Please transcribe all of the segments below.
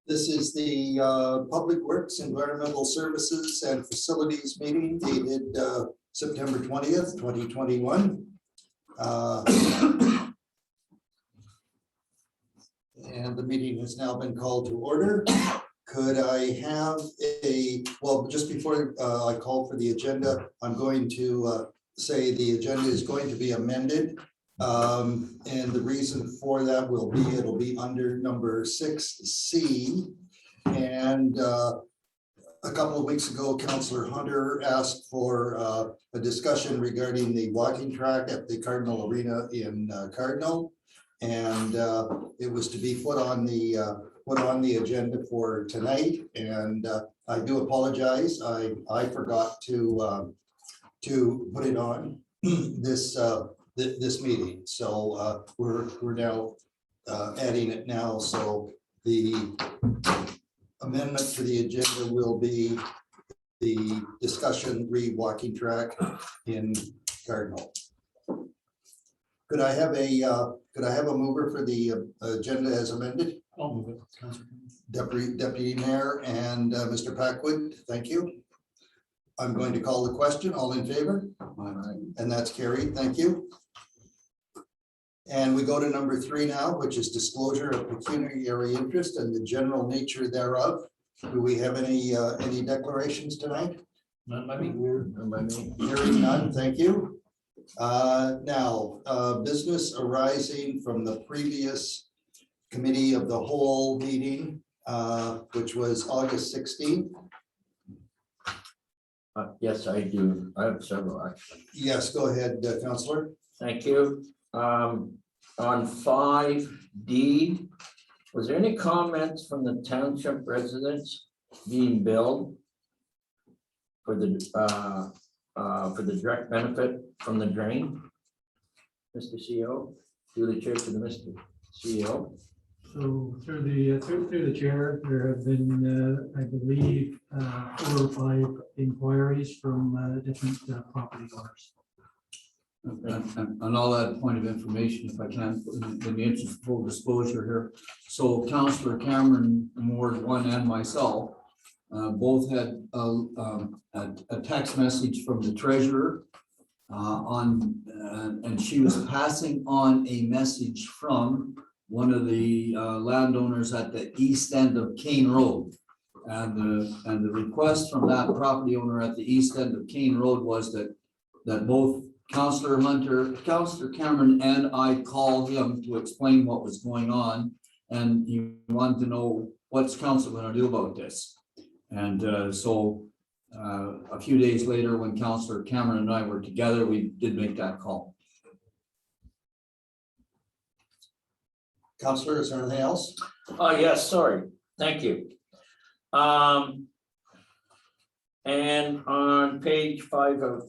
This is the Public Works, Environmental Services and Facilities meeting dated September 20th, 2021. And the meeting has now been called to order. Could I have well, just before I call for the agenda, I'm going to say the agenda is going to be amended. And the reason for that will be, it'll be under number 6C. And a couple of weeks ago, Councillor Hunter asked for a discussion regarding the walking track at the Cardinal Arena in Cardinal. And it was to be put on the agenda for tonight. And I do apologize. I forgot to put it on this meeting. So we're now adding it now. So the amendment to the agenda will be the discussion walking track in Cardinal. Could I have a mover for the agenda as amended? I'll move it. Deputy Mayor and Mr. Packwood, thank you. I'm going to call the question. All in favor? And that's carried. Thank you. And we go to number 3 now, which is disclosure of pecuniary interest and the general nature thereof. Do we have any declarations tonight? None by me. None by me. Hearing none, thank you. Now, business arising from the previous committee of the whole meeting, which was August 16th. Yes, I do. I have several actually. Yes, go ahead, Councillor. Thank you. On 5D, was there any comments from the township residents being billed for the direct benefit from the drain? Mr. CEO, duly chair to the Mr. CEO. So through the chair, there have been, I believe, 4 or 5 inquiries from different property owners. And all that point of information, if I can, in the interest of full disclosure here. So Councillor Cameron, Ward 1 and myself both had a text message from the treasurer and she was passing on a message from one of the landowners at the east end of Kane Road. And the request from that property owner at the east end of Kane Road was that both Councillor Hunter, Councillor Cameron and I called him to explain what was going on. And he wanted to know what's council going to do about this. And so a few days later, when Councillor Cameron and I were together, we did make that call. Councillor, is there anything else? Oh, yes, sorry. Thank you. And on page 5 of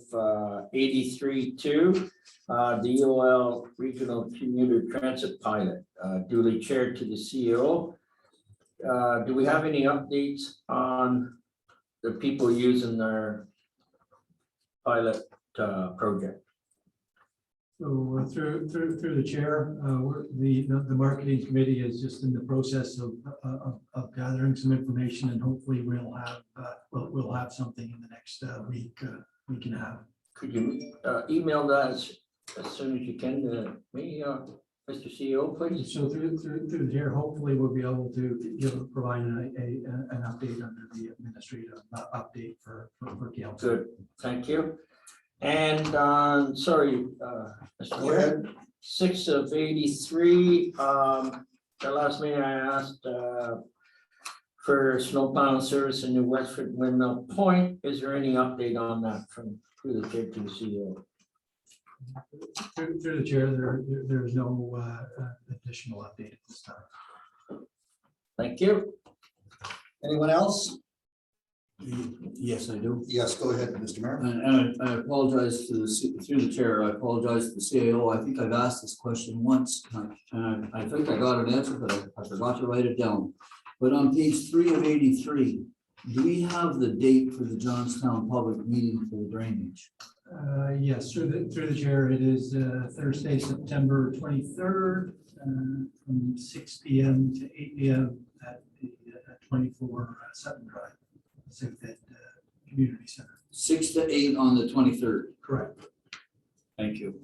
83-2, the UL Regional Commuter Transit Pilot, duly chaired to the CEO. Do we have any updates on the people using their pilot project? So through the chair, the marketing committee is just in the process of gathering some information, and hopefully we'll have something in the next week and a half. Could you Email that as soon as you can to me, Mr. CEO, please? So through the chair, hopefully we'll be able to provide an update under the administrative update for Gail. Good, thank you. And sorry, Mr. Chair, 6 of 83. The last meeting I asked for snowplow service in New Westford Windmill Point. Is there any update on that from through the chair to the CEO? Through the chair, there's no additional update at this time. Thank you. Anyone else? Yes, I do. Yes, go ahead, Mr. Mayor. And I apologize to through the chair. I apologize to the CAO. I think I've asked this question once, and I think I got an answer, but I forgot to write it down. But on page 3 of 83, do we have the date for the Johnstown public meeting for the drainage? Yes, through the chair, it is Thursday, September 23rd, from 6 p.m. to 8 p.m. at meeting on the 23rd. Correct. Thank you.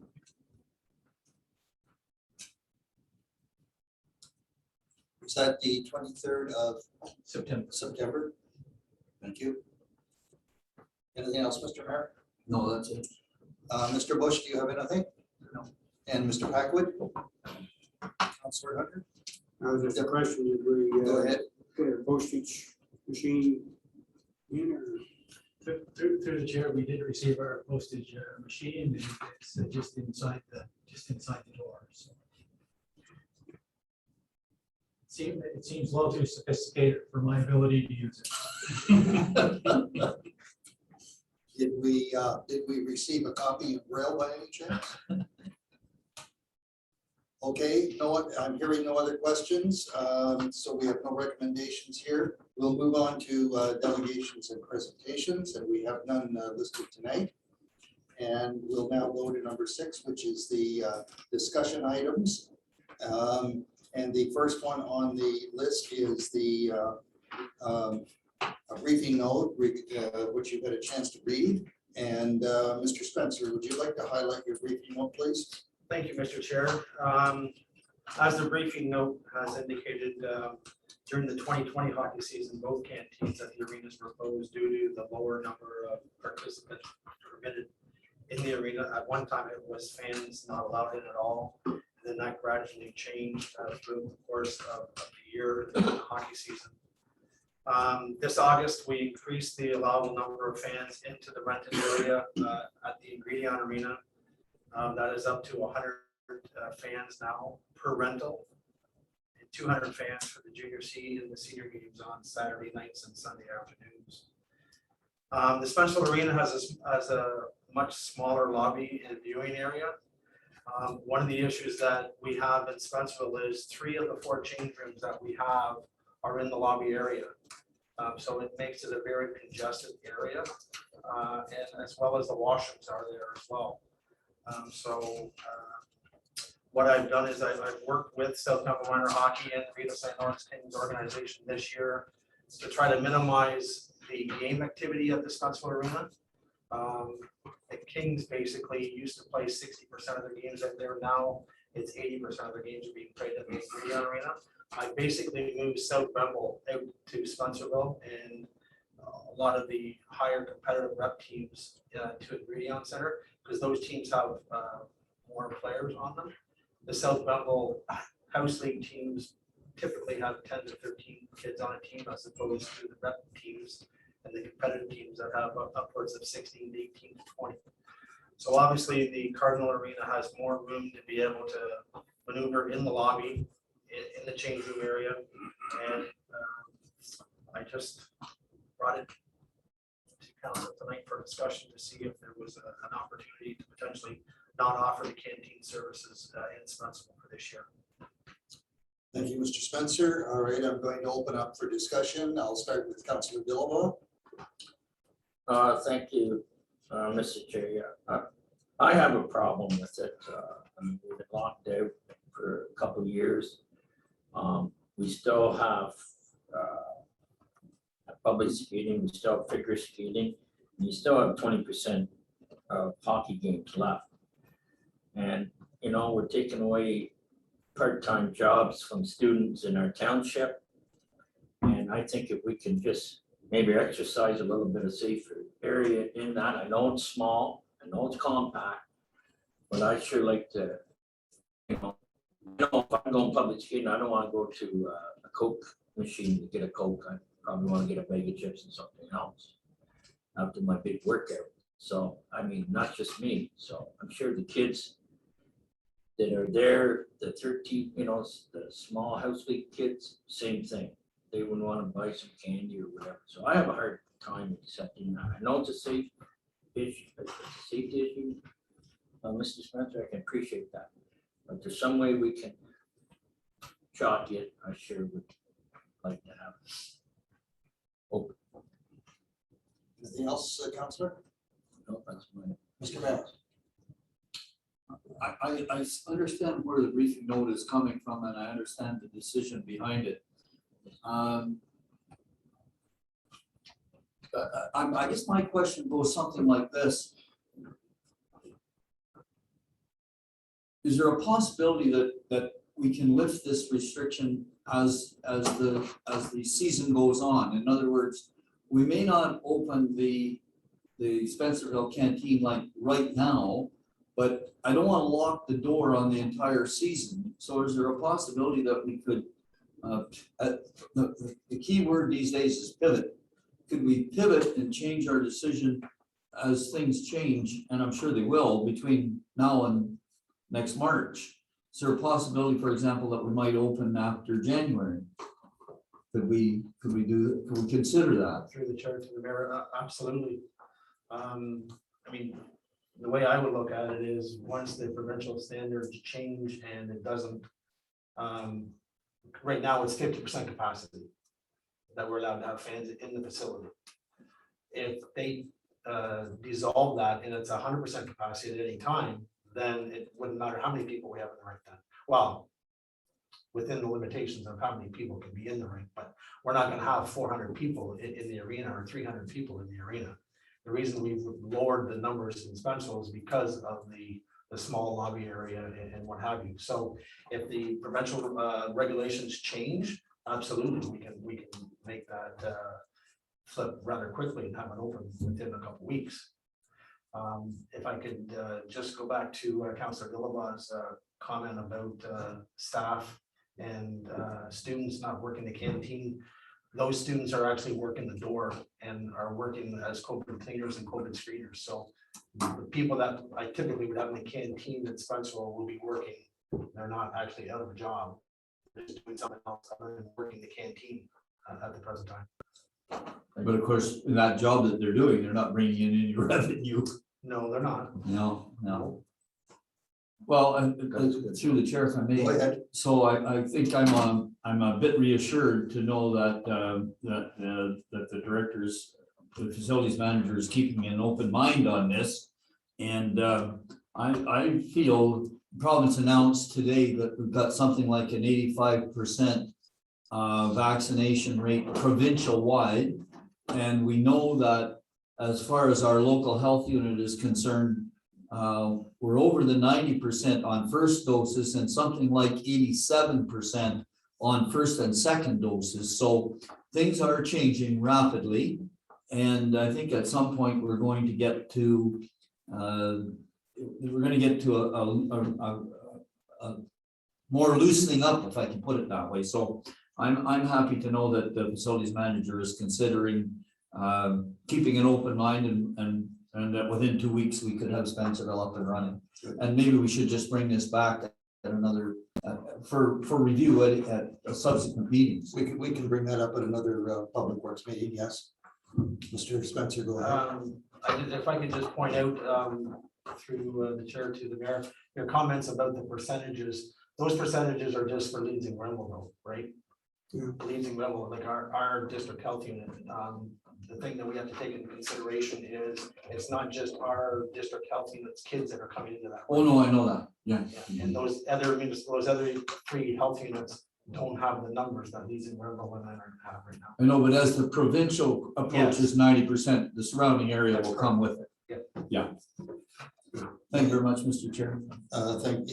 Is that the 23rd of September. September? Thank you. Anything else, Mr. Mayor? No, that's it. Mr. Bush, do you have anything? No. And Mr. Packwood? Councilor Hunter? Just a question, did we Go ahead. get a postage machine in or? Through the chair, we did receive our postage machine, and it's just inside the door, so. It seems a little too sophisticated for my ability to use it. Did we receive a copy in Braille by any chance? Okay, I'm hearing no other questions, so we have no recommendations here. We'll move on to delegations and presentations, and we have none listed tonight. And we'll now go to number 6, which is the discussion items. And the first one on the list is the a briefing note, which you've had a chance to read. And Mr. Spencer, would you like to highlight your briefing note, please? Thank you, Mr. Chair. As the briefing note has indicated, during the 2020 hockey season, both canteens at the arenas were closed due to the lower number of participants permitted in the arena. At one time, it was fans not allowed in at all. And then that gradually changed through the course of the year, the hockey season. This August, we increased the allowable number of fans into the rented area at the Ingredient Arena. That is up to 100 fans now per rental, and 200 fans for the junior C and the senior games on Saturday nights and Sunday afternoons. The Spencerville Arena has a much smaller lobby and viewing area. One of the issues that we have in Spencerville is 3 of the 4 change rooms that we have are in the lobby area. So it makes it a very congested area, and as well as the washrooms are there as well. What I've done is I've worked with South Temple Minor Hockey and Rita St. Lawrence Kings organization this year to try to minimize the game activity at the Spencerville Arena. The Kings basically used to play 60% of their games out there. Now it's 80% of their games are being played at the Ingredient Arena. I basically moved South Bemble out to Spencerville and a lot of the higher competitive rep teams to Ingredient Center, because those teams have more players on them. The South Bemble House League teams typically have 10 to 13 kids on a team, as opposed to the rep teams and the competitive teams that have upwards of 16 to 18 to 20. So obviously the Cardinal Arena has more room to be able to maneuver in the lobby, in the change room area, and I just brought it to council tonight for discussion to see if there was an opportunity to potentially not offer the canteen services in Spencerville for this year. Thank you, Mr. Spencer. All right, I'm going to open up for discussion. I'll start with Councilor Dillabaugh. Thank you, Mr. Chair. Yeah, I have a problem with it. I mean, we've been locked out for a couple of years. We still have public skating, we still have figure skating, and you still have 20% of hockey games left. And, you know, we're taking away part-time jobs from students in our township. And I think if we can just maybe exercise a little bit of safer area in that. I know it's small, I know it's compact, but I sure like to, you know, if I'm going public skating, I don't want to go to a Coke machine to get a Coke. I probably want to get a bag of chips and something else after my big workout. So, I mean, not just me. So I'm sure the kids that are there, the 13, you know, the small house league kids, same thing. They wouldn't want to buy some candy or whatever. So I have a hard time accepting that. I know it's a safe issue, it's a safety issue. Mr. Spencer, I can appreciate that. But there's some way we can chalk it. I sure would like to have it open. Anything else, Councilor? No, that's my. Mr. Mayor. I understand where the briefing note is coming from, and I understand the decision behind it. I guess my question goes something like this. Is there a possibility that we can lift this restriction as the season goes on? In other words, we may not open the Spencerville Canteen like right now, but I don't want to lock the door on the entire season. So is there a possibility that we could, the key word these days is pivot. Could we pivot and change our decision as things change? And I'm sure they will between now and next March. Is there a possibility, for example, that we might open after January? Could we consider that? Through the chair to the mayor, absolutely. I mean, the way I would look at it is once the provincial standards change and it doesn't, right now it's 50% capacity that we're allowed to have fans in the facility. If they dissolve that and it's 100% capacity at any time, then it wouldn't matter how many people we have in the rink then. Well, within the limitations of how many people can be in the rink, but we're not going to have 400 people in the arena or 300 people in the arena. The reason we've lowered the numbers in Spencerville is because of the small lobby area and what have you. So if the provincial regulations change, absolutely, we can make that flip rather quickly and have it open within a couple of weeks. If I could just go back to Councillor Dillaba's comment about staff and students not working the canteen. Those students are actually working the door and are working as COVID cleaners and COVID screeners. So the people that I typically would have in the canteen at Spencerville will be working. They're not actually out of a job. They're just doing something else other than working the canteen at the present time. But of course, in that job that they're doing, they're not bringing in any revenue. No, they're not. No. Well, through the chair, if I may. Go ahead. So I think I'm a bit reassured to know that that the directors, the facilities manager is keeping an open mind on this. And I feel the province announced today that we've got something like an 85% vaccination rate provincial wide. And we know that as far as our local health unit is concerned, we're over the 90% on first doses and something like 87% on first and second doses. So things are changing rapidly. And I think at some point we're going to get to a more loosening up, if I can put it that way. So I'm happy to know that the facilities manager is considering keeping an open mind and that within 2 weeks we could have Spencerville up and running. And maybe we should just bring this back at another for review at subsequent meetings. We can bring that up at another public works meeting. Yes, Mr. Spencer, go ahead. If I could just point out through the chair to the mayor, your comments about the percentages. Those percentages are just for Leeds and Grenville, though, right? Yeah. Leeds and Grenville, like our district health unit. The thing that we have to take into consideration is it's not just our district health unit's kids that are coming into that. Oh, no, I know that. Yeah. And those other 3 health units don't have the numbers that Leeds and Grenville and Leonard have right now. I know, but as the provincial approaches 90%, the surrounding area will come with it. Yeah. Thank you very much, Mr. Chair. Thank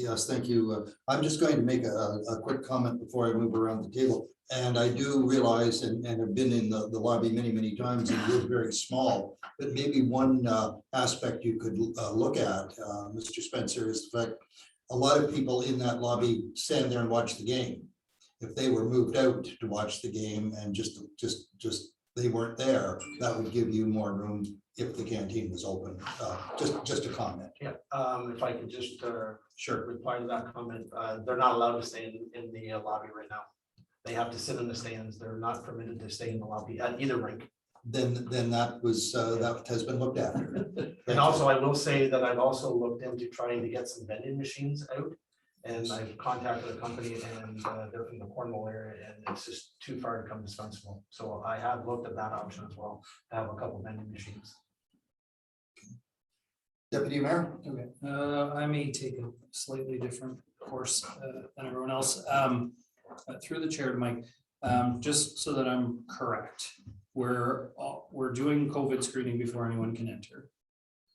you. I'm just going to make a quick comment before I move around the table. And I do realize and have been in the lobby many times, and it is very small, but maybe one aspect you could look at, Mr. Spencer, is the fact a lot of people in that lobby stand there and watch the game. If they were moved out to watch the game and just they weren't there, that would give you more room if the canteen was open. Just a comment. Yeah, if I could just Sure. reply to that comment, they're not allowed to stay in the lobby right now. They have to sit in the stands. They're not permitted to stay in the lobby at either rink. Then that was that has been looked after. And also, I will say that I've also looked into trying to get some vending machines out. And I've contacted a company and they're from the Cornwall area and it's just too far to come to Spencerville. So I have looked at that option as well, to have a couple vending machines. Deputy Mayor? Okay, I may take a slightly different course than everyone else. Through the chair to Mike, just so that I'm correct. we're doing COVID screening before anyone can enter.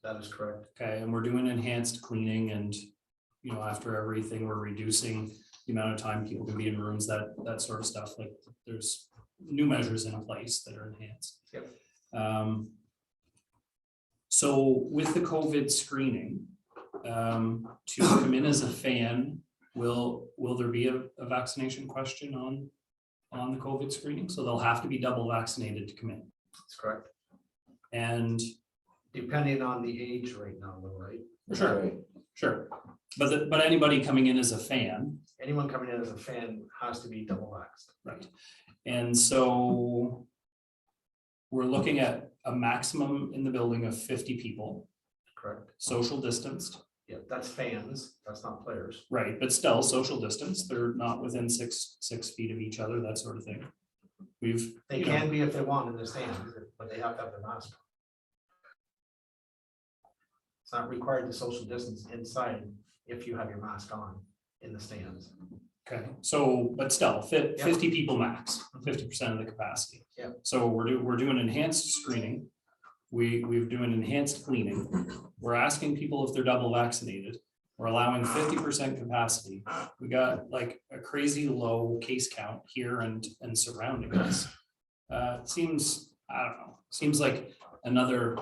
That is correct. Okay, and we're doing enhanced cleaning and, you know, after everything, we're reducing the amount of time people can be in rooms, that sort of stuff. Like there's new measures in place that are enhanced. Yep. So with the COVID screening, to come in as a fan, will there be a vaccination question on the COVID screening? So they'll have to be double vaccinated to come in. That's correct. And Depending on the age right now, though, right? sure. But anybody coming in as a fan, Anyone coming in as a fan has to be double vaxxed. right? And so we're looking at a maximum in the building of 50 people, Correct. social distanced, Yeah, that's fans. That's not players. right? But still social distance. They're not within six feet of each other, that sort of thing. They can be if they want in the stands, but they have to have their mask on. It's not required to social distance inside if you have your mask on in the stands. Okay, so, but still, Yep. 50 people max, 50% of the capacity. Yeah. So we're doing enhanced screening. We're doing enhanced cleaning. We're asking people if they're double vaccinated. We're allowing 50% capacity. We got like a crazy low case count here and surrounding us. Seems, I don't know, seems like another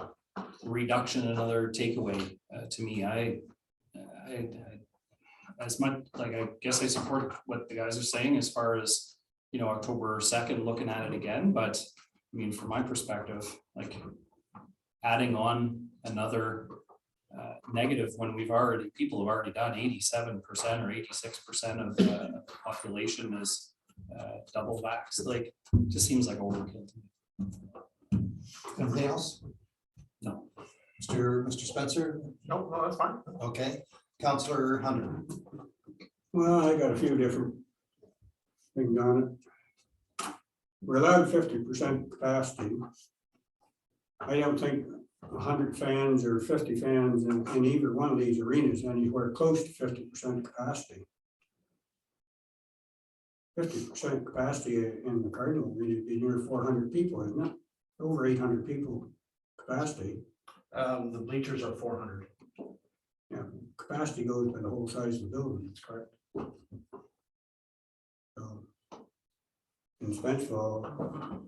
reduction, another takeaway to me. I as much like, I guess I support what the guys are saying as far as, you know, October 2nd, looking at it again, but I mean, from my perspective, like adding on another negative when people have already done 87% or 86% of the population is double vaxxed, like just seems like overkill to me. Anything else? No. Mr. Spencer? No, that's fine. Okay. Counselor Hunter? Well, I got a few different things on it. We're allowed 50% capacity. I don't think 100 fans or 50 fans in either one of these arenas anywhere close to 50% capacity. 50% capacity in the Cardinal arena would be near 400 people, isn't it? Over 800 people capacity. The bleachers are 400. Yeah, capacity goes by the whole size of the building. That's correct. So in Spencerville,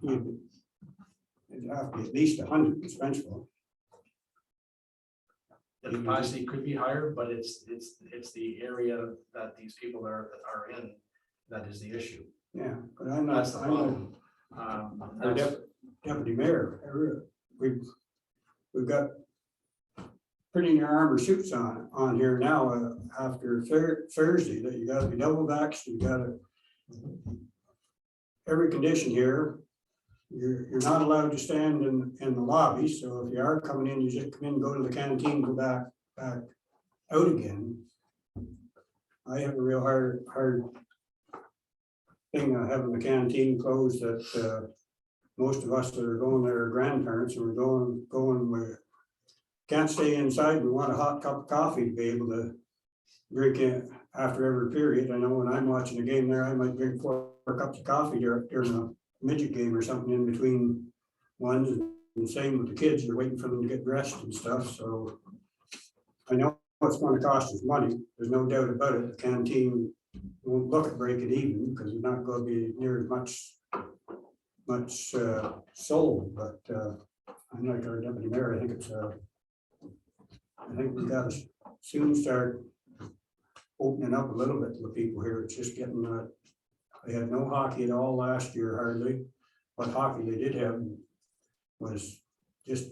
it'd have to be at least 100 in Spencerville. The capacity could be higher, but it's the area that these people are in that is the issue. Yeah, but I'm not, That's the problem. our deputy mayor, we've got pretty near armor suits on here now after Thursday that you gotta be double vaxxed, you gotta every condition here. You're not allowed to stand in the lobby, so if you are coming in, you just come in, go to the canteen, go back out again. I have a real hard thing having the canteen closed that most of us that are going there are grandparents, and we're going with can't stay inside. We want a hot cup of coffee to be able to drink it after every period. I know when I'm watching a game there, I might drink 4 cups of coffee during a midget game or something in between ones, and the same with the kids. You're waiting for them to get dressed and stuff. So I know it's going to cost us money. There's no doubt about it. The canteen won't look at break it even because it's not going to be near as much sold. But I'm like our deputy mayor. I think we got to soon start opening up a little bit to the people here. It's just getting they had no hockey at all last year, hardly. What hockey they did have was just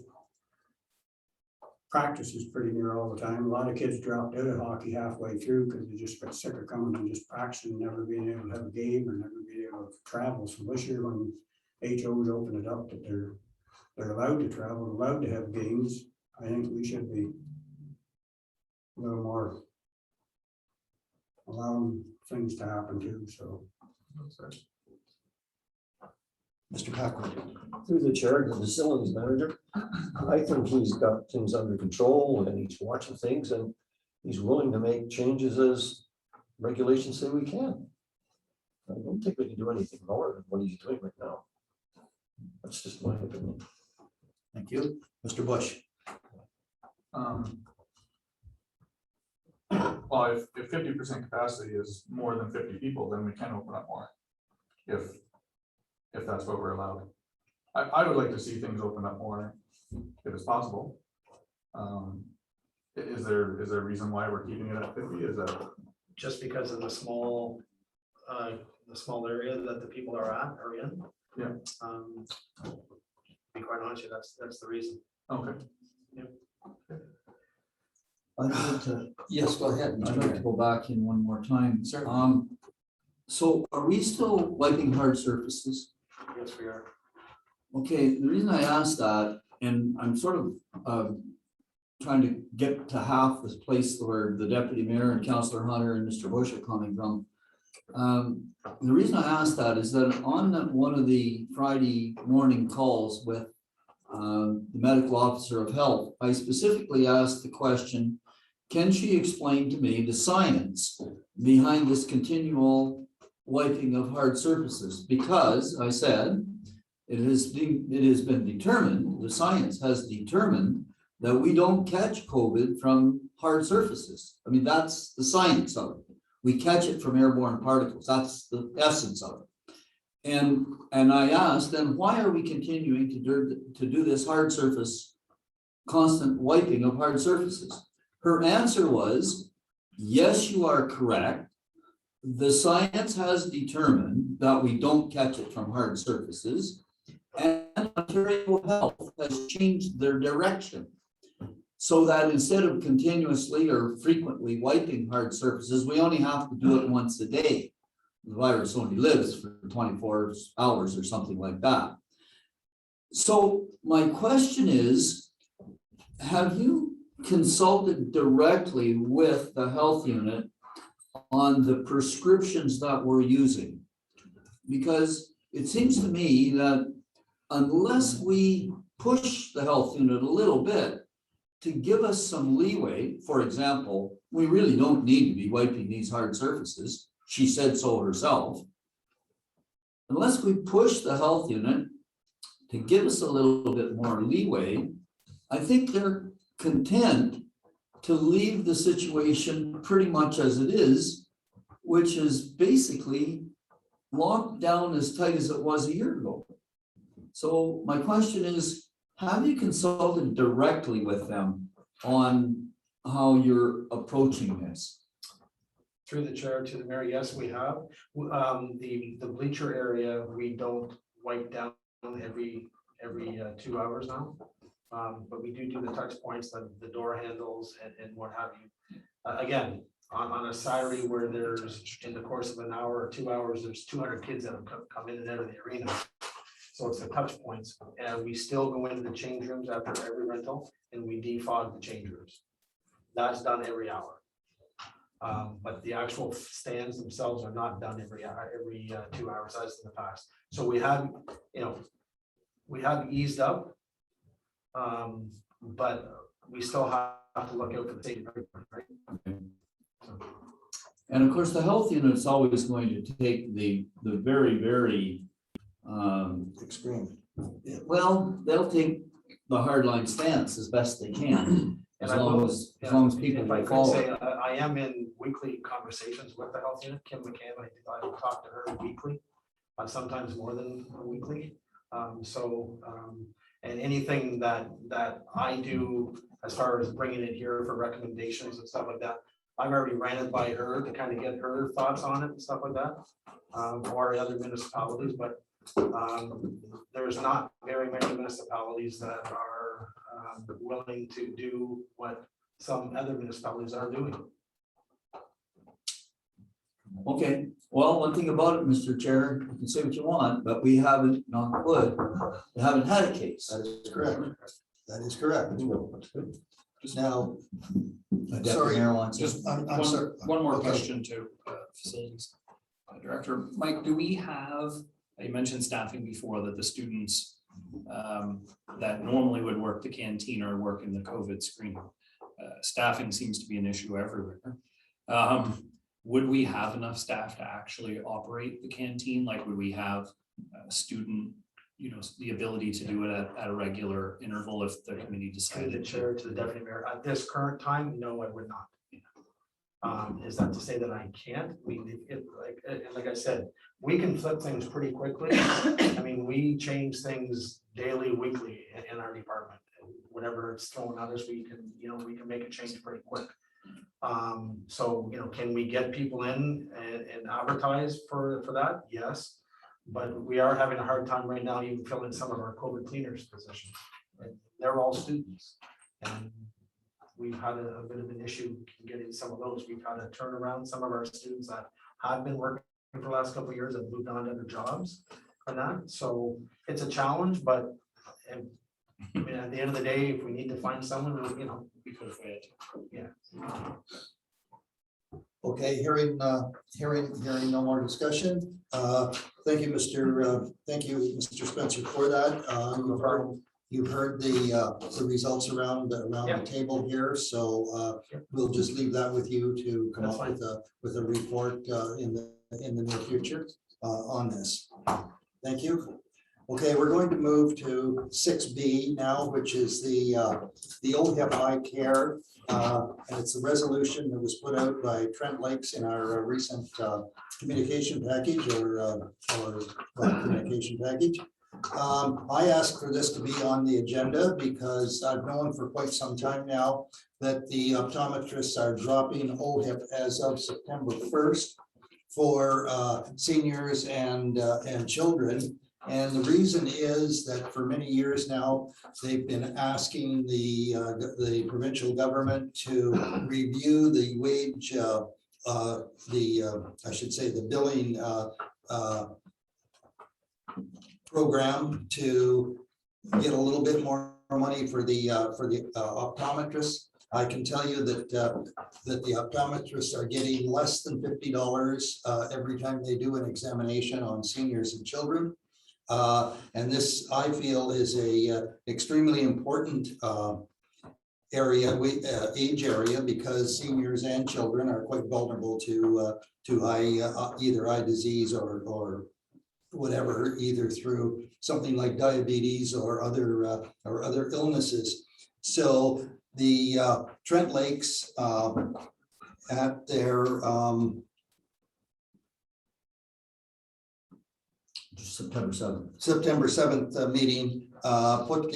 practices pretty near all the time. A lot of kids dropped out of hockey halfway through because they just got sick of coming and just practicing, never being able to have a game or never being able to travel. So this year when HO's opened it up that they're allowed to travel, allowed to have games, I think we should be a little more allowing things to happen too, so. Mr. Packwood? Through the chair to the facilities manager, I think he's got things under control and he's watching things and he's willing to make changes as regulations say we can. I don't think we can do anything more than what he's doing right now. That's just my opinion. Thank you. Mr. Bush. Well, if 50% capacity is more than 50 people, then we can open up more. If that's what we're allowed. I would like to see things open up more if it's possible. Is there a reason why we're keeping it at 50? Is that Just because of the small area that the people are in. Yeah. To be quite honest, with you, that's the reason. okay? I'd like to, yes, go ahead. I'd like to go back in one more time. Sure. So are we still wiping hard surfaces? Yes, we are. Okay, the reason I asked that, and I'm sort of trying to get to half this place where the deputy mayor and Councillor Hunter and Mr. Bush are coming from. The reason I asked that is that on one of the Friday morning calls with the medical officer of health, I specifically asked the question, can she explain to me the science behind this continual wiping of hard surfaces? Because I said, it has been determined, the science has determined that we don't catch COVID from hard surfaces. I mean, that's the science of it. We catch it from airborne particles. That's the essence of it. And I asked, then why are we continuing to do this hard surface, constant wiping of hard surfaces? Her answer was, yes, you are correct. The science has determined that we don't catch it from hard surfaces, and Ontario Health has changed their direction so that instead of continuously or frequently wiping hard surfaces, we only have to do it once a day. The virus only lives for 24 hours or something like that. So my question is, have you consulted directly with the health unit on the prescriptions that we're using? Because it seems to me that unless we push the health unit a little bit to give us some leeway, for example, we really don't need to be wiping these hard surfaces. She said so herself. Unless we push the health unit to give us a little bit more leeway, I think they're content to leave the situation pretty much as it is, which is basically locked down as tight as it was a year ago. So my question is, have you consulted directly with them on how you're approaching this? Through the chair to the mayor, yes, we have. The bleacher area, we don't wipe down every 2 hours now. But we do the touch points, the door handles and what have you. Again, on a Saturday where there's, in the course of an hour or 2 hours, there's 200 kids that have come in and out of the arena. So it's the touch points. And we still go into the change rooms after every rental and we defog the change rooms. That's done every hour. But the actual stands themselves are not done every 2 hours as in the past. So we have, we have eased up. But we still have to look out for the safety. Right? And of course, the health unit is always going to take the very, very Extreme. well, they'll take the hardline stance as best they can, as long as people If I will could follow. say, I am in weekly conversations with the health unit, Kim McCann, I talk to her weekly, sometimes more than weekly. And anything that I do as far as bringing it here for recommendations and stuff like that, I've already ran it by her to kind of get her thoughts on it and stuff like that, or other municipalities, but there's not very many municipalities that are willing to do what some other municipalities are doing. Okay, well, one thing about it, Mr. Chair, you can say what you want, but we haven't, not good, we haven't had a case. That is correct. That is correct. Just Now, Deputy sorry, Mayor wants to- Just I'm sorry. one more Okay. question to facilities director. Mike, do we have, you mentioned staffing before, that the students that normally would work the canteen or work in the COVID screening? Staffing seems to be an issue everywhere. Would we have enough staff to actually operate the canteen? Like, would we have student the ability to do it at a regular interval if the committee To the decided. chair, to the deputy mayor, at this current time, no, I would not. Is that to say that I can't? I mean, like I said, we can flip things pretty quickly. I mean, we change things daily, weekly in our department. Whatever it's thrown at us, we can make a change pretty quick. So, can we get people in and advertise for that? Yes. But we are having a hard time right now even filling some of our COVID cleaners positions. Right? They're all students. And we've had a bit of an issue getting some of those. We've had to turn around some of our students that have been working for the last couple of years and moved on to other jobs and that. So it's a challenge, but I mean, at the end of the day, if we need to find someone, We could have waited. Okay, hearing no more discussion. Thank you, Mr. Spencer, for that. You've heard the results around the table here, so we'll just leave that with you to come That's up with a report in the near future on this. Thank you. Okay, we're going to move to 6B now, which is the OHIP eye care. And it's a resolution that was put out by Trent Lakes in our recent communication package or communication package. I asked for this to be on the agenda because I've known for quite some time now that the optometrists are dropping OHIP as of September 1st for seniors and children. And the reason is that for many years now, they've been asking the provincial government to review the wage, I should say, the billing program to get a little bit more money for the optometrists. I can tell you that the optometrists are getting less than $50 every time they do an examination on seniors and children. And this, I feel, is a extremely important age area because seniors and children are quite vulnerable to either eye disease or whatever, either through something like diabetes or other illnesses. So the Trent Lakes at their September 7th meeting, put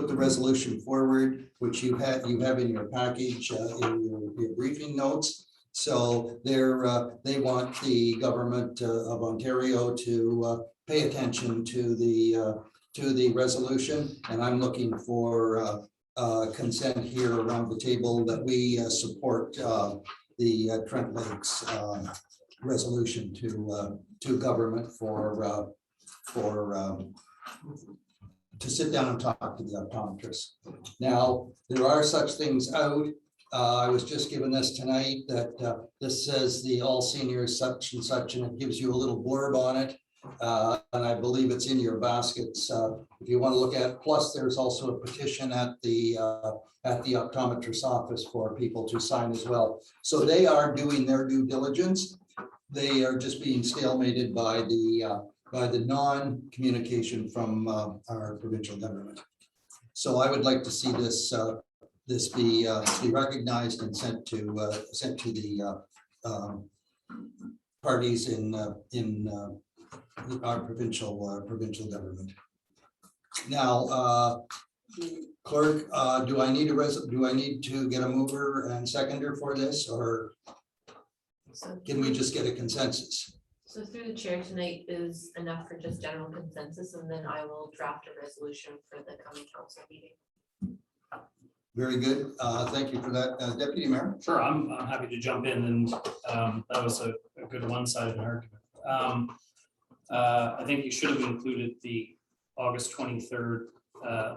the resolution forward, which you have in your package in your briefing notes. So they want the government of Ontario to pay attention to the resolution, and I'm looking for consent here around the table that we support the Trent Lakes resolution to government to sit down and talk to the optometrists. Now, there are such things out. I was just given this tonight that this says the all seniors such and such, and it gives you a little blurb on it. And I believe it's in your baskets if you want to look at. Plus, there's also a petition at the optometrist's office for people to sign as well. So they are doing their due diligence. They are just being stalemated by the non-communication from our provincial government. So I would like to see this be recognized and sent to the parties in our provincial government. Now, clerk, do I need to get a mover and seconder for this, or can we just get a consensus? So through the chair tonight is enough for just general consensus, and then I will draft a resolution for the coming council meeting. Very good. Thank you for that, Deputy Mayor. Sure, I'm happy to jump in, and that was a good one-sided argument. I think you should have included the August 23rd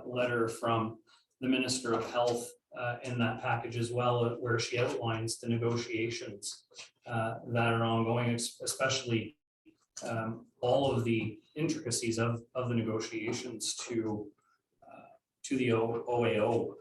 letter from the Minister of Health in that package as well, where she outlines the negotiations that are ongoing, especially all of the intricacies of the negotiations to the OAO.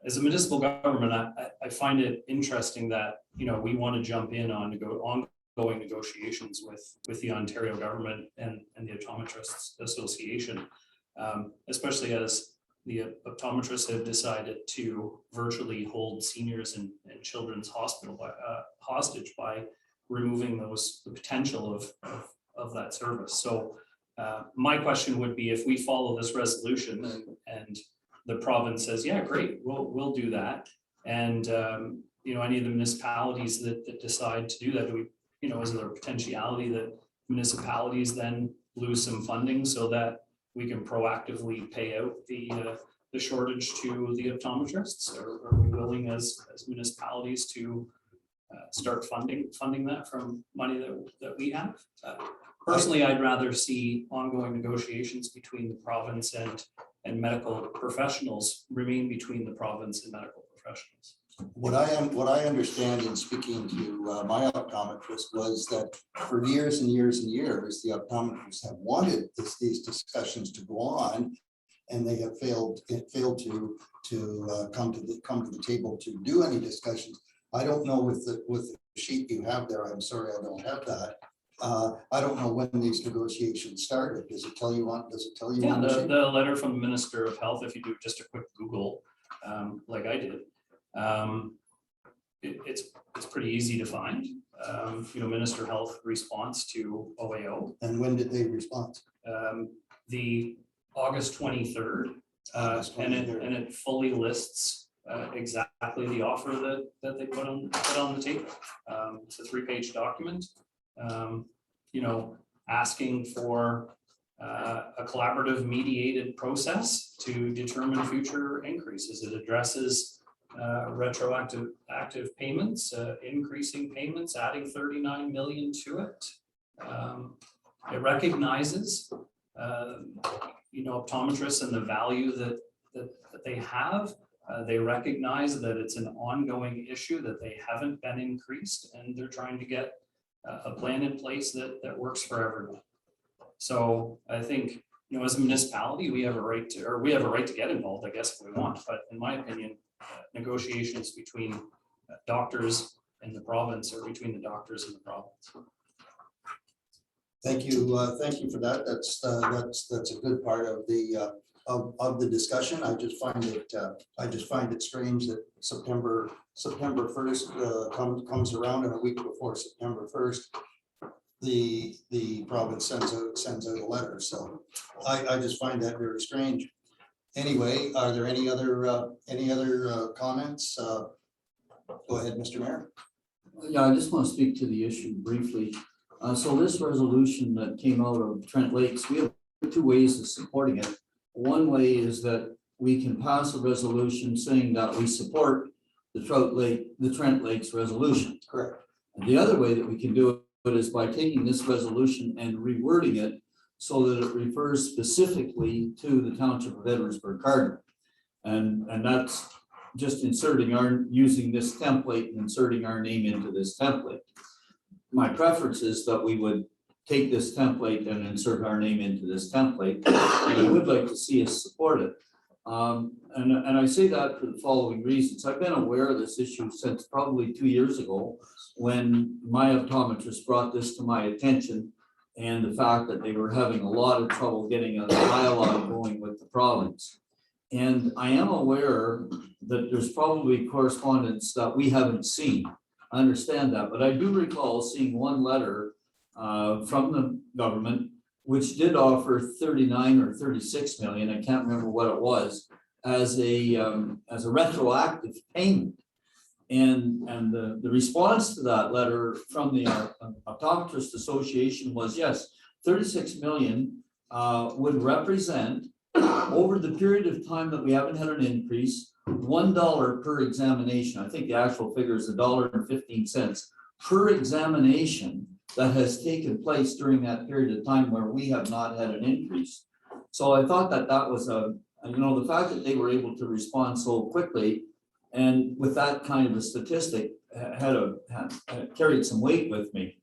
as a municipal government, I find it interesting that, you know, we want to jump in on ongoing negotiations with the Ontario government and the Optometrists Association, especially as the optometrists have decided to virtually hold seniors and children's hospital hostage by removing the potential of that service. So my question would be, if we follow this resolution and the province says, yeah, great, we'll do that. And, you know, any of the municipalities that decide to do that, do we, you know, is there a potentiality that municipalities then lose some funding so that we can proactively pay out the shortage to the optometrists? Or are we willing as municipalities to start funding that from money that we have? Personally, I'd rather see ongoing negotiations between the province and medical professionals remain between the province and medical professionals. What I understand in speaking to my optometrist was that for years and years and years, the optometrists have wanted these discussions to go on, and they have failed to come to the table to do any discussions. I don't know with the sheet you have there. I'm sorry, I don't have that. I don't know when these negotiations started. Does it tell you on? Yeah, the letter from the Minister of Health, if you do just a quick Google, like I did, it's pretty easy to find. You know, Minister of Health response to OAO. And when did they respond? The August 23rd, and it fully lists exactly the offer that they put on the table. It's a 3-page document. You know, asking for a collaborative mediated process to determine future increases. It addresses retroactive payments, increasing payments, adding 39 million to it. It recognizes, you know, optometrists and the value that they have. They recognize that it's an ongoing issue, that they haven't been increased, and they're trying to get a plan in place that works for everyone. So I think, you know, as a municipality, we have a right to get involved, I guess, if we want. But in my opinion, negotiations between doctors in the province or between the doctors in the province. Thank you for that. That's a good part of the discussion. I just find it strange that September 1st comes around, and a week before September 1st, the province sends out a letter. So I just find that very strange. Anyway, are there any other comments? Go ahead, Mr. Mayor. Yeah, I just want to speak to the issue briefly. So this resolution that came out of Trent Lakes, we have 2 ways of supporting it. One way is that we can pass a resolution saying that we support the Trent Lakes resolution. Correct. And the other way that we can do it is by taking this resolution and rewording it so that it refers specifically to the Township of Edwardsburg Cardinal. And that's just using this template and inserting our name into this template. My preference is that we would take this template and insert our name into this template. And I would like to see us support it. And I say that for the following reasons. I've been aware of this issue since probably 2 years ago, when my optometrist brought this to my attention, and the fact that they were having a lot of trouble getting a dialogue going with the province. And I am aware that there's probably correspondence that we haven't seen. I understand that, but I do recall seeing one letter from the government, which did offer 39 or 36 million, I can't remember what it was, as a retroactive payment. And the response to that letter from the Optometrist Association was, yes, 36 million would represent, over the period of time that we haven't had an increase, $1 per examination. I think the actual figure is $1.15 per examination that has taken place during that period of time where we have not had an increase. So I thought that was the fact that they were able to respond so quickly and with that kind of a statistic carried some weight with me.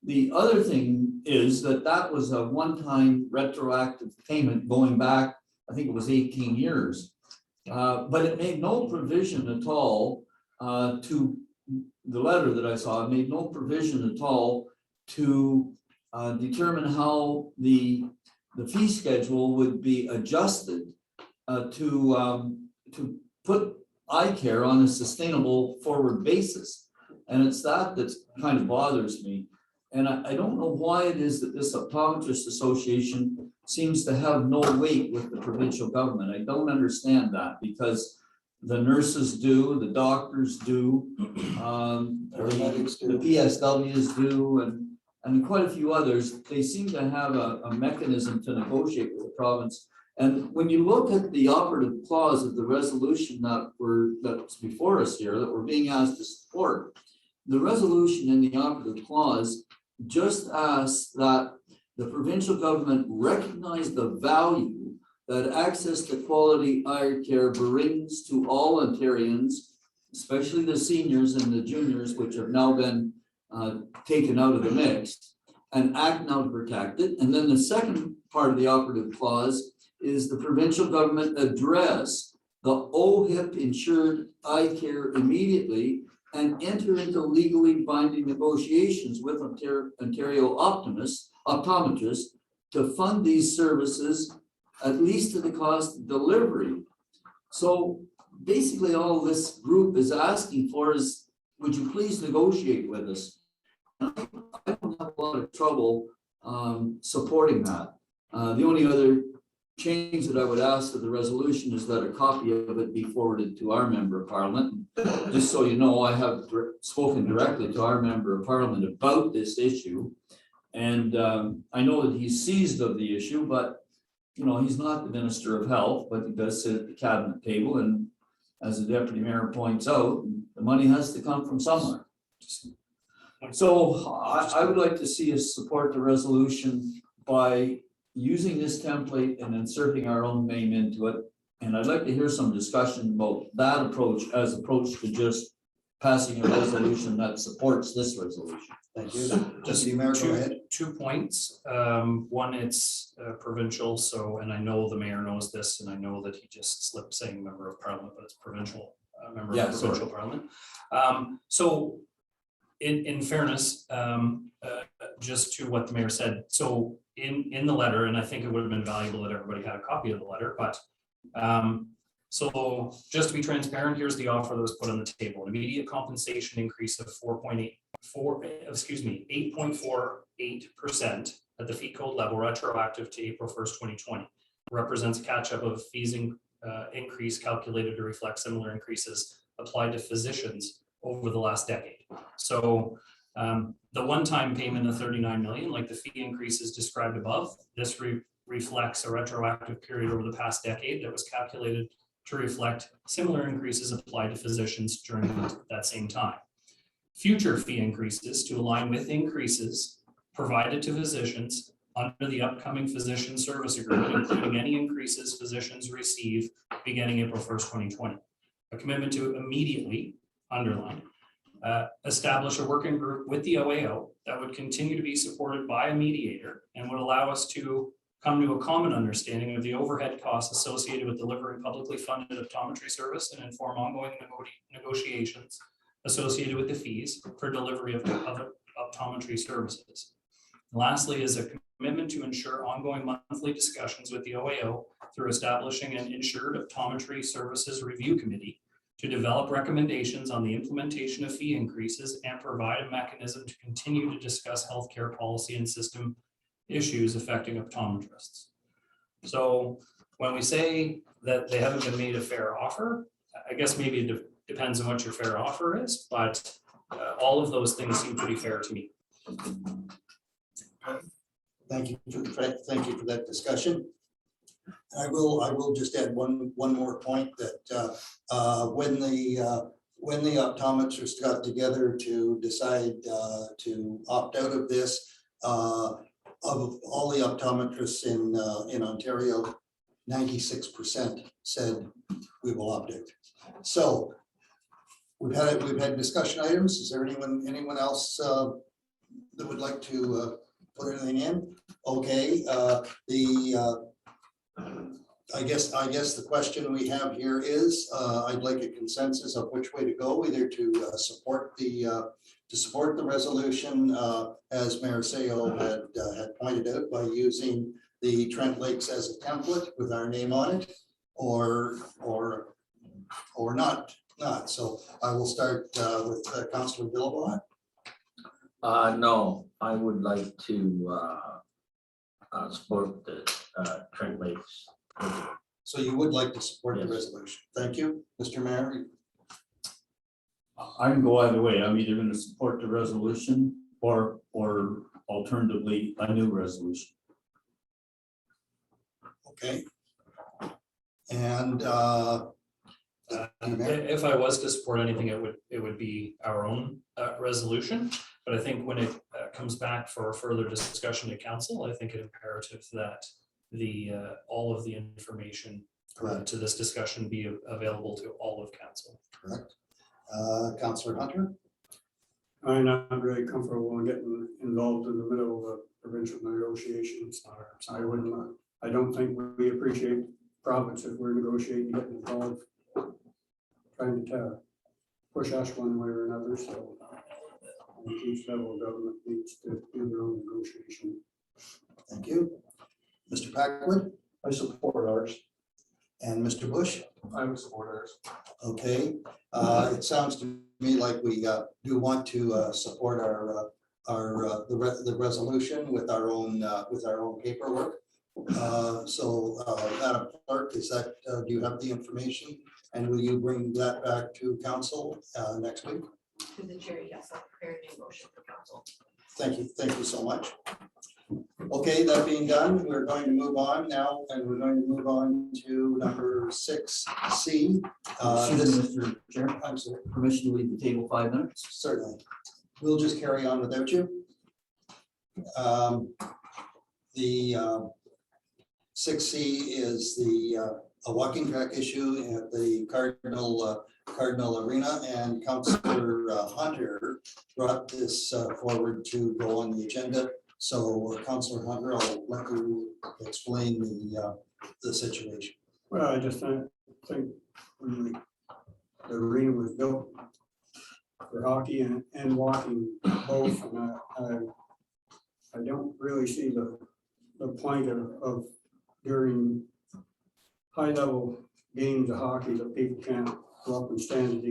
The other thing is that was a one-time retroactive payment going back, I think it was 18 years. But it made no provision at all to, the letter that I saw, made no provision at all to determine how the fee schedule would be adjusted to put eye care on a sustainable forward basis. And it's that kind of bothers me. And I don't know why it is that this optometrist association seems to have no weight with the provincial government. I don't understand that, because the nurses do, the doctors do, Paramedics the do. PSWs do, and quite a few others. They seem to have a mechanism to negotiate with the province. And when you look at the operative clause of the resolution that's before us here, that we're being asked to support, the resolution in the operative clause just asks that the provincial government recognize the value that access to quality eye care brings to all Ontarians, especially the seniors and the juniors, which have now been taken out of the mix, and act now to protect it. And then the second part of the operative clause is the provincial government address the OHIP insured eye care immediately and enter into legally binding negotiations with Ontario optometrists to fund these services, at least to the cost of delivery. So basically all this group is asking for is, would you please negotiate with us? I don't have a lot of trouble supporting that. The only other change that I would ask to the resolution is that a copy of it be forwarded to our member of parliament. Just so you know, I have spoken directly to our member of parliament about this issue. And I know that he's seized of the issue, but you know, he's not the Minister of Health, but he does sit at the cabinet table. And as the deputy mayor points out, the money has to come from somewhere. So I would like to see us support the resolution by using this template and inserting our own name into it. And I'd like to hear some discussion about that approach as opposed to just passing a resolution that supports this resolution. Thank you. Just Deputy Mayor, go ahead. 2 points. One, it's provincial, so, and I know the mayor knows this, and I know that he just slipped saying member of parliament, but it's provincial, member of provincial parliament. So in fairness, just to what the mayor said, so in the letter, and I think it would have been valuable that everybody had a copy of the letter, but so just to be transparent, here's the offer that was put on the table: an immediate compensation increase of 8.48% at the fee code level, retroactive to April 1st, 2020. Represents a catch up of fees increase calculated to reflect similar increases applied to physicians over the last decade. So the one-time payment of 39 million, like the fee increases described above, this reflects a retroactive period over the past decade that was calculated to reflect similar increases applied to physicians during that same time. Future fee increases to align with increases provided to physicians under the upcoming physician service agreement, including any increases physicians receive beginning April 1st, 2020. A commitment to immediately, underline, establish a working group with the OAO that would continue to be supported by a mediator and would allow us to come to a common understanding of the overhead costs associated with delivering publicly funded optometry service and inform ongoing negotiations associated with the fees for delivery of optometry services. Lastly, is a commitment to ensure ongoing monthly discussions with the OAO through establishing an insured optometry services review committee to develop recommendations on the implementation of fee increases and provide a mechanism to continue to discuss healthcare policy and system issues affecting optometrists. So when we say that they haven't been made a fair offer, I guess maybe it depends on what your fair offer is, but all of those things seem pretty fair to me. Thank you for that discussion. I will just add one more point that when the optometrists got together to decide to opt out of this, of all the optometrists in Ontario, 96% said we will opt out. So we've had discussion items. Is there anyone else that would like to put anything in? Okay, I guess the question we have here is, I'd like a consensus of which way to go, either to support the resolution, as Mayor Seo had pointed out, by using the Trent Lakes as a template with our name on it, or not. So I will start with Councillor Dillabaugh. No, I would like to support the Trent Lakes. So you would like to support the Yes. resolution. Thank you, Mr. Mayor. I can go either way. I'm either gonna support the resolution or alternatively, a new resolution. Okay. And If I was to support anything, it would be our own resolution. But I think when it comes back for further discussion to council, I think it imperative that all of the information to this discussion be available to all of council. correct. Councillor Hunter. I'm not really comfortable in getting involved in the middle of provincial negotiations. I don't think we appreciate province if we're negotiating, getting involved, trying to push us one way or another, so I think each level of government needs to do their own negotiation. Thank you. Mr. Packwood I support ours. and Mr. Bush. I would support ours. Okay, it sounds to me like we do want to support the resolution with our own paperwork. So Madam Clerk, do you have the information? And will you bring that back to council next week? To the chair, yes, I'll prepare a new motion for council. Thank you so much. Okay, that being done, we're going to move on now, and we're going to move on to number 6C. Excuse me, Mr. Chair, I'm sorry, permission to leave the table 5 minutes? certainly. We'll just carry on without you. The 6C is a walking track issue at the Cardinal Arena, and Councillor Hunter brought this forward to go on the agenda. So Councillor Hunter, I'll let you explain the situation. Well, I just think when the arena was built for hockey and walking both, and I don't really see the point of during high level games of hockey that people can't go up and stand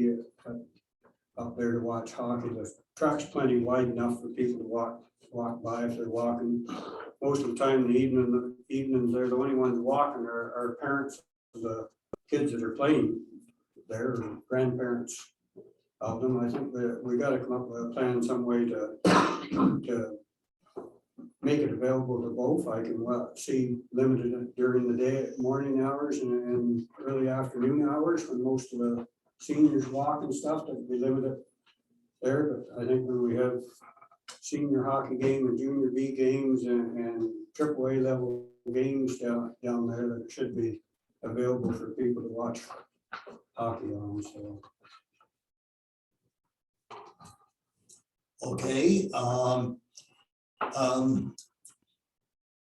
up there to watch hockey. The track's plenty wide enough for people to walk by if they're walking. Most of the time in the evenings, they're the only ones walking are parents of the kids that are playing there, or grandparents of them. I think that we got to come up with a plan, some way to make it available to both. I can see limited during the day, morning hours and early afternoon hours when most of the seniors walk and stuff, that would be limited there. But I think when we have senior hockey game and junior B games and AAA level games down there, that it should be available for people to watch hockey on. So. Okay.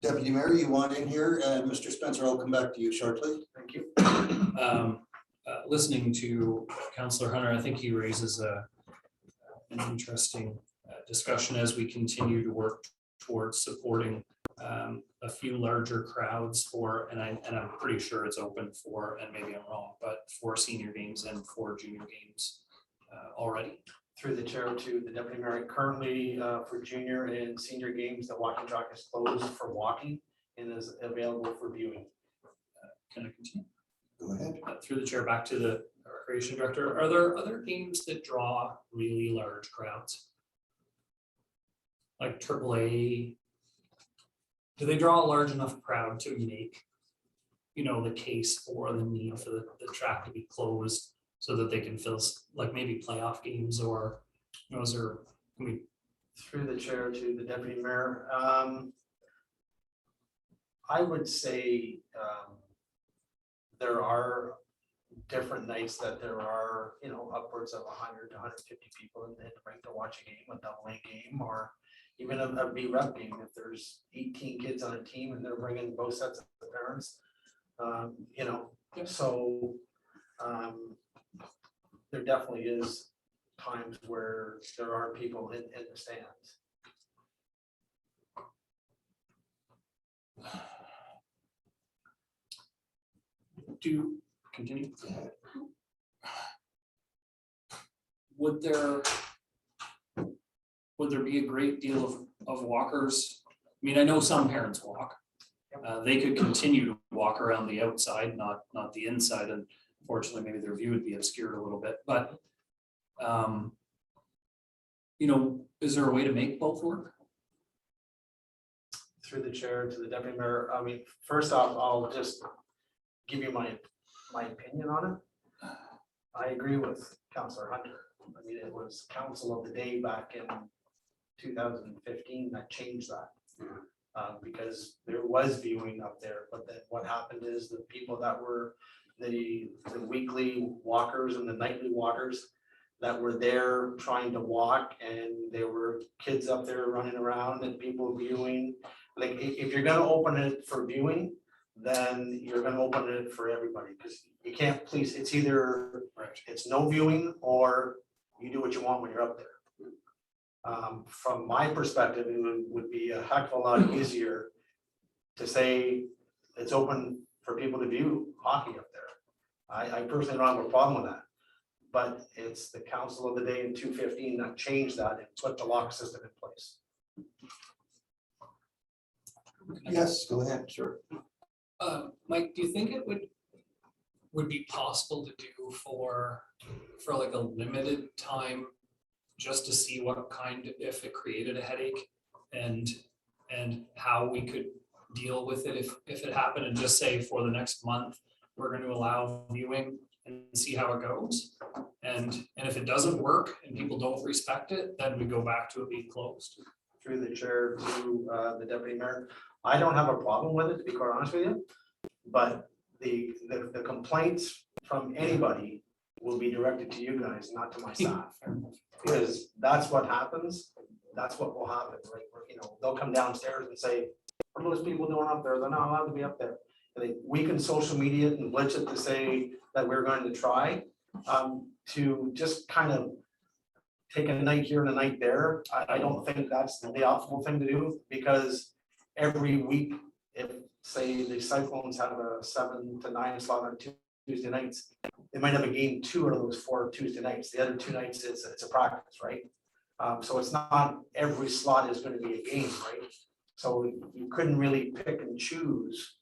Deputy Mayor, you want in here, and Mr. Spencer, I'll come back to you shortly. Thank you. Listening to Councillor Hunter, I think he raises an interesting discussion as we continue to work towards supporting a few larger crowds and I'm pretty sure it's open for, and maybe I'm wrong, but for senior games and for junior games already. Through the chair to the deputy mayor, currently for junior and senior games, the walking track is closed for walking and is available for viewing. Can I continue? Go ahead. Through the chair back to the recreation director, are there other games that draw really large crowds? Like AAA? Do they draw a large enough crowd to make, the case for the need for the track to be closed so that they can fill, like maybe playoff games, or, is there, Through the chair to the deputy mayor, I would say there are different nights that there are, upwards of 100 to 150 people in the rink to watch a game, a double A game, or even a B rep game. If there's 18 kids on a team and they're bringing both sets of parents, You know, so there definitely is times where there are people in the stands. Do continue. Would there be a great deal of walkers? I mean, I know some parents walk. They could continue to walk around the outside, not the inside, and fortunately, maybe their view would be obscured a little bit, but you know, is there a way to make both work? Through the chair to the deputy mayor, I mean, first off, I'll just give you my opinion on it. I agree with Councillor Hunter. I mean, it was council of the day back in 2015 that changed that. Because there was viewing up there, but then what happened is the people that were the weekly walkers and the nightly walkers that were there trying to walk, and there were kids up there running around and people viewing. Like, if you're gonna open it for viewing, then you're gonna open it for everybody, because you can't please, it's either, it's no viewing or you do what you want when you're up there. From my perspective, it would be a heck of a lot easier to say it's open for people to view hockey up there. I personally don't have a problem with that. But it's the council of the day in 2015 that changed that and put the lock system in place. Yes, go ahead. Sure. Mike, do you think it would be possible to do for like a limited time, just to see what kind, if it created a headache and how we could deal with it if it happened, and just say for the next month, we're going to allow viewing and see how it goes. And if it doesn't work and people don't respect it, then we go back to it being closed. Through the chair to the deputy mayor, I don't have a problem with it, to be quite honest with you. But the complaints from anybody will be directed to you guys, not to my staff. Because that's what happens. That's what will happen, right? You know, they'll come downstairs and say, what are those people doing up there? They're not allowed to be up there. We can social media it and blitz it to say that we're going to try to just kind of take a night here and a night there. I don't think that's the optimal thing to do, because every week, if say the Cyclones have a 7 to 9 slot on Tuesday nights, they might have a game 2 out of those 4 Tuesday nights. The other 2 nights it's a practice, right? So it's not every slot is going to be a game, right? So you couldn't really pick and choose.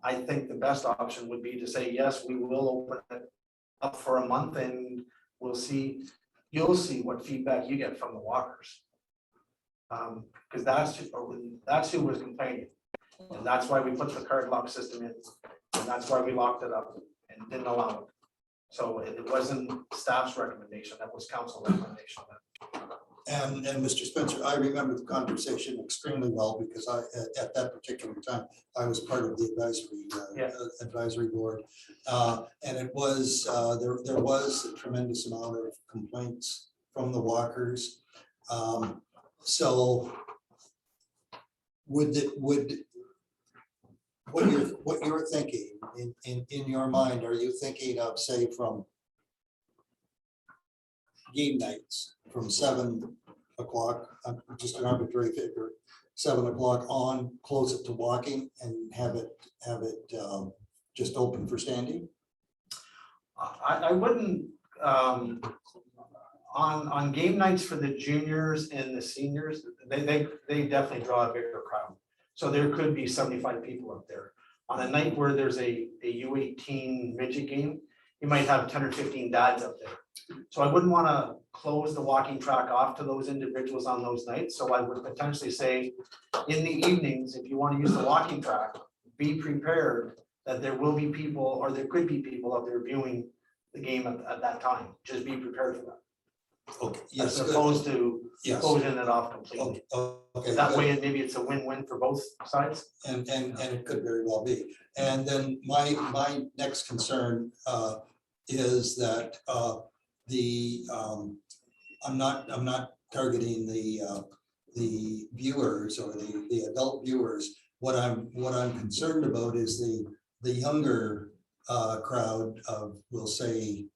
I think the best option would be to say, yes, we will open it up for a month, and we'll see. You'll see what feedback you get from the walkers, because that's who was complaining, and that's why we put the card lock system in, and that's why we locked it up and didn't allow it. So it wasn't staff's recommendation; that was council recommendation. And Mr. Spencer, I remember the conversation extremely well, because at that particular time, I was part of the advisory board. And it was, there was a tremendous amount of complaints from the walkers. So what you're thinking in your mind, are you thinking of, say, from game nights from 7 o'clock, just an arbitrary figure, 7 o'clock on, close it to walking, and have it just open for standing? I wouldn't, on game nights for the juniors and the seniors, they definitely draw a bigger crowd. So there could be 75 people up there. On a night where there's a U18 midget game, you might have 10 or 15 dads up there. So I wouldn't want to close the walking track off to those individuals on those nights. So I would potentially say, in the evenings, if you want to use the walking track, be prepared that there will be people, or there could be people up there viewing the game at that time. Just be prepared for that. Okay, yes. As opposed to Yes. closing it off completely. Okay. That good. way, maybe it's a win-win for both sides. And it could very well be. And then my next concern is that I'm not targeting the viewers or the adult viewers. What I'm concerned about is the younger crowd of, we'll say,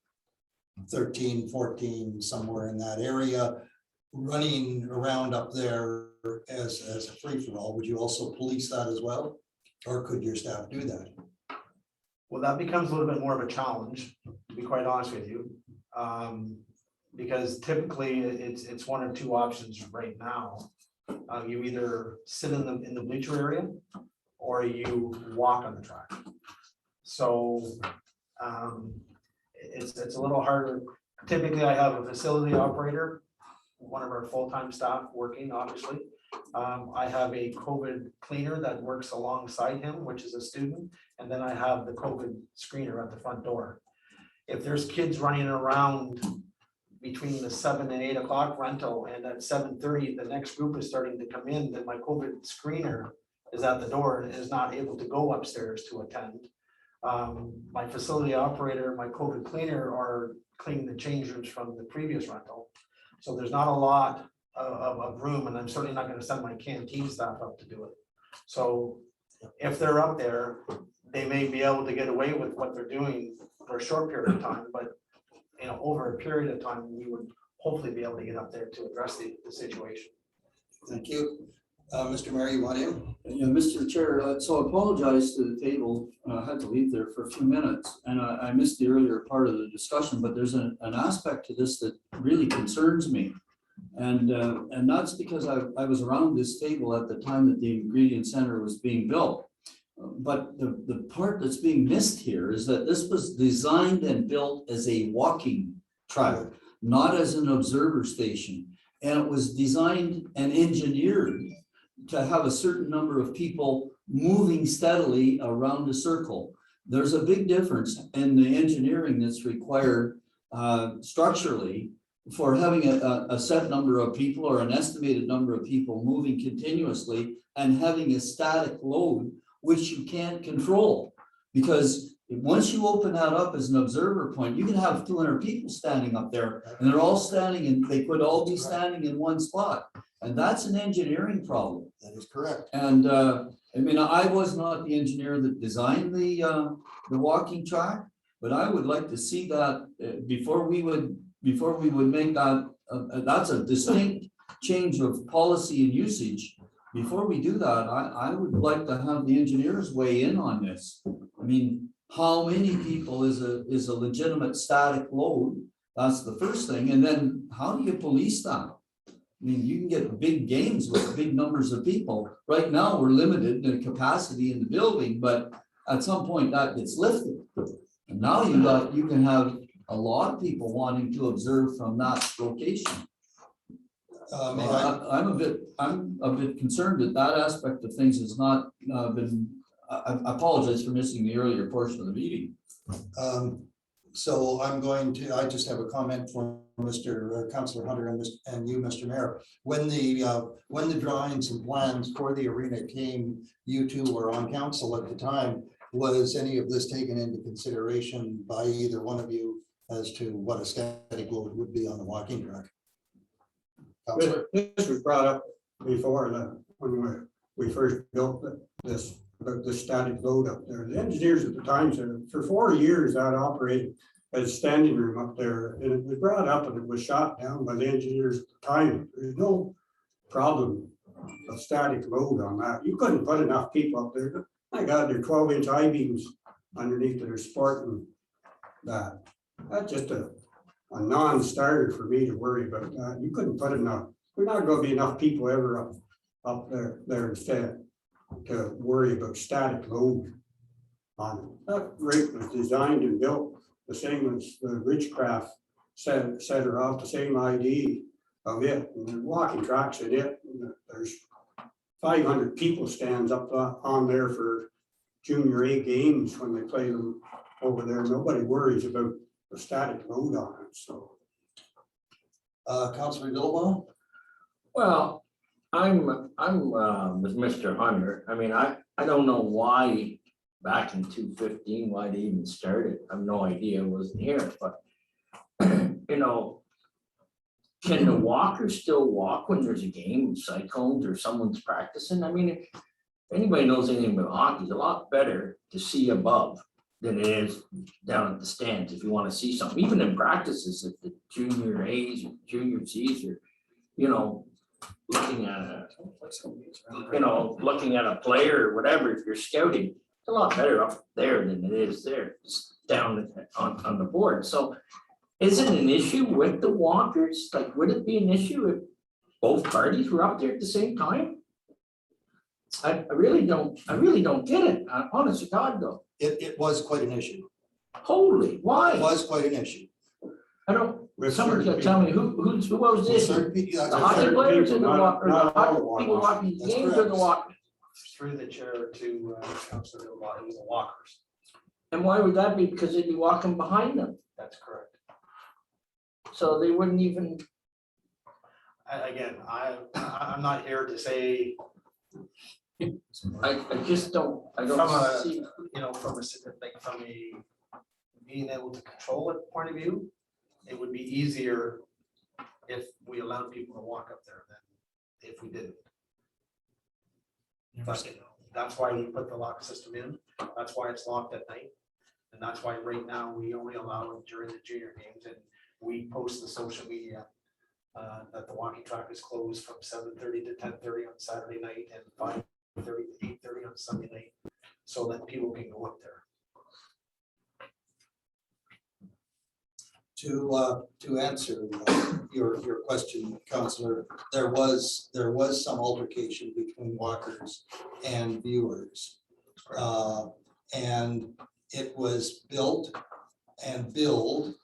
13, 14, somewhere in that area, running around up there as a free-for-all, would you also police that as well? Or could your staff do that? Well, that becomes a little bit more of a challenge, to be quite honest with you. Because typically it's one or two options right now. You either sit in the bleacher area or you walk on the track. So it's a little harder. Typically, I have a facility operator, one of our full-time staff working, obviously. I have a COVID cleaner that works alongside him, which is a student, and then I have the COVID screener at the front door. If there's kids running around between the 7 and 8 o'clock rental, and at 7:30, the next group is starting to come in, then my COVID screener is at the door and is not able to go upstairs to attend. My facility operator, my COVID cleaner are cleaning the change rooms from the previous rental. So there's not a lot of room, and I'm certainly not going to send my canteen staff up to do it. So if they're up there, they may be able to get away with what they're doing for a short period of time, but over a period of time, we would hopefully be able to get up there to address the situation. Thank you. Mr. Mayor, you want in? Yeah, Mr. Chair, so I apologize to the table. I had to leave there for a few minutes and I missed the earlier part of the discussion, but there's an aspect to this that really concerns me. And that's because I was around this table at the time that the ingredient center was being built. But the part that's being missed here is that this was designed and built as a walking track, not as an observer station. And it was designed and engineered to have a certain number of people moving steadily around a circle. There's a big difference in the engineering that's required structurally for having a set number of people or an estimated number of people moving continuously and having a static load, which you can't control. Because once you open that up as an observer point, you can have 200 people standing up there and they're all standing and they could all be standing in one spot. And that's an engineering problem. That is correct. And I mean, I was not the engineer that designed the walking track, but I would like to see that before we would make that, that's a distinct change of policy and usage. Before we do that, I would like to have the engineers weigh in on this. I mean, how many people is a legitimate static load? That's the first thing. And then how do you police that? I mean, you can get big gains with big numbers of people. Right now, we're limited in capacity in the building, but at some point that gets lifted. And now you can have a lot of people wanting to observe from that location. I'm a bit concerned that that aspect of things has not been. I apologize for missing the earlier portion of the meeting. So I just have a comment for Mr. Councillor Hunter and you, Mr. Mayor. When the drawings and plans for the arena came, you two were on council at the time. Was any of this taken into consideration by either one of you as to what a static load would be on the walking track? This was brought up before when we first built this static load up there. The engineers at the time said for 4 years that operated as a standing room up there, and it was brought up and it was shot down by the engineers at the time. There's no problem of static load on that. You couldn't put enough people up there. My God, they're 12-inch I-beams underneath that are supporting that. That's just a non-starter for me to worry about that. You couldn't put enough. There's not going to be enough people ever up there instead to worry about static load on it. That rate was designed and built the same as the Ridgecraft Center off the same ID of it. And the walking tracks in it. There's 500 people stands up on there for junior A games when they play them over there. Nobody worries about the static load on it. So, Councillor Gilboa? Well, I'm with Mr. Hunter. I mean, I don't know why back in 2015, why they even started. I have no idea. I wasn't here, but can the walkers still walk when there's a game, cyclones, or someone's practicing? I mean, if anybody knows anything about hockey, it's a lot better to see above than it is down at the stands, if you wanna see something, even in practices, at the junior A's, or junior C's, or, you know, looking at looking at a player or whatever, if you're scouting, it's a lot better up there than it is there, it's down on the board, so is it an issue with the walkers? Like, would it be an issue if both parties were up there at the same time? I really don't get it, honest to God, though. It was quite an issue. Holy, why? It was quite an issue. I don't, With someone certain can tell me who was With this? certain people, that's The what I'm hockey saying. players or the Not- walk, or the not all hockey people walk-ons. watching That's games or the correct. walk? Through the chair to Councilor Milot, it was the walkers. And why would that be? Because they'd be walking behind them, That's correct. so they wouldn't even, Again, I'm not here to say, I just don't, I From don't a- see. you know, from a being able to control it point of view, it would be easier if we allowed people to walk up there than if we didn't. Never say no. That's why we put the lock system in. That's why it's locked at night. And that's why right now we only allow it during the junior games, and we post the social media that the walking track is closed from 7:30 to 10:30 on Saturday night and 5:30 to 8:30 on Sunday night, so that people can go up there. To answer your question, Counselor, there was some altercation between walkers and viewers. And it was built and billed,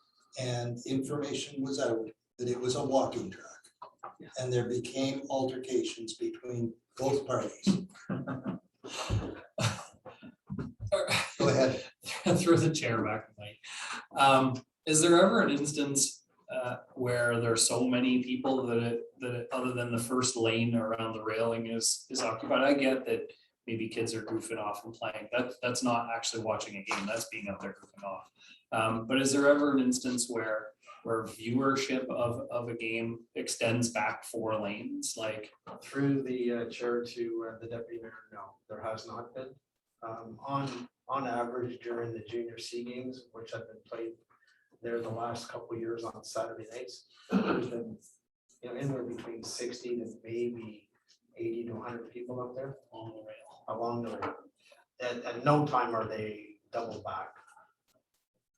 and information was out that it was a walking track. And there became altercations between both parties. Go ahead. Through the chair back to Mike. Is there ever an instance where there's so many people that it, other than the first lane around the railing is occupied? I get that maybe kids are goofing off and playing. That's not actually watching a game, that's being up there goofing off. But is there ever an instance where viewership of a game extends back 4 lanes, like? Through the chair to the deputy mayor, no, there has not been. On average, during the junior C games, which have been played there the last couple of years on Saturday nights, there's been, anywhere between 60 to maybe 80 to 100 people up there along the rail. At no time are they double back.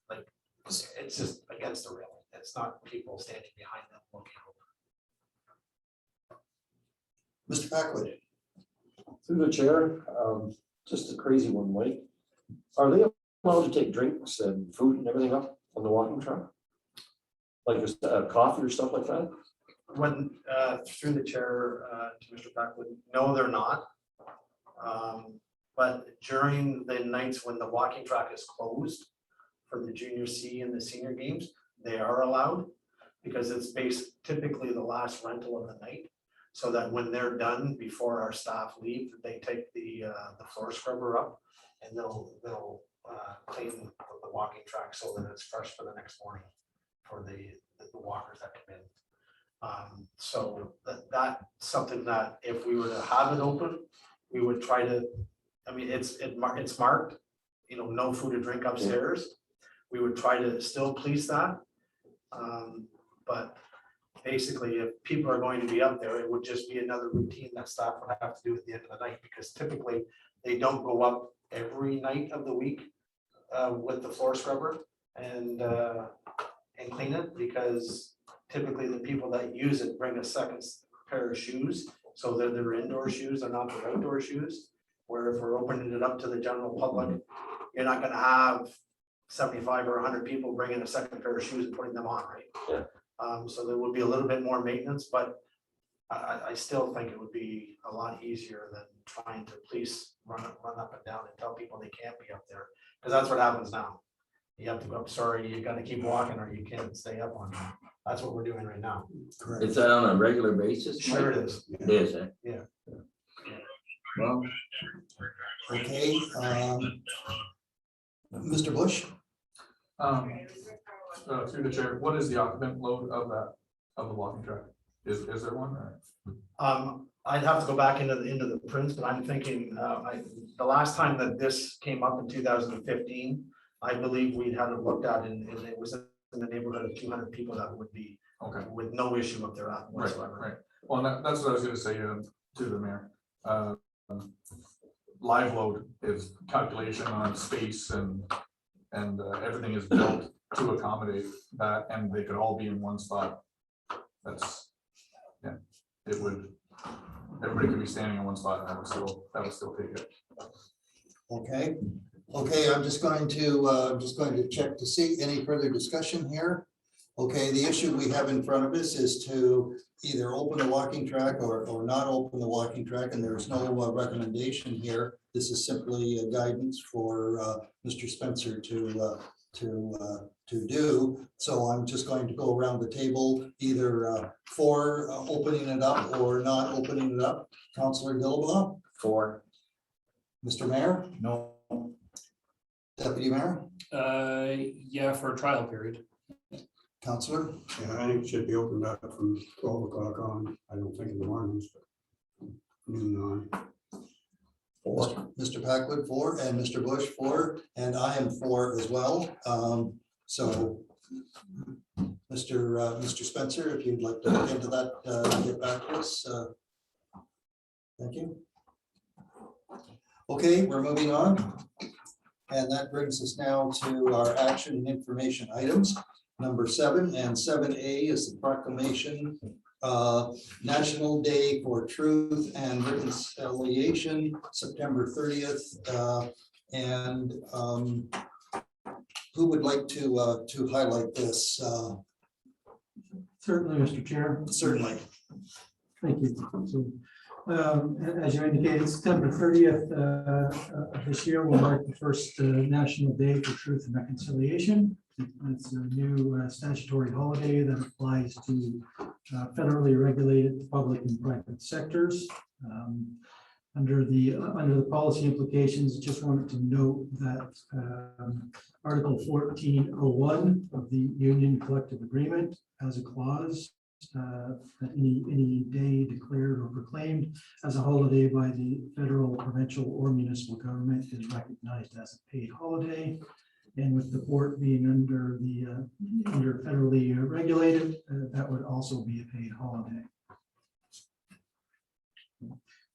Like, it's just against the rail. It's not people standing behind them looking over. Mr. Packwood. Through the chair, just a crazy one, Mike. Are they allowed to take drinks and food and everything up on the walking track? Like just coffee or stuff like that? When, through the chair to Mr. Packwood, no, they're not. But during the nights when the walking track is closed for the junior C and the senior games, they are allowed, because it's typically the last rental of the night. So that when they're done, before our staff leave, they take the floor scrubber up and they'll clean the walking track so that it's fresh for the next morning for the walkers that come in. So that's something that if we were to have it open, we would try to, it's marked, no food or drink upstairs. We would try to still police that. But basically, if people are going to be up there, it would just be another routine that staff would have to do at the end of the night, because typically they don't go up every night of the week with the floor scrubber and clean it, because typically the people that use it bring a second pair of shoes, so that they're indoor shoes, they're not their outdoor shoes. Where if we're opening it up to the general public, you're not gonna have 75 or 100 people bringing a second pair of shoes and putting them on, right? Yeah. So there would be a little bit more maintenance, but I still think it would be a lot easier than trying to police run up and down and tell people they can't be up there, because that's what happens now. You have to go, sorry, you gotta keep walking or you can't stay up on that. That's what we're doing right now. Correct. Is that on a regular basis? Sure Mike? it is. It is, eh? Yeah. Well, Okay, Mr. Bush. Through the chair, what is the occupant load of the walking track? Is there one? Or- I'd have to go back into the prints, but I'm thinking, the last time that this came up in 2015, I believe we had it looked at and it was in the neighborhood of 200 people that would be Okay, with no issue up there whatsoever. right. Well, that's what I was gonna say to the mayor. Live load is calculation on space and everything is built to accommodate that, and they could all be in one spot. That's, yeah, it would, everybody could be standing in one spot and that would still take it. Okay, I'm just going to check to see any further discussion here. Okay, the issue we have in front of us is to either open the walking track or not open the walking track, and there's no recommendation here. This is simply a guidance for Mr. Spencer to do. So I'm just going to go around the table, either for opening it up or not opening it up. Councillor Dillabaugh? For. Mr. Mayor? No. Deputy Mayor? Yeah, for a trial period. Councillor? Yeah, I think it should be opened up from 12 o'clock on. I don't think in the mornings, but noon on. Mr. Packwood for, and Mr. Bush for, and I am for as well. So Mr. Spencer, if you'd like to look into that, get back to us. Thank you. Okay, we're moving on. And that brings us now to our action and information items. Number 7 and 7A is the proclamation, National Day for Truth and Reconciliation, September 30th. And who would like to highlight this? Certainly, Mr. Chair. Certainly. Thank you. So, as you indicated, September 30th of this year will mark the first National Day for Truth and Reconciliation. It's a new statutory holiday that applies to federally regulated public and private sectors. Under the policy implications, just wanted to note that Article 1401 of the Union Collective Agreement has a clause that any day declared or proclaimed as a holiday by the federal, provincial, or municipal government is recognized as a paid holiday. And with the port being under federally regulated, that would also be a paid holiday.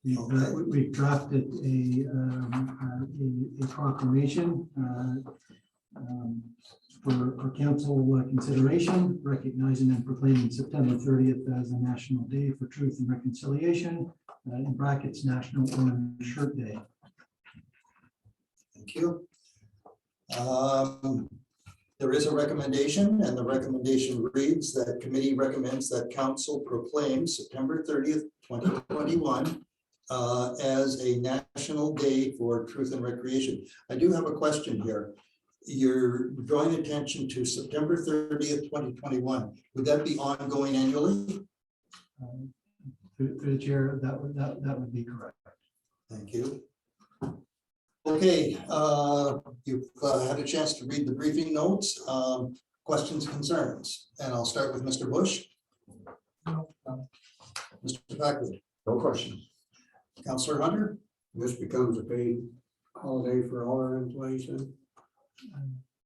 We've drafted a proclamation for council consideration, recognizing and proclaiming September 30th as a National Day for Truth and Reconciliation, in brackets, National Orange Shirt Day. Thank you. There is a recommendation, and the recommendation reads that committee recommends that council proclaim September 30th, 2021 as a National Day for Truth and Recreation. I do have a question here. You're drawing attention to September 30th, 2021. Would that be ongoing annually? Through the chair, that would be correct. Thank you. Okay, you've had a chance to read the briefing notes. Questions, concerns, and I'll start with Mr. Bush. Mr. Packwood. No questions. Councillor Hunter. This becomes a paid holiday for all our employees. And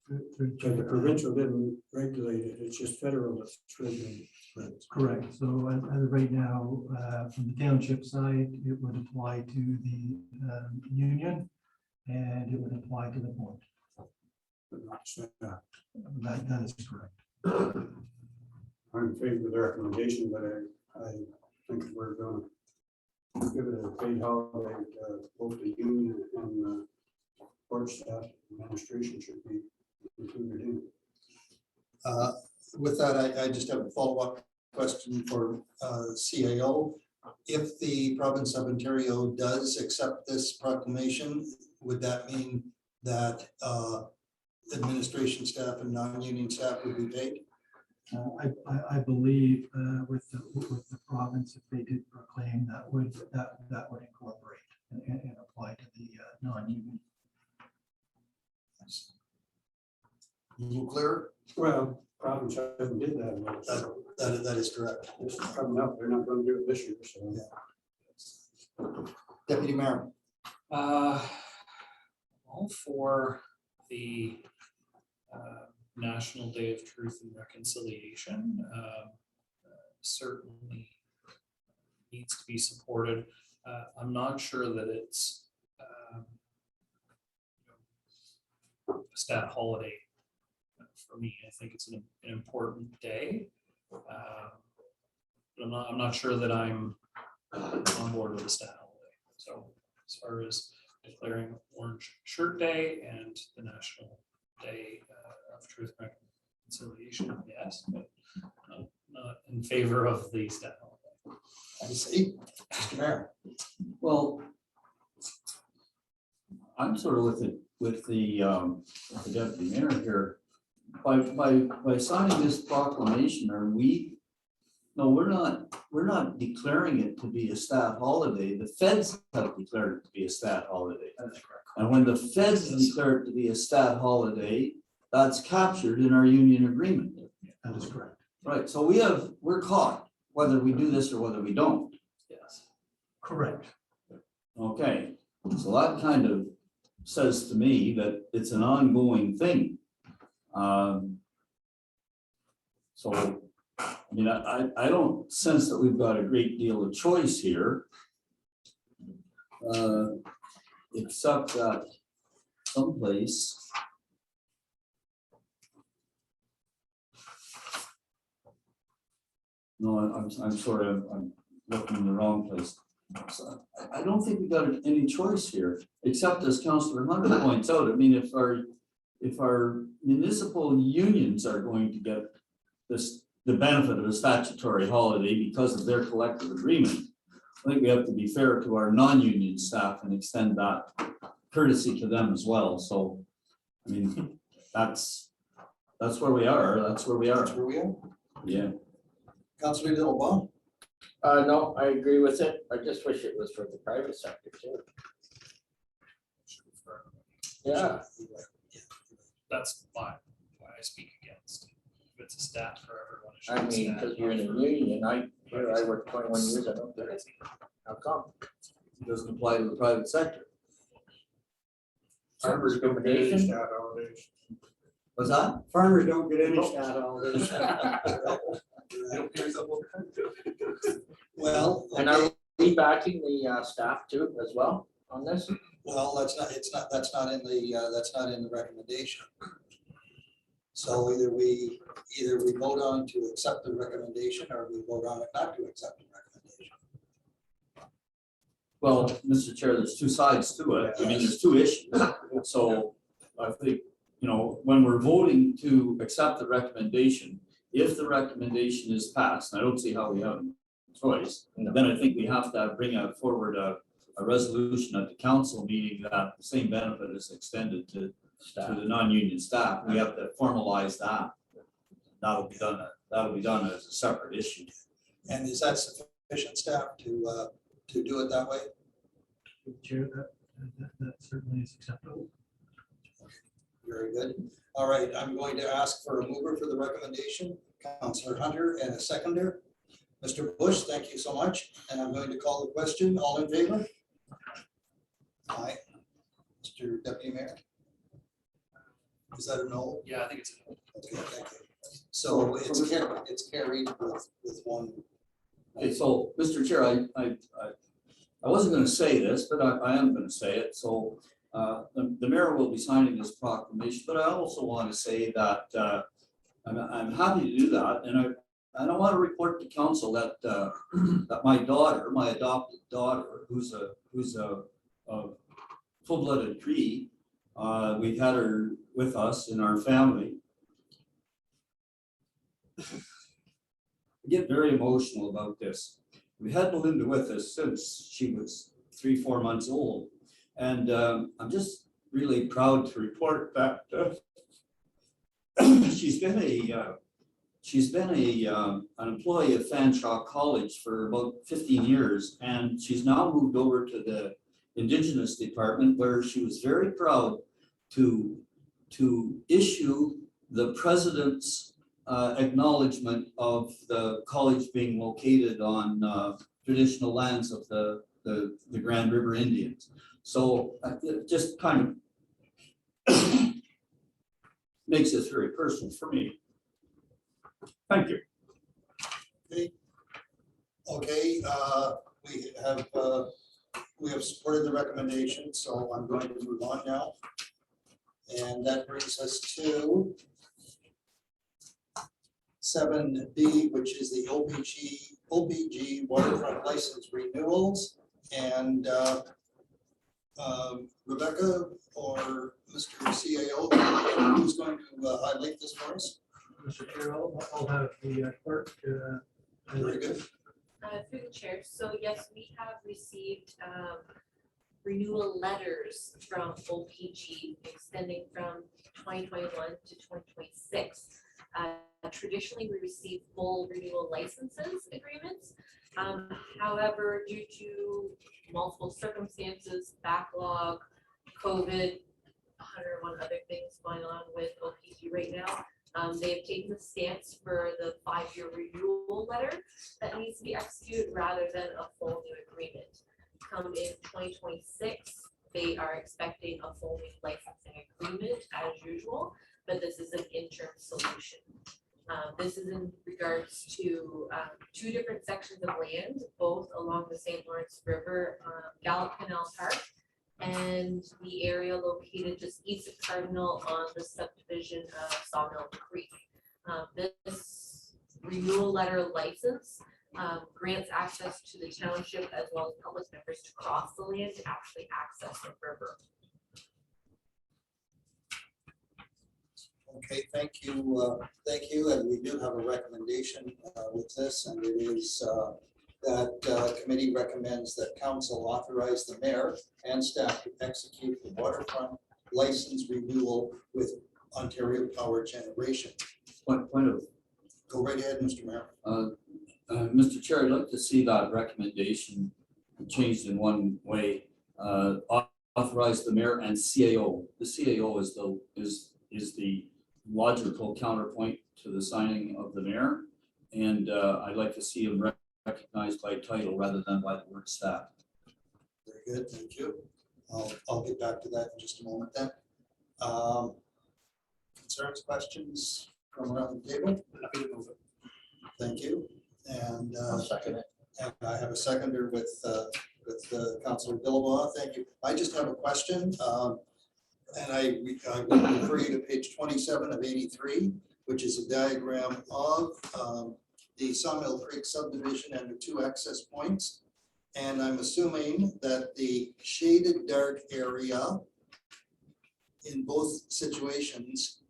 the provincial didn't regulate it. It's just federal that's regulated. Correct. So as of right now, from the township side, it would apply to the union, and it would apply to the board. But not staff. That is correct. I'm in favor of the recommendation, but I think we're going to give it a paid holiday. Both the union and the board staff administration should be included in. With that, I just have a follow-up question for CAO. If the province of Ontario does accept this proclamation, would that mean that administration staff and non-union staff would be paid? I believe with the province, if they did proclaim, that would incorporate and apply to the non-union. A little clearer? Well, province hasn't did that. That is correct. This is coming up, they're not gonna do it this year, so. Deputy Mayor. All for the National Day of Truth and Reconciliation certainly needs to be supported. I'm not sure that it's a stat holiday for me. I think it's an important day. But I'm not sure that I'm on board with the stat holiday. So as far as declaring Orange Shirt Day and the National Day of Truth and Reconciliation, yes, but not in favor of the stat holiday. I see. Mr. Mayor. Well, I'm sort of with the deputy mayor here. By signing this proclamation, are we? No, we're not declaring it to be a stat holiday. The feds have declared it to be a stat holiday. And when the feds declare it to be a stat holiday, that's captured in our union agreement. That is correct. Right, so we're caught, whether we do this or whether we don't. Yes. Correct. Okay, so that kind of says to me that it's an ongoing thing. So, I mean, I don't sense that we've got a great deal of choice here. Except that someplace. No, I'm sorry, I'm looking in the wrong place. So I don't think we got any choice here, except as Councillor Hunter points out, I mean, if our municipal unions are going to get the benefit of a statutory holiday because of their collective agreement, I think we have to be fair to our non-union staff and extend that courtesy to them as well. So, I mean, that's where we are. That's where we are. That's where we are. Yeah. Councilor Diddle-Baum. No, I agree with it. I just wish it was for the private sector too. Yeah, That's why I speak against. If it's a stat for everyone. it should I be a mean, stat because you're in a union, I worked 21 years, I don't get it. How come? It doesn't apply to the private sector. Farmers don't get any Discrimination? stat holidays. What's that? Farmers don't get any stat holidays. Well, And are we backing the staff too as well on this? well, that's not in the recommendation. So either we vote on to accept the recommendation or we vote on it not to accept the recommendation. Well, Mr. Chair, there's two sides to it. I mean, there's two issues. So I think, when we're voting to accept the recommendation, if the recommendation is passed, and I don't see how we have a choice, then I think we have to bring forward a resolution at the council meeting that the same benefit is extended to the non-union staff. We have to formalize that. That'll be done as a separate issue. And is that sufficient, staff, to do it that way? Chair, that certainly is acceptable. Very good. All right, I'm going to ask for a mover for the recommendation, Councillor Hunter, and a seconder. Mr. Bush, thank you so much. And I'm going to call the question. All in favor? Aye. Mr. Deputy Mayor? Is that a no? Yeah, I think it's. Okay, thank you. So it's carried with one. Okay, so, Mr. Chair, I wasn't gonna say this, but I am gonna say it. So the mayor will be signing this proclamation, but I also want to say that I'm happy to do that. And I want to report to council that that my adopted daughter, who's a full-blooded Cree, we've had her with us in our family. I get very emotional about this. We had Melinda with us since she was 3-4 months old. And I'm just really proud to report that she's been an employee of Fanshawe College for about 15 years, and she's now moved over to the Indigenous department, where she was very proud to issue the president's acknowledgement of the college being located on traditional lands of the Grand River Indians. So it just kind of makes this very personal for me. Thank you. Okay, we have supported the recommendation, so I'm going to move on now. And that brings us to 7B, which is the OPG waterfront license renewals. And Rebecca or Mr. CAO, who's going to highlight this for us? Mr. Chair, I'll have the clerk. Very good. Through the chair, so yes, we have received renewal letters from OPG extending from 2021 to 2026. Traditionally, we receive full renewal licenses agreements. However, due to multiple circumstances, backlog, COVID, 101 other things going on with OPG right now, they have taken the stance for the 5-year renewal letter that needs to be executed rather than a full new agreement. Come in 2026, they are expecting a full new licensing agreement as usual, but this is an interim solution. This is in regards to 2 different sections of land, both along the St. Lawrence River, Gallup Canal Park, and the area located just east of Cardinal on the subdivision of Sawmill Creek. This renewal letter license grants access to the township as well as public members to cross the land to actually access the river. Okay, thank you, and we do have a recommendation with this, and it is that committee recommends that council authorize the mayor and staff to execute the waterfront license renewal with Ontario Power Generation. Point of, Go right ahead, Mr. Mayor. Mr. Chair, I'd like to see that recommendation changed in one way. Authorize the mayor and CAO. The CAO is the logical counterpoint to the signing of the mayor. And I'd like to see him recognized by title rather than by the word staff. Very good, thank you. I'll get back to that in just a moment then. Concerns, questions from around the table? Thank you. And Second it. and I have a seconder with Councilor Bilbao. Thank you. I just have a question. And I will refer you to page 27 of 83, which is a diagram of the Sawmill Creek subdivision and the 2 access points. And I'm assuming that the shaded dark area in both situations,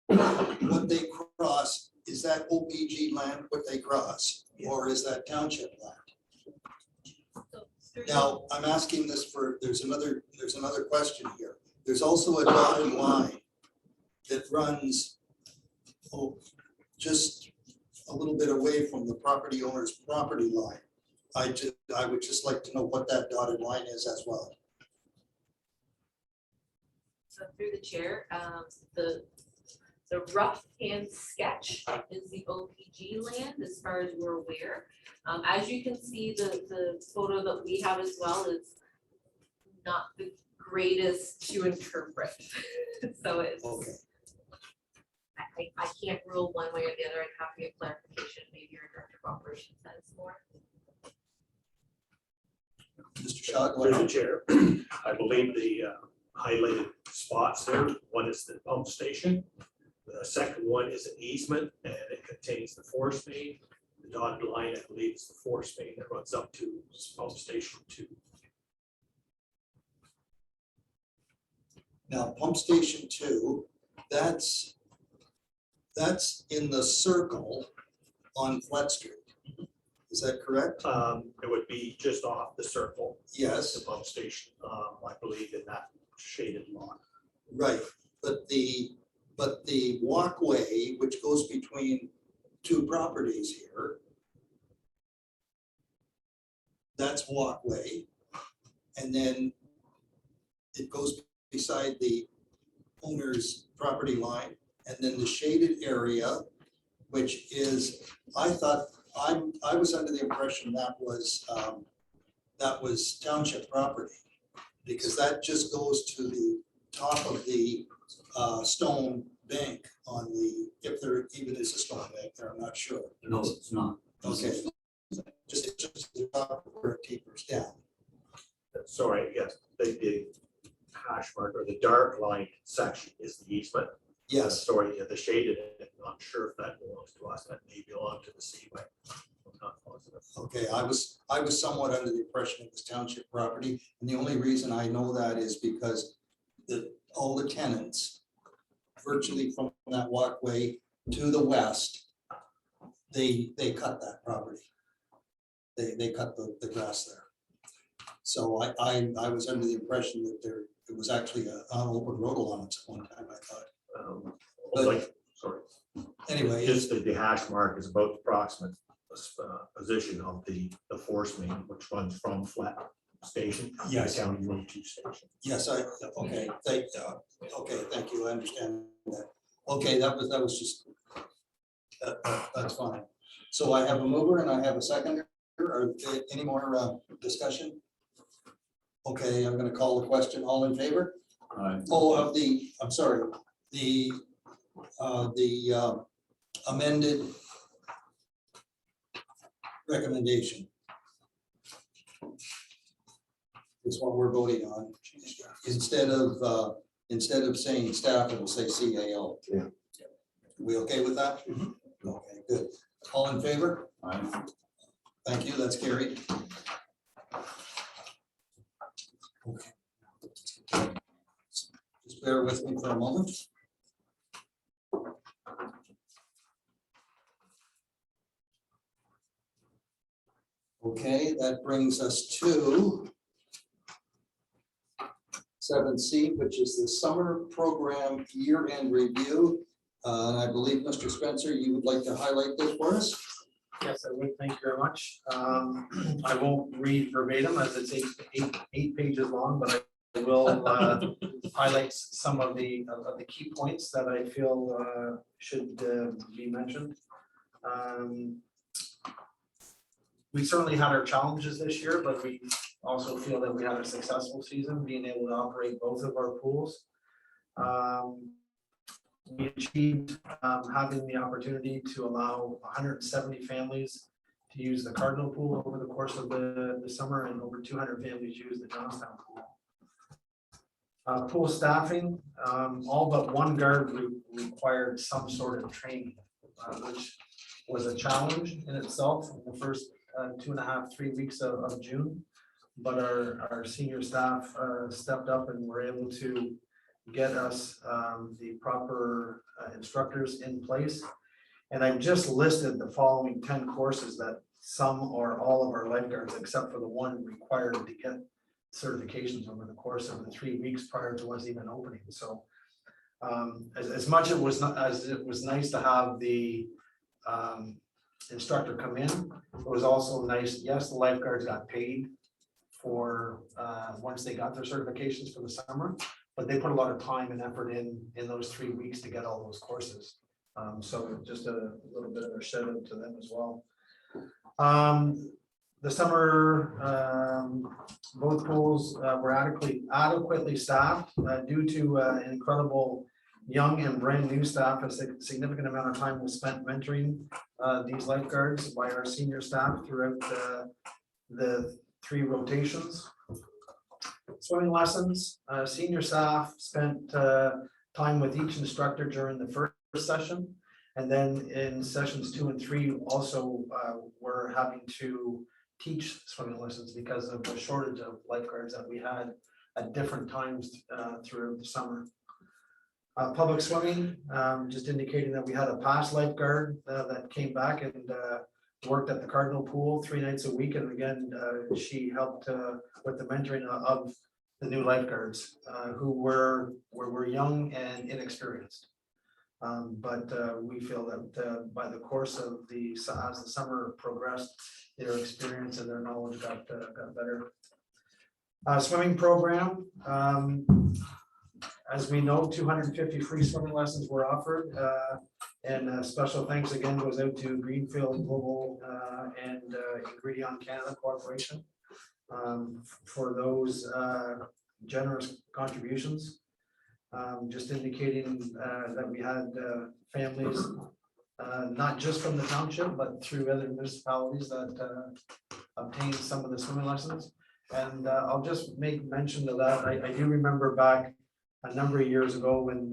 what they cross, is that OPG land what they cross, or is that township land? Now, I'm asking this for, there's another question here. There's also a dotted line that runs just a little bit away from the property owner's property line. I would just like to know what that dotted line is as well. So through the chair, the rough hand sketch is the OPG land as far as we're aware. As you can see, the photo that we have as well is not the greatest to interpret. So it's, Okay. I can't rule one way or the other. I'd have to get clarification. Maybe your director of operations has more. Mr. Shaw, go Through the ahead. chair, I believe the highlighted spots there, one is the pump station. The second one is an easement and it contains the force main. The dotted line, I believe, is the force main that runs up to pump station 2. Now, pump station 2, that's in the circle on Flat Street. Is that correct? It would be just off the circle. Yes. The pump station, I believe in that shaded lot. Right, but the walkway, which goes between 2 properties here, that's walkway. And then it goes beside the owner's property line, And then the shaded area, which is, I was under the impression that was township property. Because that just goes to the top of the stone bank on the, if there even is a stone bank there, I'm not sure. No, it's not. Okay. Just the top where it tapers down. Sorry, yes, the hash mark or the dark line section is the easement. Yes, Sorry, yeah, the shaded, I'm not sure if that belongs to us, that may belong to the Seaway. I'm not positive. okay, I was somewhat under the impression it was township property, and the only reason I know that is because all the tenants, virtually from that walkway to the west, they cut that property. They cut the grass there. So I was under the impression that it was actually an open road allowance at one time, I thought. But- Sorry. Anyway, Just the hash mark is about the approximate position of the force main, which runs from Flat Station to the Yes. County Road 2 station. yes, okay, thank you, I understand that. Okay, that was just, that's fine. So I have a mover and I have a seconder, or any more discussion? Okay, I'm gonna call the question, all in favor? Oh, I'm sorry, the amended recommendation is what we're voting on. Instead of saying staff, it will say CAO. Yeah. We okay with that? Okay, good. All in favor? Thank you, that's carried. Okay. Just bear with me for a moment. Okay, that brings us to 7C, which is the summer program year-end review. And I believe, Mr. Spencer, you would like to highlight this for us? Yes, I would. Thank you very much. I won't read verbatim as it's eight pages long, but I will highlight some of the key points that I feel should be mentioned. We certainly had our challenges this year, but we also feel that we had a successful season, being able to operate both of our pools. We achieved having the opportunity to allow 170 families to use the Cardinal pool over the course of the summer, and over 200 families use the Johnstown pool. Pool staffing, all but one guard required some sort of training, which was a challenge in itself in the first 2.5 to 3 weeks of June. But our senior staff stepped up and were able to get us the proper instructors in place. And I've just listed the following 10 courses that some or all of our lifeguards, except for the one, required to get certifications over the course of the 3 weeks prior to us even opening. So as much as it was nice to have the instructor come in, it was also nice, yes, the lifeguards got paid for once they got their certifications for the summer, but they put a lot of time and effort in those 3 weeks to get all those courses. So just a little bit of a shout out to them as well. The summer, both pools were adequately staffed due to incredible young and brand new staff. A significant amount of time was spent mentoring these lifeguards by our senior staff throughout the 3 rotations. Swimming lessons, senior staff spent time with each instructor during the first session. And then in sessions 2 and 3 also were having to teach swimming lessons because of the shortage of lifeguards that we had at different times throughout the summer. Public swimming, just indicating that we had a past lifeguard that came back and worked at the Cardinal pool 3 nights a week. And again, she helped with the mentoring of the new lifeguards who were young and inexperienced. But we feel that by the course of as the summer progressed, their experience and their knowledge got better. Swimming program. As we know, 250 free swimming lessons were offered. And special thanks again goes out to Greenfield Global and Ingredion Canada Corporation for those generous contributions. Just indicating that we had families, not just from the township, but through other municipalities that obtained some of the swimming lessons. And I'll just make mention of that. I do remember back a number of years ago when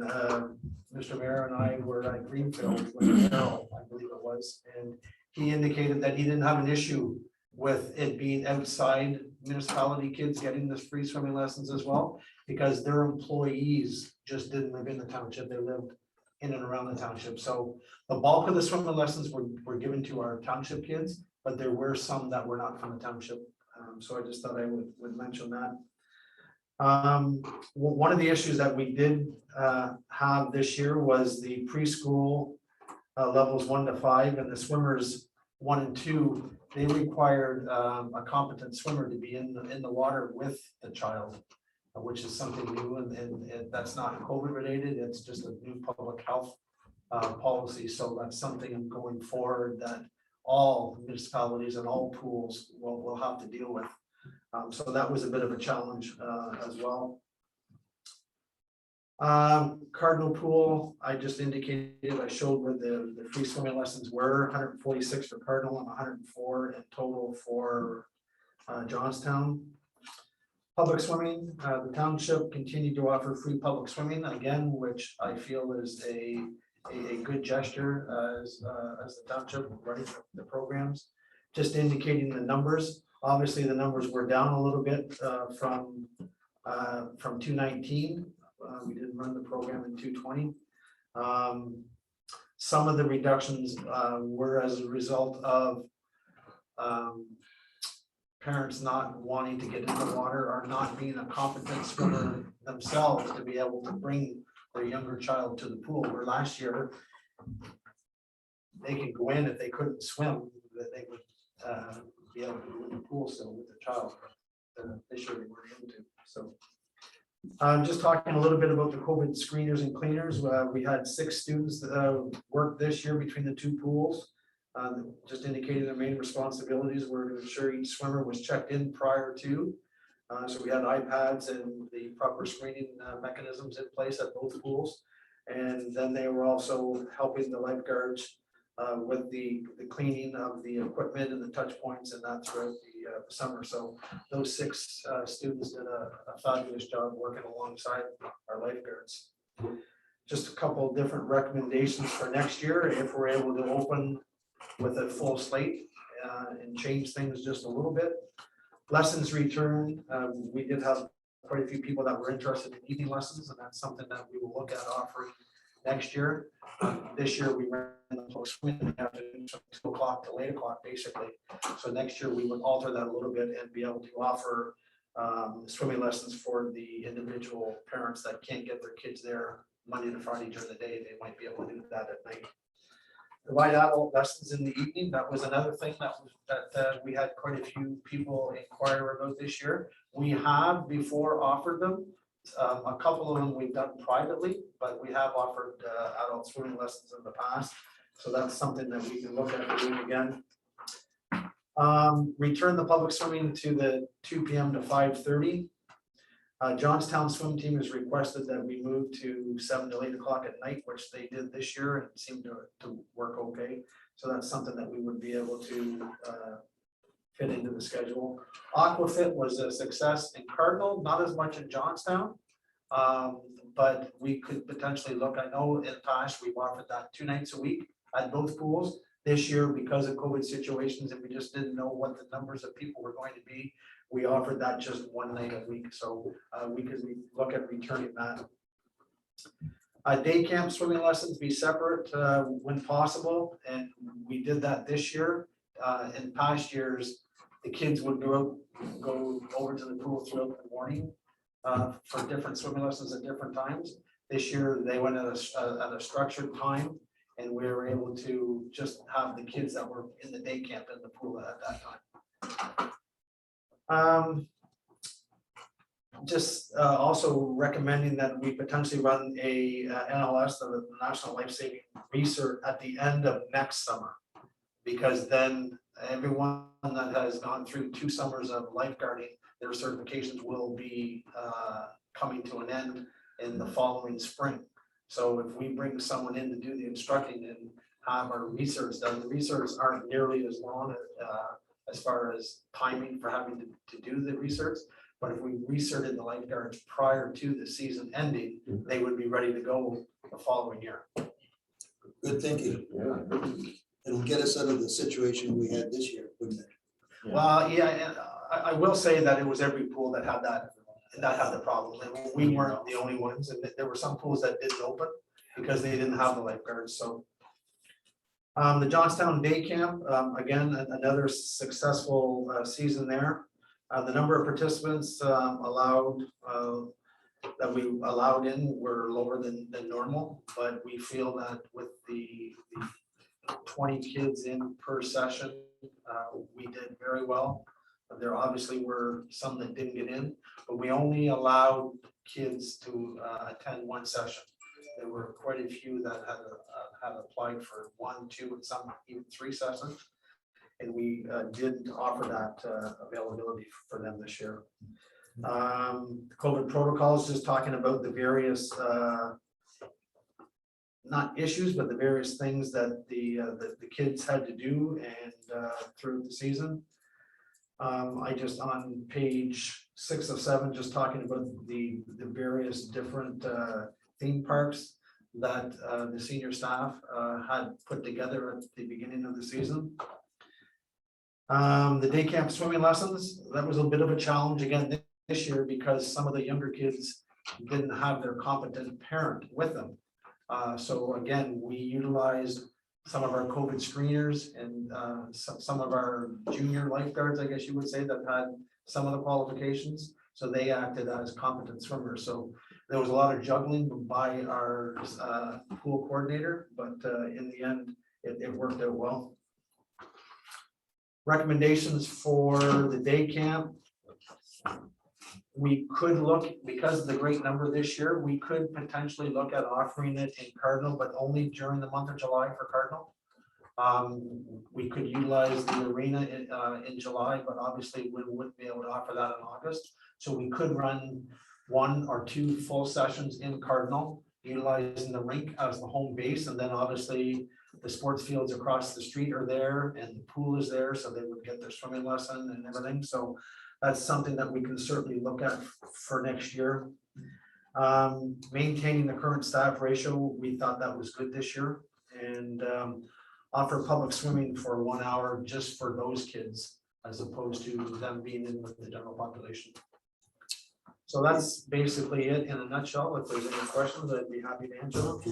Mr. Mayor and I were at Greenfield, with Carol, I believe it was, and he indicated that he didn't have an issue with it being outside municipality kids getting this free swimming lessons as well, because their employees just didn't live in the township, they lived in and around the township. So the bulk of the swimming lessons were given to our township kids, but there were some that were not from the township. So I just thought I would mention that. One of the issues that we did have this year was the preschool levels 1 to 5, and the swimmers 1 and 2. They required a competent swimmer to be in the water with the child, which is something new, and that's not COVID related. It's just a new public health policy. So that's something going forward that all municipalities and all pools will have to deal with. So that was a bit of a challenge as well. Cardinal Pool, I just indicated, I showed where the free swimming lessons were, 146 for Cardinal and 104 in total for Johnstown. Public swimming, the township continued to offer free public swimming again, which I feel is a good gesture as the township running the programs. Just indicating the numbers. Obviously, the numbers were down a little bit from 219. We didn't run the program in 220. Some of the reductions were as a result of parents not wanting to get in the water or not being a competent swimmer themselves to be able to bring their younger child to the pool, where last year they could go in if they couldn't swim, that they would be able to go in the pool still with the child. This year they weren't able to. So just talking a little bit about the COVID screeners and cleaners. We had 6 students that worked this year between the 2 pools. Just indicating their main responsibilities were to ensure each swimmer was checked in prior to. So we had iPads and the proper screening mechanisms in place at both pools. And then they were also helping the lifeguards with the cleaning of the equipment and the touch points and that throughout the summer. So those 6 students did a fabulous job working alongside our lifeguards. Just a couple of different recommendations for next year if we're able to open with a full slate and change things just a little bit. Lessons return, we did have quite a few people that were interested in evening lessons, and that's something that we will look at offering next year. This year we ran the public swimming in the afternoon from 2 o'clock to 8 o'clock basically. So next year we would alter that a little bit and be able to offer swimming lessons for the individual parents that can't get their kids there Monday to Friday during the day. They might be able to do that at night. Provide adult lessons in the evening. That was another thing that we had quite a few people inquire about this year. We have before offered them. A couple of them we've done privately, but we have offered adult swimming lessons in the past. So that's something that we can look at doing again. Return the public swimming to the 2 p.m. to 5:30. Johnstown swim team has requested that we move to 7 to 8 o'clock at night, which they did this year and it seemed to work okay. So that's something that we would be able to fit into the schedule. Aquafit was a success in Cardinal, not as much in Johnstown, but we could potentially look. I know in the past we've offered that 2 nights a week at both pools. This year, because of COVID situations, and we just didn't know what the numbers of people were going to be, we offered that just 1 night a week. So we could look at returning that. Day camp swimming lessons be separate when possible, and we did that this year. In past years, the kids would go over to the pool throughout the morning for different swimming lessons at different times. This year, they went at a structured time, and we were able to just have the kids that were in the day camp in the pool at that time. just also recommending that we potentially run a NLS, the National Life Saving Research, at the end of next summer. Because then everyone that has gone through 2 summers of lifeguarding, their certifications will be coming to an end in the following spring. So if we bring someone in to do the instructing and have our research done, the research aren't nearly as long as far as timing for having to do the research. But if we researched the lifeguards prior to the season ending, they would be ready to go the following year. Good thinking. It'll get us out of the situation we had this year, wouldn't it? Well, yeah, and I will say that it was every pool that had the problem, and we weren't the only ones, and there were some pools that didn't open because they didn't have the lifeguards, so. The Johnstown Day Camp, again, another successful season there. The number of participants that we allowed in were lower than normal, but we feel that with the 20 kids in per session, we did very well. There obviously were some that didn't get in, but we only allowed kids to attend 1 session. There were quite a few that had applied for 1, 2, and some even 3 sessions. And we did offer that availability for them this year. COVID protocols, just talking about the various not issues, but the various things that the kids had to do and through the season. I just on page 6 of 7, just talking about the various different theme parks that the senior staff had put together at the beginning of the season. The day camp swimming lessons, that was a bit of a challenge again this year because some of the younger kids didn't have their competent parent with them. So again, we utilized some of our COVID screeners and some of our junior lifeguards, I guess you would say, that had some of the qualifications. So they acted as competent swimmers. So there was a lot of juggling by our pool coordinator, but in the end, it worked out well. Recommendations for the day camp. We could look, because of the great number this year, we could potentially look at offering it in Cardinal, but only during the month of July for Cardinal. We could utilize the arena in July, but obviously we wouldn't be able to offer that in August. So we could run 1 or 2 full sessions in Cardinal, utilizing the rink as the home base, and then obviously the sports fields across the street are there and the pool is there, so they would get their swimming lesson and everything. So that's something that we can certainly look at for next year. Maintaining the current staff ratio, we thought that was good this year, and offer public swimming for 1 hour just for those kids, as opposed to them being in with the general population. So that's basically it in a nutshell. If there's any questions, I'd be happy to answer. Okay,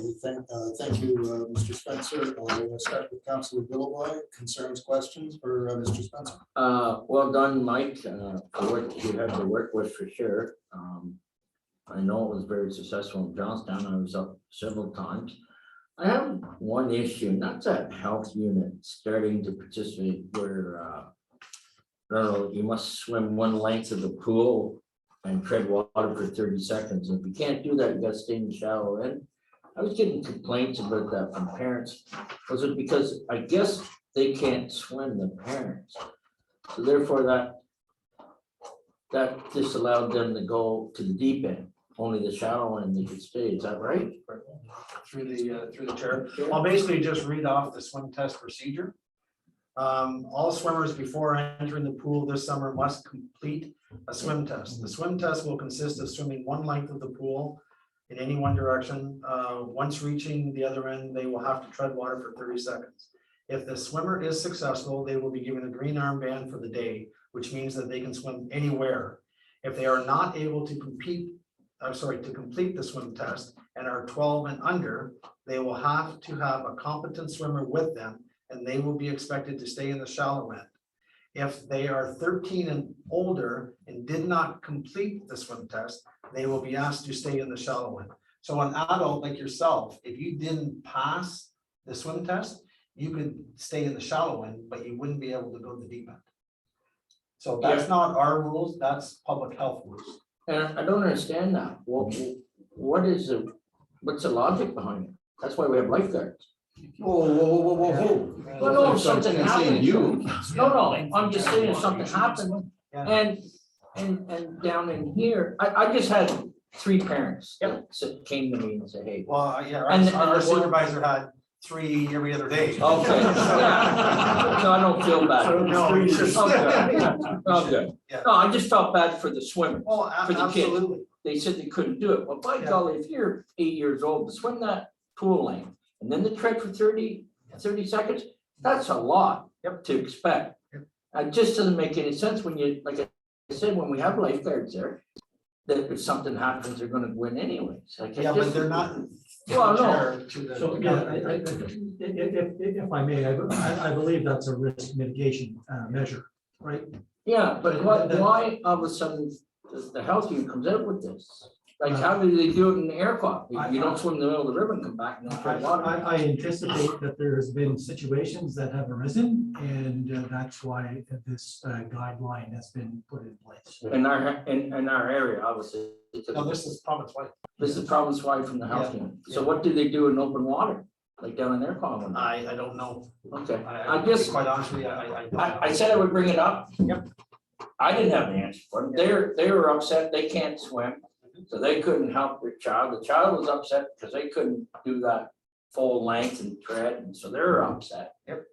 thank you, Mr. Spencer. I'll start with Councilor Billaway. Concerns, questions for Mr. Spencer? Well done, Mike, for what you had to work with for sure. I know it was very successful in Johnstown. I was up several times. I have one issue, and that's that health unit starting to participate where, I don't know, you must swim 1 length of the pool and tread water for 30 seconds. And if you can't do that, you gotta stay in the shallow end. I was getting complaints about that from parents. Was it because I guess they can't swim, the parents? So therefore that disallowed them to go to the deep end, only the shallow end they could stay. Is that right? Through the chair. I'll basically just read off the swim test procedure. All swimmers before entering the pool this summer must complete a swim test. The swim test will consist of swimming 1 length of the pool in any one direction. Once reaching the other end, they will have to tread water for 30 seconds. If the swimmer is successful, they will be given a green armband for the day, which means that they can swim anywhere. If they are not able to complete the swim test and are 12 and under, they will have to have a competent swimmer with them, and they will be expected to stay in the shallow end. If they are 13 and older and did not complete the swim test, they will be asked to stay in the shallow end. So an adult like yourself, if you didn't pass the swim test, you could stay in the shallow end, but you wouldn't be able to go to the deep end. So that's not our rules, that's public health rules. And I don't understand that. What's the logic behind it? That's why we have lifeguards. Whoa. Well, no, if something Can't say happens. you. No, I'm just saying if something happened and down in here, I just had 3 parents that came to me and said, hey. Well, yeah, And- our and the one- supervisor had 3 every other day. Okay, yeah. So I don't feel bad. So, no, it's just- Okay. Yeah. No, I just felt bad for the swimmers. Oh, For the kids. absolutely. They said they couldn't do it. Well, by Yeah. golly, if you're 8 years old, to swim that pool lane and then the trek for 30 seconds, that's a lot to expect. It just doesn't make any sense when you, like I said, when we have lifeguards there, that if something happens, they're gonna win anyways. Like, it Yeah, but just- they're not. Well, no. chair to the- So, yeah, if I may, I believe that's a risk mitigation measure, right? Yeah, but why all of a sudden the health unit comes out with this? Like, how do they do it in the air quad? You don't swim in the middle of the river and come back and then try water. I anticipate that there has been situations that have arisen, and that's why this guideline has been put in place. In our area, obviously. No, this is province-wide. This is province-wide from the health unit. So what do they do in open water? Like down in their common? I don't know. Okay, I I just, quite honestly, I don't know. I said I would bring it up. Yep. I didn't have the answer for them. They were upset. They can't swim. So they couldn't help their child. The child was upset because they couldn't do that full length and tread. And so they're upset. Yep.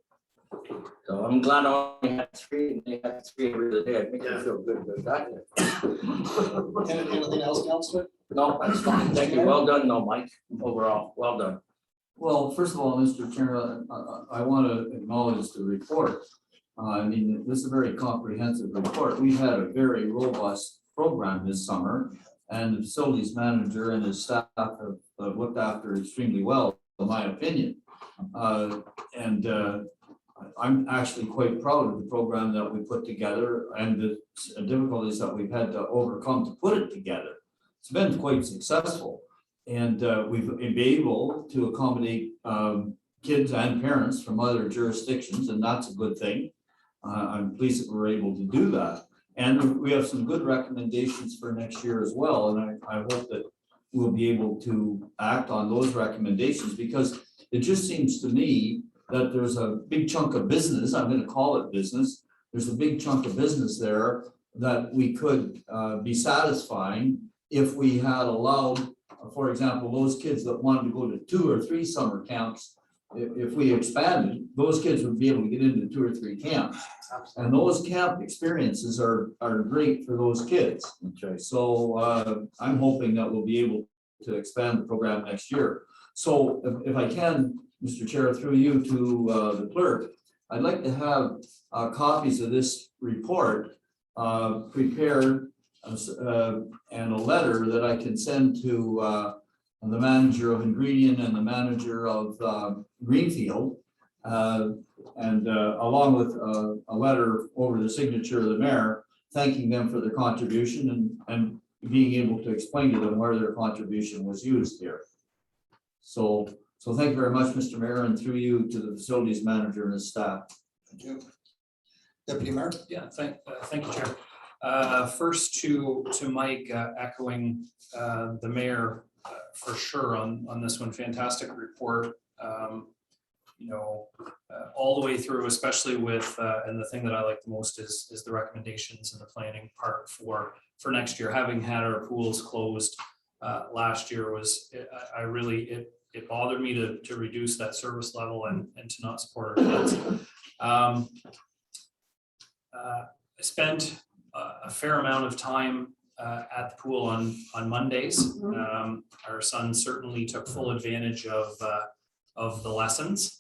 So I'm glad I only had 3 and they had 3 every other day. It makes me feel good that I got there. Anything else, Counselor? No, that's fine. Thank you. Well done, though, Mike. Overall, well done. Well, first of all, Mr. Chair, I want to acknowledge the report. I mean, this is a very comprehensive report. We've had a very robust program this summer, and the facilities manager and his staff have looked after extremely well, in my opinion. I'm actually quite proud of the program that we put together and the difficulties that we've had to overcome to put it together. It's been quite successful. And we've been able to accommodate kids and parents from other jurisdictions, and that's a good thing. I'm pleased that we're able to do that. And we have some good recommendations for next year as well. And I hope that we'll be able to act on those recommendations, because it just seems to me that there's a big chunk of business, I'm going to call it business. There's a big chunk of business there that we could be satisfying if we had allowed, for example, those kids that wanted to go to 2 or 3 summer camps. If we expanded, those kids would be able to get into 2 or 3 camps. And those camp experiences are great for those kids. So I'm hoping that we'll be able to expand the program next year. So if I can, Mr. Chair, through you to the clerk, I'd like to have copies of this report prepared and a letter that I can send to the manager of Ingredient and the manager of Greenfield, and along with a letter over the signature of the mayor, thanking them for their contribution and being able to explain to them where their contribution was used here. So thank you very much, Mr. Mayor, and through you to the facilities manager and his staff. Thank you. Deputy Mayor? Yeah, thank you, Chair. First to Mike, echoing the mayor for sure on this one. Fantastic report. All the way through, especially with and the thing that I like the most is the recommendations and the planning part for next year. Having had our pools closed last year was it bothered me to reduce that service level and to not support our kids. I spent a fair amount of time at the pool on Mondays. Our son certainly took full advantage of the lessons.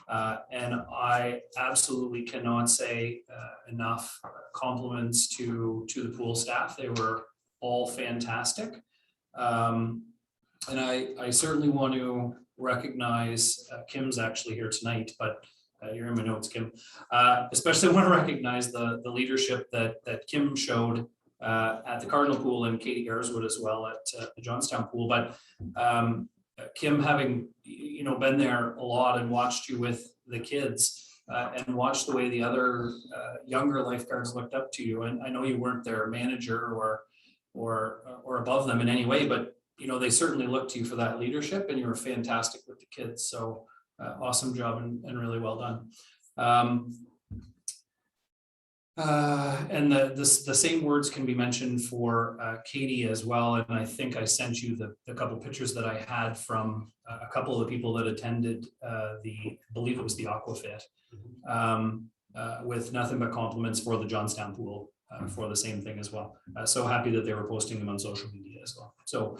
And I absolutely cannot say enough compliments to the pool staff. They were all fantastic. And I certainly want to recognize, Kim's actually here tonight, but you're in my notes, Kim. Especially want to recognize the leadership that Kim showed at the Cardinal Pool and Katie Garswood as well at the Johnstown Pool. But Kim, having been there a lot and watched you with the kids and watched the way the other younger lifeguards looked up to you, and I know you weren't their manager or or above them in any way, but you know, they certainly look to you for that leadership, and you were fantastic with the kids. So awesome job and really well done. And the same words can be mentioned for Katie as well. And I think I sent you the couple pictures that I had from a couple of the people that attended I believe it was the Aquafit, with nothing but compliments for the Johnstown pool for the same thing as well. So happy that they were posting them on social media as well. So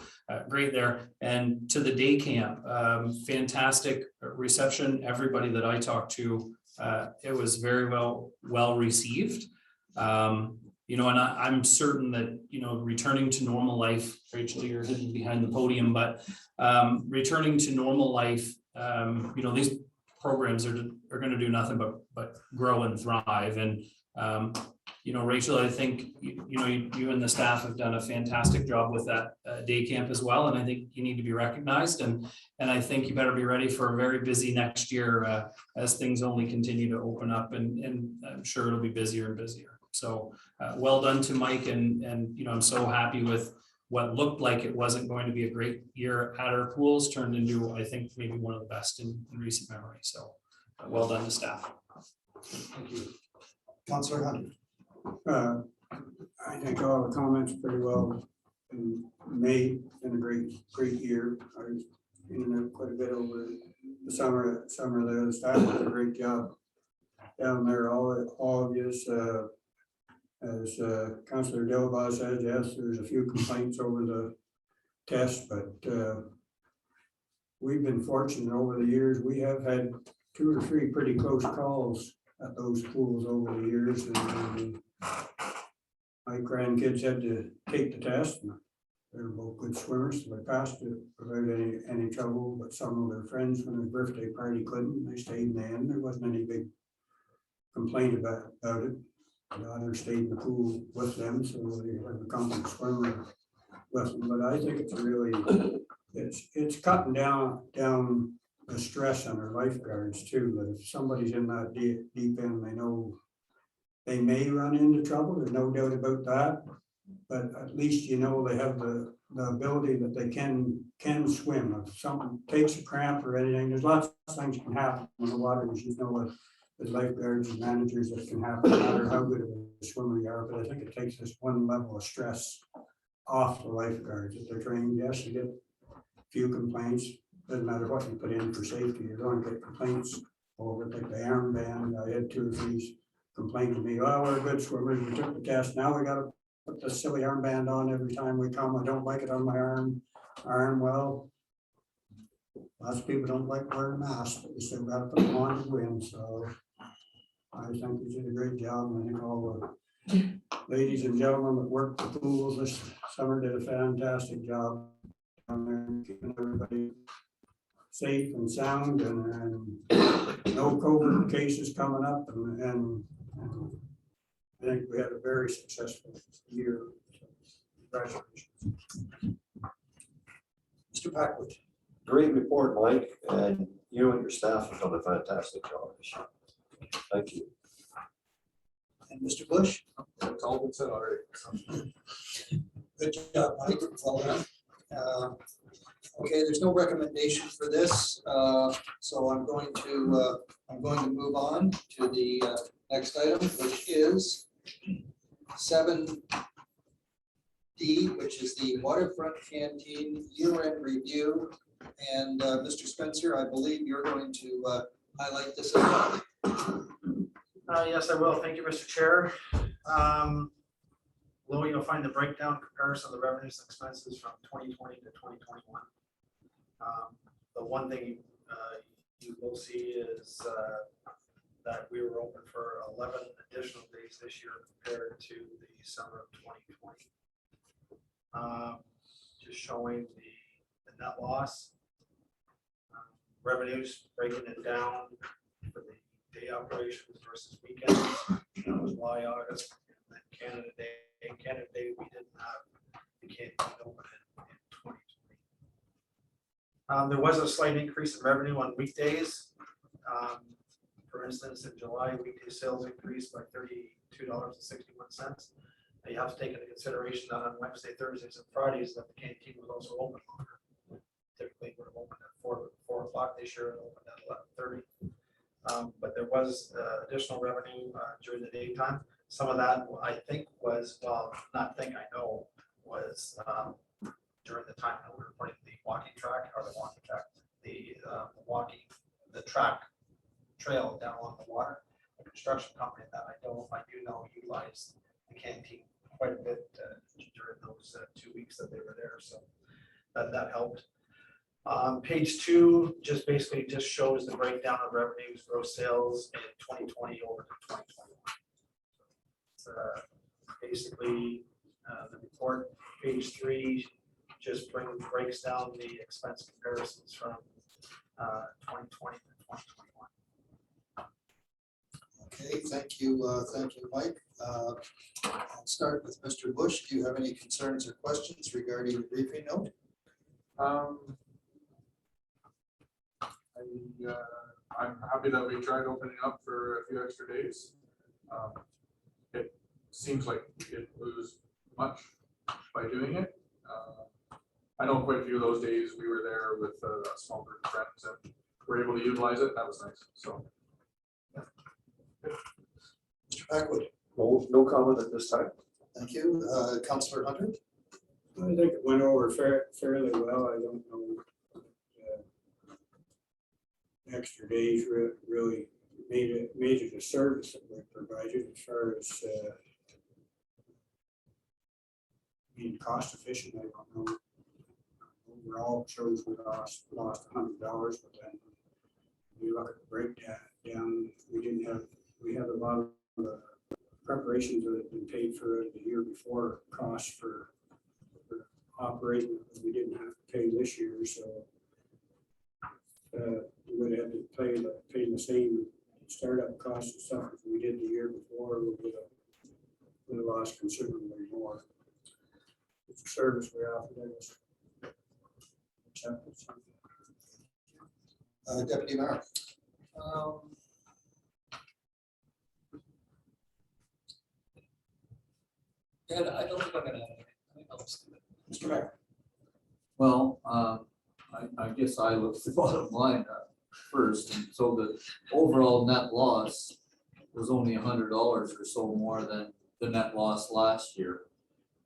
great there. And to the day camp, fantastic reception. Everybody that I talked to, it was very well received. You know, and I'm certain that, you know, returning to normal life, Rachel, you're hidden behind the podium, but returning to normal life, you know, these programs are going to do nothing but grow and thrive. And you know, Rachel, I think you and the staff have done a fantastic job with that day camp as well, and I think you need to be recognized. And I think you better be ready for a very busy next year as things only continue to open up, and I'm sure it'll be busier and busier. So well done to Mike, and you know, I'm so happy with what looked like it wasn't going to be a great year at our pools turned into, I think, maybe one of the best in recent memory. So well done to staff. Thank you. Councillor Hunt. I think all the comments pretty well made in a great year. I was in and out quite a bit over the summer there. The staff did a great job down there. All of you, as Councillor Delba said, yes, there's a few complaints over the test, but we've been fortunate over the years. We have had 2 or 3 pretty close calls at those pools over the years, and my grandkids had to take the test. And they're both good swimmers, so they passed it without any trouble. But some of their friends, when their birthday party couldn't, they stayed in the end. There wasn't any big complaint about it. My daughter stayed in the pool with them, so they have a competent swimmer with them. But I think it's really, it's cutting down the stress on our lifeguards too. That if somebody's in that deep end, they know they may run into trouble. There's no doubt about that. But at least you know they have the ability that they can swim. If something takes a cramp or anything, there's lots of things can happen in the water. As you know, as lifeguards and managers, that can happen no matter how good of a swimmer you are. But I think it takes this one level of stress off the lifeguards. If they're trained, yes, you get a few complaints. Doesn't matter what you put in for safety, you're going to get complaints over like the armband. I had 2 or 3 complain to me, oh, we're good swimmers, we took the test, now we got to put the silly armband on every time we come. I don't like it on my arm. Well, lots of people don't like wearing masks, but you still got to put them on to win. So I think we did a great job, and I think all the ladies and gentlemen that worked the pools this summer did a fantastic job down there, keeping everybody safe and sound, and no COVID cases coming up, and I think we had a very successful year. Congratulations. Mr. Packwood. Great report, Mike, and you and your staff have done a fantastic job this year. Thank you. And Mr. Bush. It's all been said already. Good job, Mike. Well done. Okay, there's no recommendation for this, so I'm going to move on to the next item, which is 7D, which is the Waterfront Canteen year-end review. And Mr. Spencer, I believe you're going to highlight this as well. Yes, I will. Thank you, Mr. Chair. Below, you'll find the breakdown comparison of the revenues and expenses from 2020 to 2021. The one thing you will see is that we were open for 11 additional days this year compared to the summer of 2020. Just showing the net loss. Revenues, breaking it down for the day operations versus weekends. That was July, August, and then Canada Day we didn't have the Canteen open in 2020. There was a slight increase in revenue on weekdays. For instance, in July, weekday sales increased by $32.61, You have to take into consideration that on Wednesday, Thursdays, and Fridays, that the canteen was also open longer. Typically, we're open at 4 o'clock this year and open at 11:30. But there was additional revenue during the daytime. Some of that, I think, was, well, not think, I know, was during the time that we were putting the walking track, or the walking track, the track trail down along the water. A construction company that I do know utilized the canteen quite a bit during those 2 weeks that they were there, so that helped. Page 2 just basically just shows the breakdown of revenues, gross sales in 2020 over to 2021. It's, basically the report. Page 3 just breaks down the expense comparisons from 2020 to 2021. Okay, thank you, Mike. I'll start with Mr. Bush. Do you have any concerns or questions regarding the briefing note? I'm happy that we tried opening up for a few extra days. It seems like we didn't lose much by doing it. I know quite a few of those days we were there with a small group of friends and were able to utilize it. That was nice. So, Mr. Packwood, No comment at this time. thank you. Councillor Hunter? I think it went over fairly well. I don't know. Extra days really made it a service that we provided as far as being cost efficient. I don't know. Overall, it shows we lost $100, but then we look at the breakdown. We had a lot of preparations that had been paid for the year before, costs for operating that we didn't have to pay this year, so we would have to pay the same startup costs and stuff as we did the year before. We would have lost considerably more. It's a service we offer. Deputy Mayor? I don't think I'm gonna add anything. I think I'll just do it. Mr. Mayor? Well, I guess I look at the bottom line first, and so the overall net loss was only $100 or so more than the net loss last year.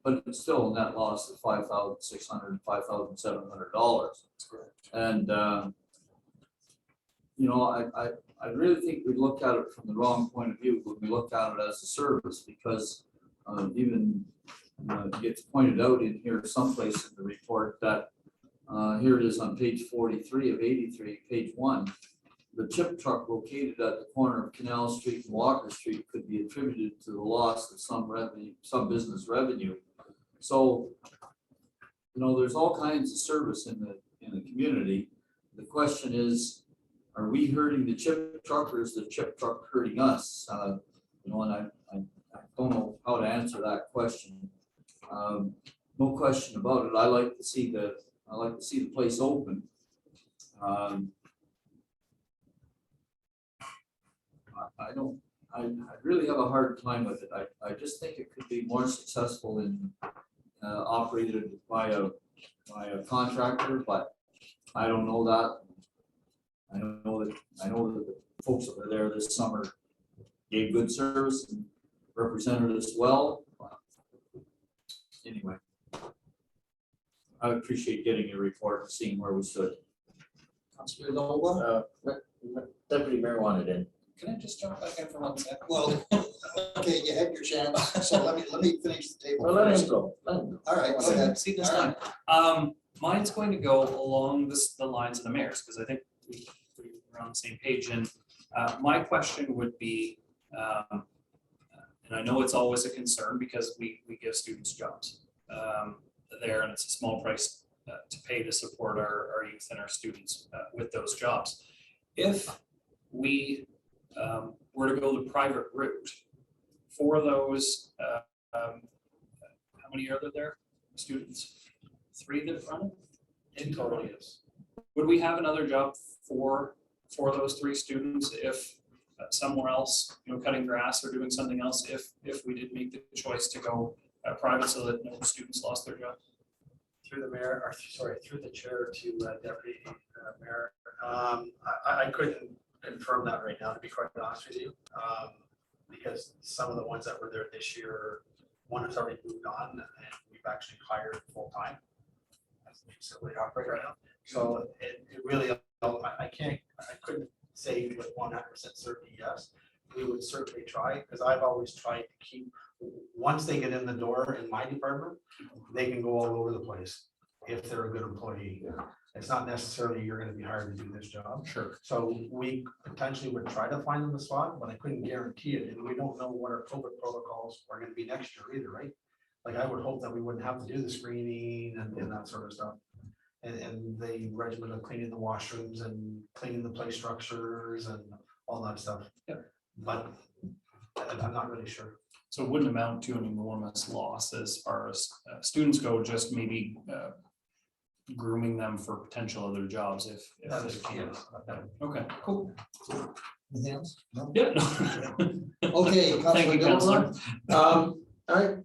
But it's still a net loss of $5,600, $5,700. And you know, I really think we look at it from the wrong point of view when we look at it as a service, because even it gets pointed out in here someplace in the report that here it is on page 43 of 83, page 1. The chip truck located at the corner of Canal Street and Walker Street could be attributed to the loss of some revenue, some business revenue. So, you know, there's all kinds of service in the community. The question is, are we hurting the chip truck, or is the chip truck hurting us? You know, and I don't know how to answer that question. No question about it. I like to see the place open. I really have a hard time with it. I just think it could be more successful in operated by a contractor, but I don't know that. I know that the folks that were there this summer gave good service and represented us well. Anyway, I appreciate getting your report and seeing where we stood. Councillor Noble? Deputy Mayor wanted in. Can I just jump back in for 1 second? Well, okay, you had your chance, so let me finish the table. Well, let first. him go. Let him go. All right, go ahead. See this All line. right. Mine's going to go along the lines of the mayor's, because I think we're on the same page. And my question would be, and I know it's always a concern because we give students jobs there, and it's a small price to pay to support our youth and our students with those jobs. If we were to go the private route for those, how many are there students? 3 that run it? In total, yes. Would we have another job for those 3 students if somewhere else, you know, cutting grass or doing something else, if we did make the choice to go private so that no students lost their jobs? Through the mayor, or through the chair to deputy mayor. I couldn't confirm that right now, to be quite honest with you. Because some of the ones that were there this year, one has already moved on and we've actually hired full-time as the facility operator right now. So it really, I couldn't say with 100% certainty yes. We would certainly try, because I've always tried to keep, once they get in the door in my department, they can go all over the place if they're a good employee. It's not necessarily you're gonna be hired to do this job. Sure. So we potentially would try to find them a spot, but I couldn't guarantee it, and we don't know what our COVID protocols are gonna be next year either, right? Like, I would hope that we wouldn't have to do the screening and that sort of stuff. And the regimen of cleaning the washrooms and cleaning the play structures and all that stuff. Yeah. But I'm not really sure. So it wouldn't amount to an enormous loss as far as students go, just maybe grooming them for potential other jobs if That they is can. yes. Okay, cool. Anything else? No? Yeah. Okay, Thank you, Councilor Counselor.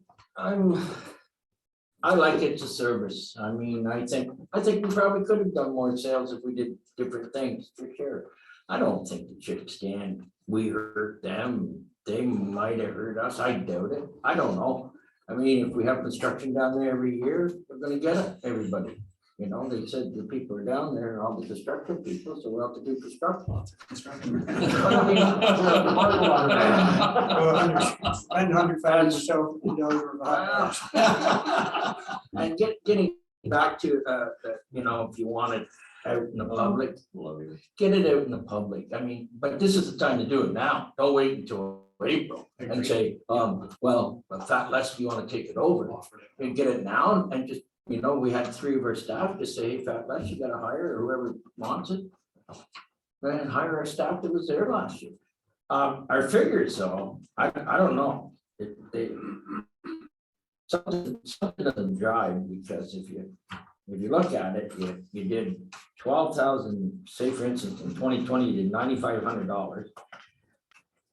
I like it's a service. I mean, I think we probably could have done more sales if we did different things, for sure. I don't think the chick stand, we hurt them, they might have hurt us, I doubt it, I don't know. I mean, if we have construction down there every year, we're gonna get it, everybody. You know, they said the people are down there, all the construction people, so we'll have to do construction. And 100 fans or so, you know, you're behind. And getting back to, you know, if you want it out in the public, get it out in the public. I mean, but this is the time to do it now. Don't wait until April and say, well, Fat Les, do you want to take it over? And get it now and just, you know, we had 3 of our staff to say, hey, Fat Les, you gotta hire whoever wants it. Then hire our staff that was there last year. Our figures, though, I don't know. Something doesn't drive, because if you look at it, you did 12,000, say for instance, in 2020, you did $9,500.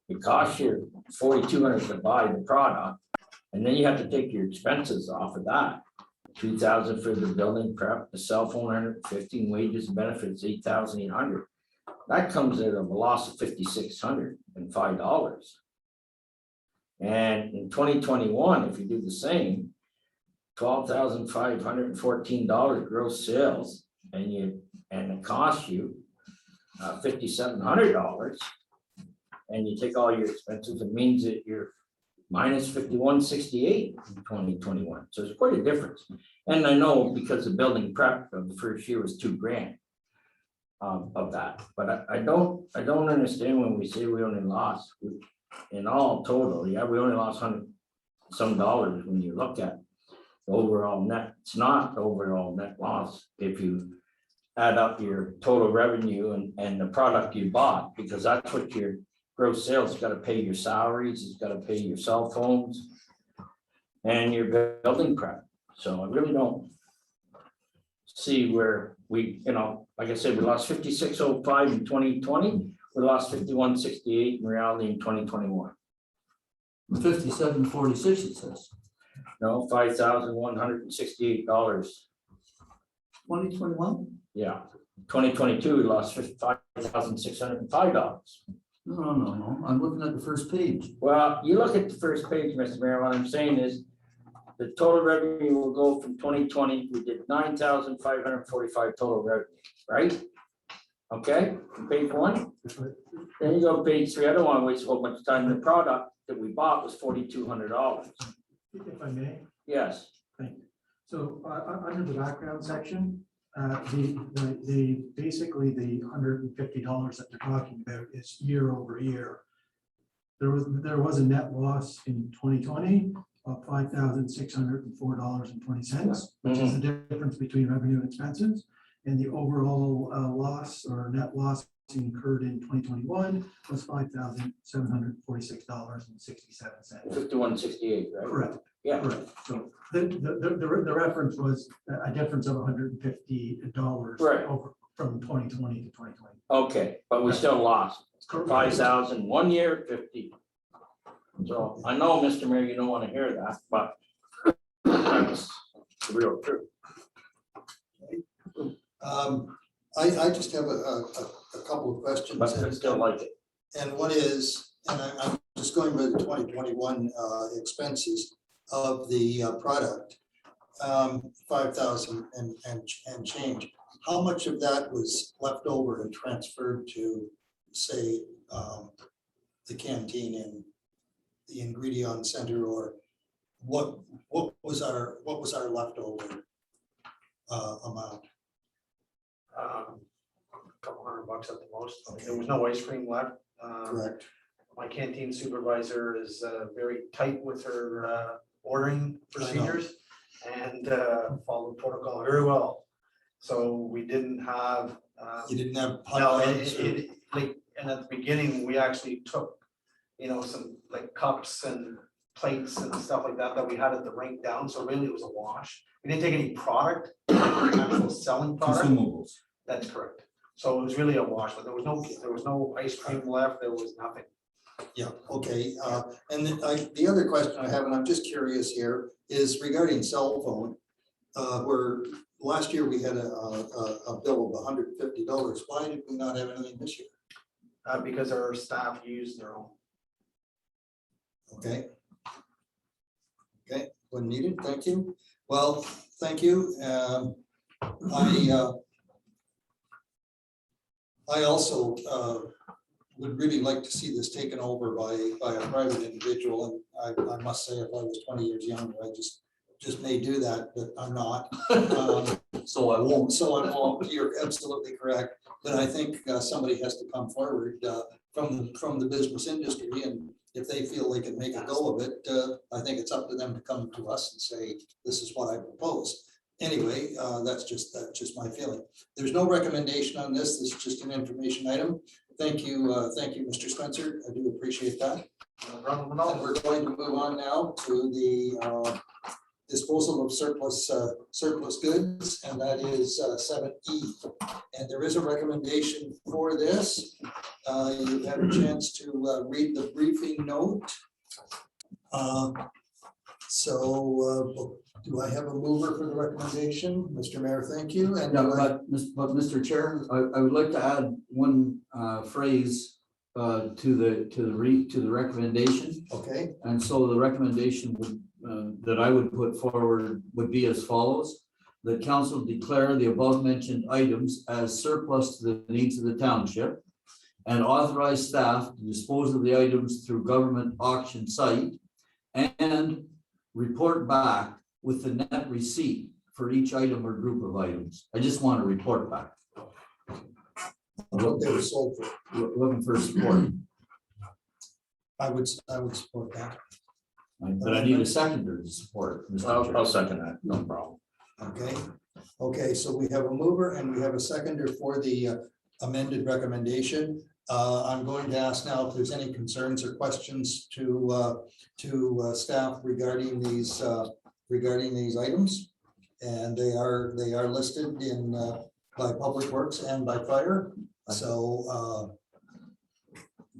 It costs you $4,200 to buy the product, and then you have to take your expenses off of that. 2,000 for the building prep, the cell phone, 115 wages and benefits, 8,800. That comes out of a loss of $5,605. And in 2021, if you do the same, $12,514 gross sales, and it costs you $5,700, and you take all your expenses, it means that you're minus 5,168 in 2021. So it's quite a difference. And I know because the building prep of the first year was $2,000 of that, but I don't understand when we say we only lost in all total. Yeah, we only lost $100 some when you look at the overall net. It's not the overall net loss if you add up your total revenue and the product you bought, because that's what your gross sales, got to pay your salaries, it's got to pay your cell phones and your building prep. So I really don't see where we, you know, like I said, we lost 5,605 in 2020, we lost 5,168 in reality in 2021. 5746, it says. No, $5,168. 2021? Yeah, 2022, we lost $5,605. No. I'm looking at the first page. Well, you look at the first page, Mr. Mayor, what I'm saying is the total revenue will go from 2020, we did 9,545 total revenue, right? Okay, page 1. Then you go to page 3. I don't want to waste a whole bunch of time. The product that we bought was $4,200. If I may. Yes. Thank you. So under the background section, basically the $150 that they're talking about is year over year. There was a net loss in 2020 of $5,604.20, which is the difference between revenue and expenses. And the overall loss or net loss incurred in 2021 was $5,746.67. 5168, right? Correct. Yeah. Correct. So the reference was a difference of $150 Right. over from 2020 to 2020. Okay, but we still lost 5,000 1 year, 50. So I know, Mr. Mayor, you don't want to hear that, but Real true. I just have a couple of questions. But I still like it. And one is, and I'm just going by the 2021 expenses of the product, 5,000 and change. How much of that was left over and transferred to, say, the canteen and the ingredient center, or what was our leftover amount? Couple $100 at the most. There was no ice cream left. Correct. My canteen supervisor is very tight with her ordering procedures and followed protocol very well. So we didn't have. You didn't have. No, like, and at the beginning, we actually took, some like cups and plates and stuff like that we had at the rink down. So really it was a wash. We didn't take any product, actual selling product. Consumables. That's correct. So it was really a wash, but there was no ice cream left. There was nothing. Yeah, okay. And then the other question I have, and I'm just curious here, is regarding cell phone. Where last year we had a bill of $150. Why did we not have anything this year? Because our staff used their own. Okay. Okay, when needed, thank you. Well, thank you. I also would really like to see this taken over by a private individual, and I must say, if I was 20 years younger, I just may do that, but I'm not. So I won't. So I won't. You're absolutely correct. But I think somebody has to come forward from the business industry, and if they feel they can make a go of it, I think it's up to them to come to us and say, this is what I propose. Anyway, that's just my feeling. There's no recommendation on this. This is just an information item. Thank you, Mr. Spencer. I do appreciate that. And we're going to move on now to the disposal of surplus goods, and that is 7E. And there is a recommendation for this. You've had a chance to read the briefing note. Do I have a mover for the recommendation? Mr. Mayor, thank you. And Yeah, but Mr. Chair, I would like to add one phrase to the recommendation. okay, And so the recommendation that I would put forward would be as follows. The council declare the above mentioned items as surplus to the needs of the township and authorize staff to dispose of the items through government auction site and report back with the net receipt for each item or group of items. I just want to report back. what they were sold for. Looking for support, I would support that. but I need a seconder to support. Mr. Chair. I'll second that, no problem. Okay, so we have a mover and we have a seconder for the amended recommendation. I'm going to ask now if there's any concerns or questions to staff regarding these items. And they are listed in by Public Works and by Fire. So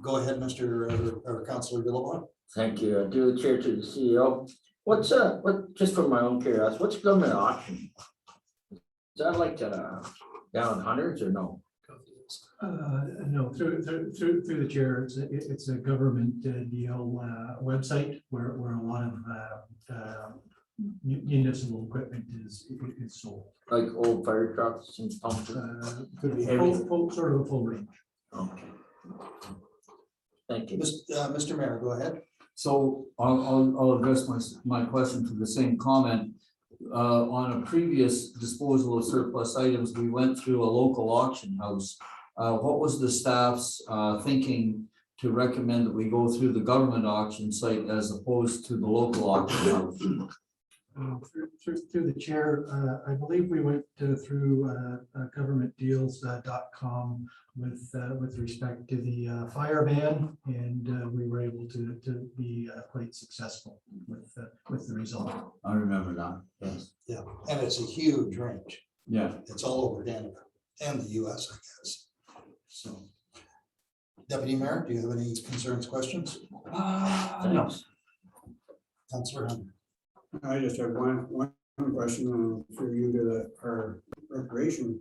go ahead, Mr. Councilor Dillabaugh. Thank you. Do the chair to the CEO. What, just for my own curiosity, what's government auction? Is that like down hundreds or no? No, through the chair, it's a government deal website where a lot of municipal equipment is sold. Like old fire trucks and pumps? Could be Everything. sort of a full range. Okay. Thank you. Mr. Mayor, go ahead. So I'll address my question to the same comment. On a previous disposal of surplus items, we went through a local auction house. What was the staff's thinking to recommend that we go through the government auction site as opposed to the local auction house? Through the chair, I believe we went through governmentdeals.com with respect to the fire ban, and we were able to be quite successful with the result. I remember that, yes. Yeah, and it's a huge range. Yeah. It's all over Canada and the US, I guess. So, Deputy Mayor, do you have any concerns, questions? Thanks. Councilor Hunter. I just have one question for you to our recreation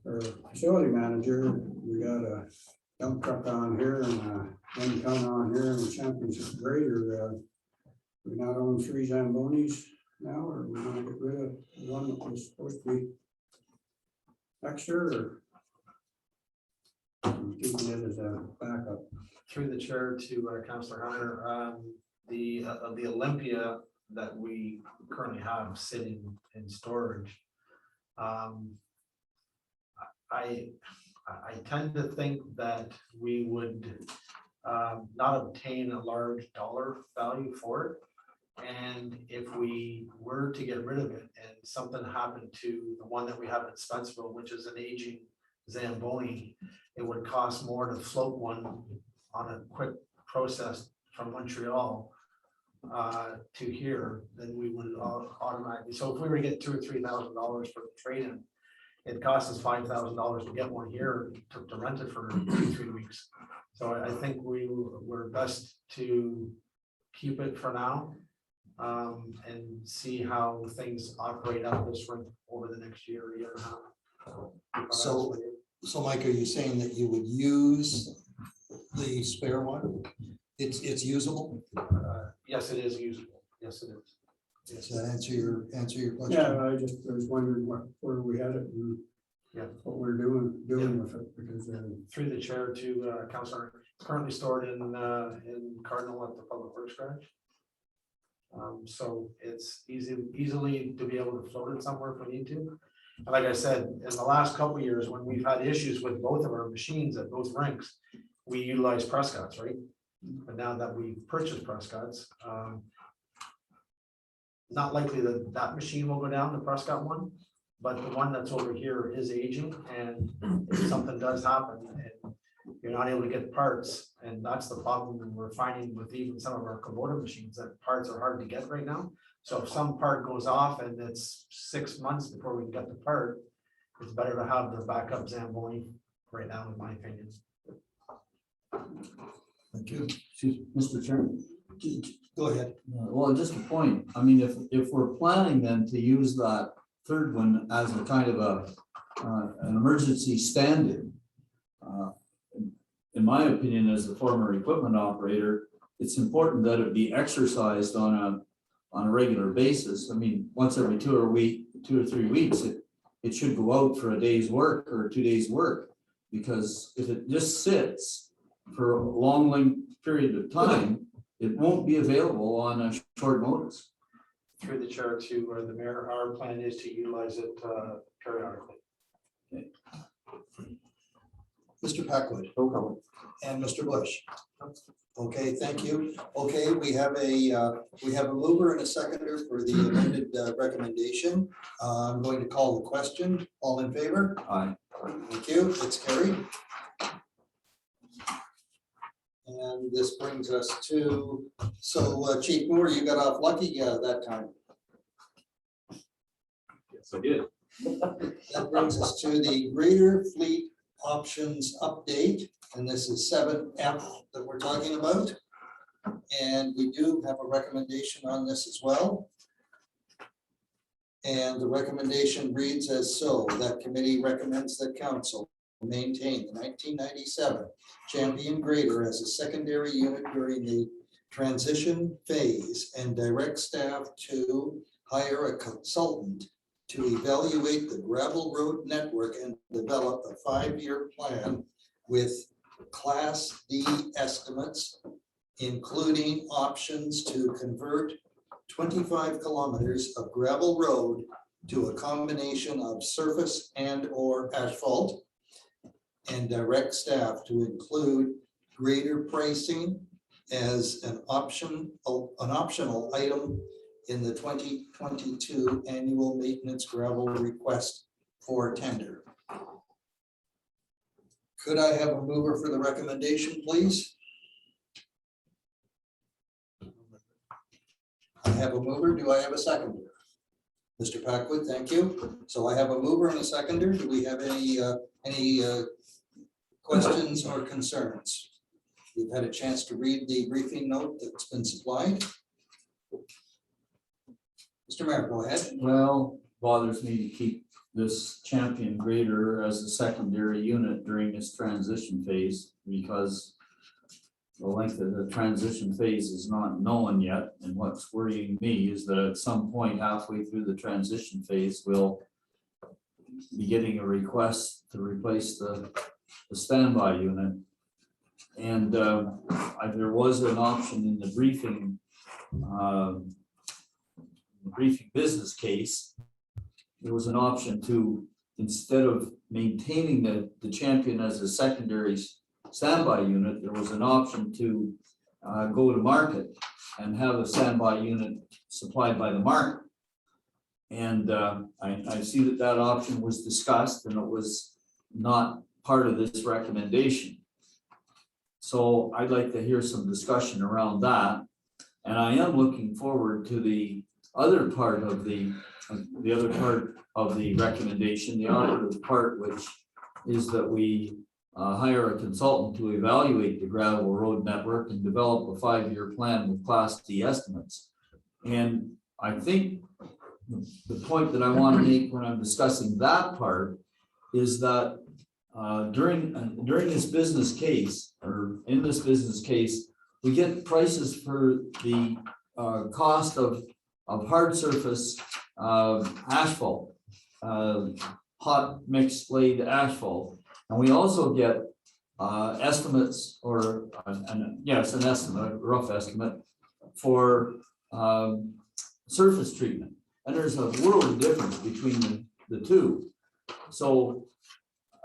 or facility manager. We got a dump truck on here and a 1 ton on here and a championship grader. We not own 3 Zambonis now, or we want to get rid of the one that was supposed to be extra, or keeping it as a backup? Through the chair to Councillor Hunter, the Olympia that we currently have sitting in storage. I tend to think that we would not obtain a large dollar value for it. And if we were to get rid of it and something happened to the one that we have in Spencerville, which is an aging Zamboni, it would cost more to float one on a quick process from Montreal to here than we would automatically. So if we were to get $2,000 or $3,000 for the trade-in, it costs us $5,000 to get one here to rent it for 2-3 weeks. So I think we're best to keep it for now and see how things operate out this rink over the next year and a half. So Mike, are you saying that you would use the spare one? It's usable? Yes, it is usable. Yes, it is. Does that answer your question? Yeah, I was wondering where we had it and Yeah. what we're doing with it, because Through the chair to Councillor, it's currently stored in Cardinal at the Public Works Garage. So it's easily to be able to float it somewhere if we need to. And like I said, in the last couple of years, when we've had issues with both of our machines at both rinks, we utilize Prescott's, right? But now that we've purchased Prescott's, not likely that machine will go down, the Prescott one, but the one that's over here is aging, and if something does happen and you're not able to get parts, and that's the problem that we're finding with even some of our Kubota machines, that parts are hard to get right now. So if some part goes off and it's 6 months before we can get the part, it's better to have the backup Zamboni right now, in my opinion. Thank you. Mr. Chairman. Go ahead. Well, just a point. I mean, if we're planning then to use that third one as a kind of an emergency stand-in, in my opinion, as the former equipment operator, it's important that it be exercised on a regular basis. I mean, once every 2 or 3 weeks, it should go out for a day's work or 2 days' work, because if it just sits for a long period of time, it won't be available on a short notice. Through the chair to the mayor, our plan is to utilize it periodically. Mr. Packwood No comment. and Mr. Bush. Okay, thank you. Okay, we have a mover and a seconder for the amended recommendation. I'm going to call the question. All in favor? Aye. Thank you. It's carried. And this brings us to, so Chief Moore, you got off lucky that time. Yes, I did. That brings us to the Greater Fleet Options Update, and this is 7F that we're talking about. And we do have a recommendation on this as well. And the recommendation reads as so: that committee recommends that council maintain the 1997 Champion Grader as a secondary unit during the transition phase and direct staff to hire a consultant to evaluate the gravel road network and develop a 5-year plan with Class D estimates, including options to convert 25 kilometers of gravel road to a combination of surface and or asphalt, and direct staff to include greater pricing as an optional item in the 2022 annual maintenance gravel request for tender. Could I have a mover for the recommendation, please? I have a mover. Do I have a seconder? Mr. Packwood, thank you. So I have a mover and a seconder. Do we have any questions or concerns? We've had a chance to read the briefing note that's been supplied. Mr. Mayor, go ahead. Well, bothers me to keep this champion grader as a secondary unit during this transition phase because the length of the transition phase is not known yet. And what's worrying me is that at some point halfway through the transition phase, we'll be getting a request to replace the standby unit. And there was an option in the briefing business case. There was an option to, instead of maintaining the champion as a secondary standby unit, there was an option to go to market and have a standby unit supplied by the market. And I see that option was discussed and it was not part of this recommendation. So I'd like to hear some discussion around that. And I am looking forward to the other part of the recommendation, the operative part, which is that we hire a consultant to evaluate the gravel road network and develop a 5-year plan with Class D estimates. And I think the point that I want to make when I'm discussing that part is that during this business case, or in this business case, we get prices for the cost of hard surface asphalt, hot mixed blade asphalt. And we also get estimates, or an estimate, a rough estimate for surface treatment. And there's a world of difference between the two. So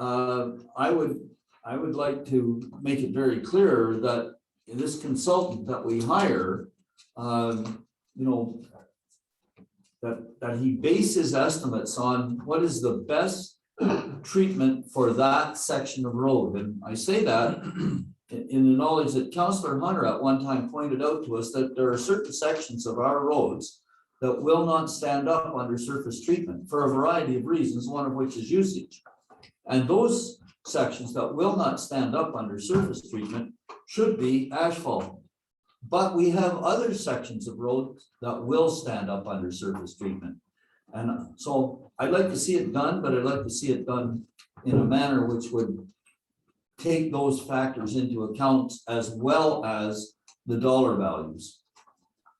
I would like to make it very clear that this consultant that we hire, that he bases estimates on what is the best treatment for that section of road. And I say that in the knowledge that Councillor Hunter at one time pointed out to us that there are certain sections of our roads that will not stand up under surface treatment for a variety of reasons, one of which is usage. And those sections that will not stand up under surface treatment should be asphalt. But we have other sections of road that will stand up under surface treatment. And so I'd like to see it done, but I'd like to see it done in a manner which would take those factors into account as well as the dollar values.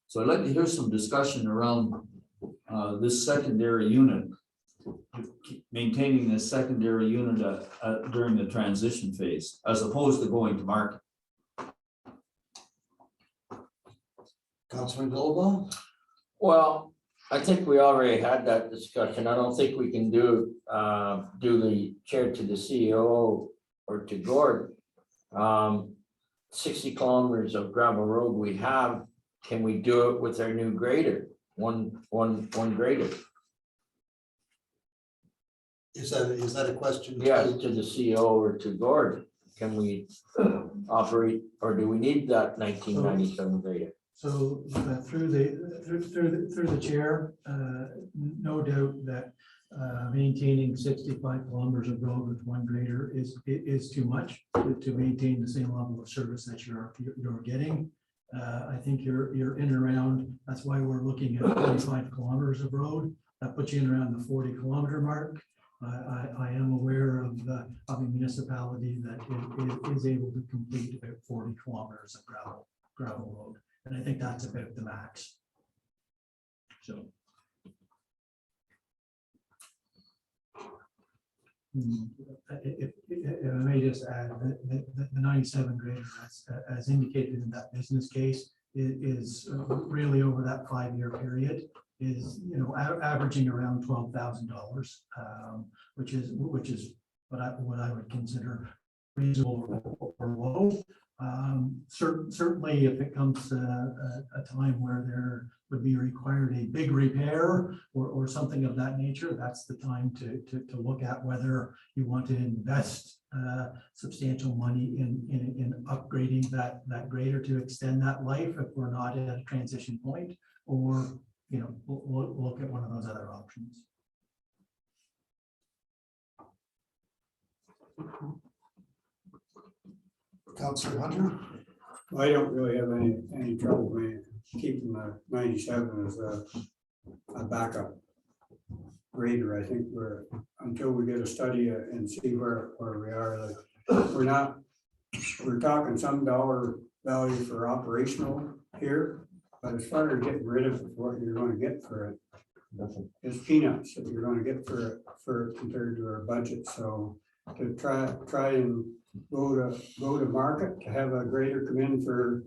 So I'd like to hear some discussion around this secondary unit, maintaining this secondary unit during the transition phase, as opposed to going to market. Councilor Goldbaum? Well, I think we already had that discussion. I don't think we can do the chair to the CEO or to Gord. 60 kilometers of gravel road we have, can we do it with our new grader? One grader. Is that a question? Yeah, to the CEO or to Gord. Can we operate, or do we need that 1997 grader? So through the chair, no doubt that maintaining 65 kilometers of road with one grader is too much to maintain the same level of service that you're getting. I think you're in and around. That's why we're looking at 45 kilometers of road. That puts you in around the 40 kilometer mark. I am aware of a municipality that is able to complete about 40 kilometers of gravel road. And I think that's about the max. So. If I may just add, the 97 grader, as indicated in that business case, is really over that 5-year period is averaging around $12,000, which is what I would consider reasonable or low. Certainly, if it comes to a time where there would be required a big repair or something of that nature, that's the time to look at whether you want to invest substantial money in upgrading that grader to extend that life if we're not at a transition point, or we'll look at one of those other options. Councilor Hunter? I don't really have any trouble with keeping the 97 as a a backup grader. I think until we get a study and see where we are, like, we're talking some dollar value for operational here, but as far as getting rid of it, what you're gonna get for it, it's peanuts that you're gonna get for it compared to our budget. So to try and go to market, to have a grader come in for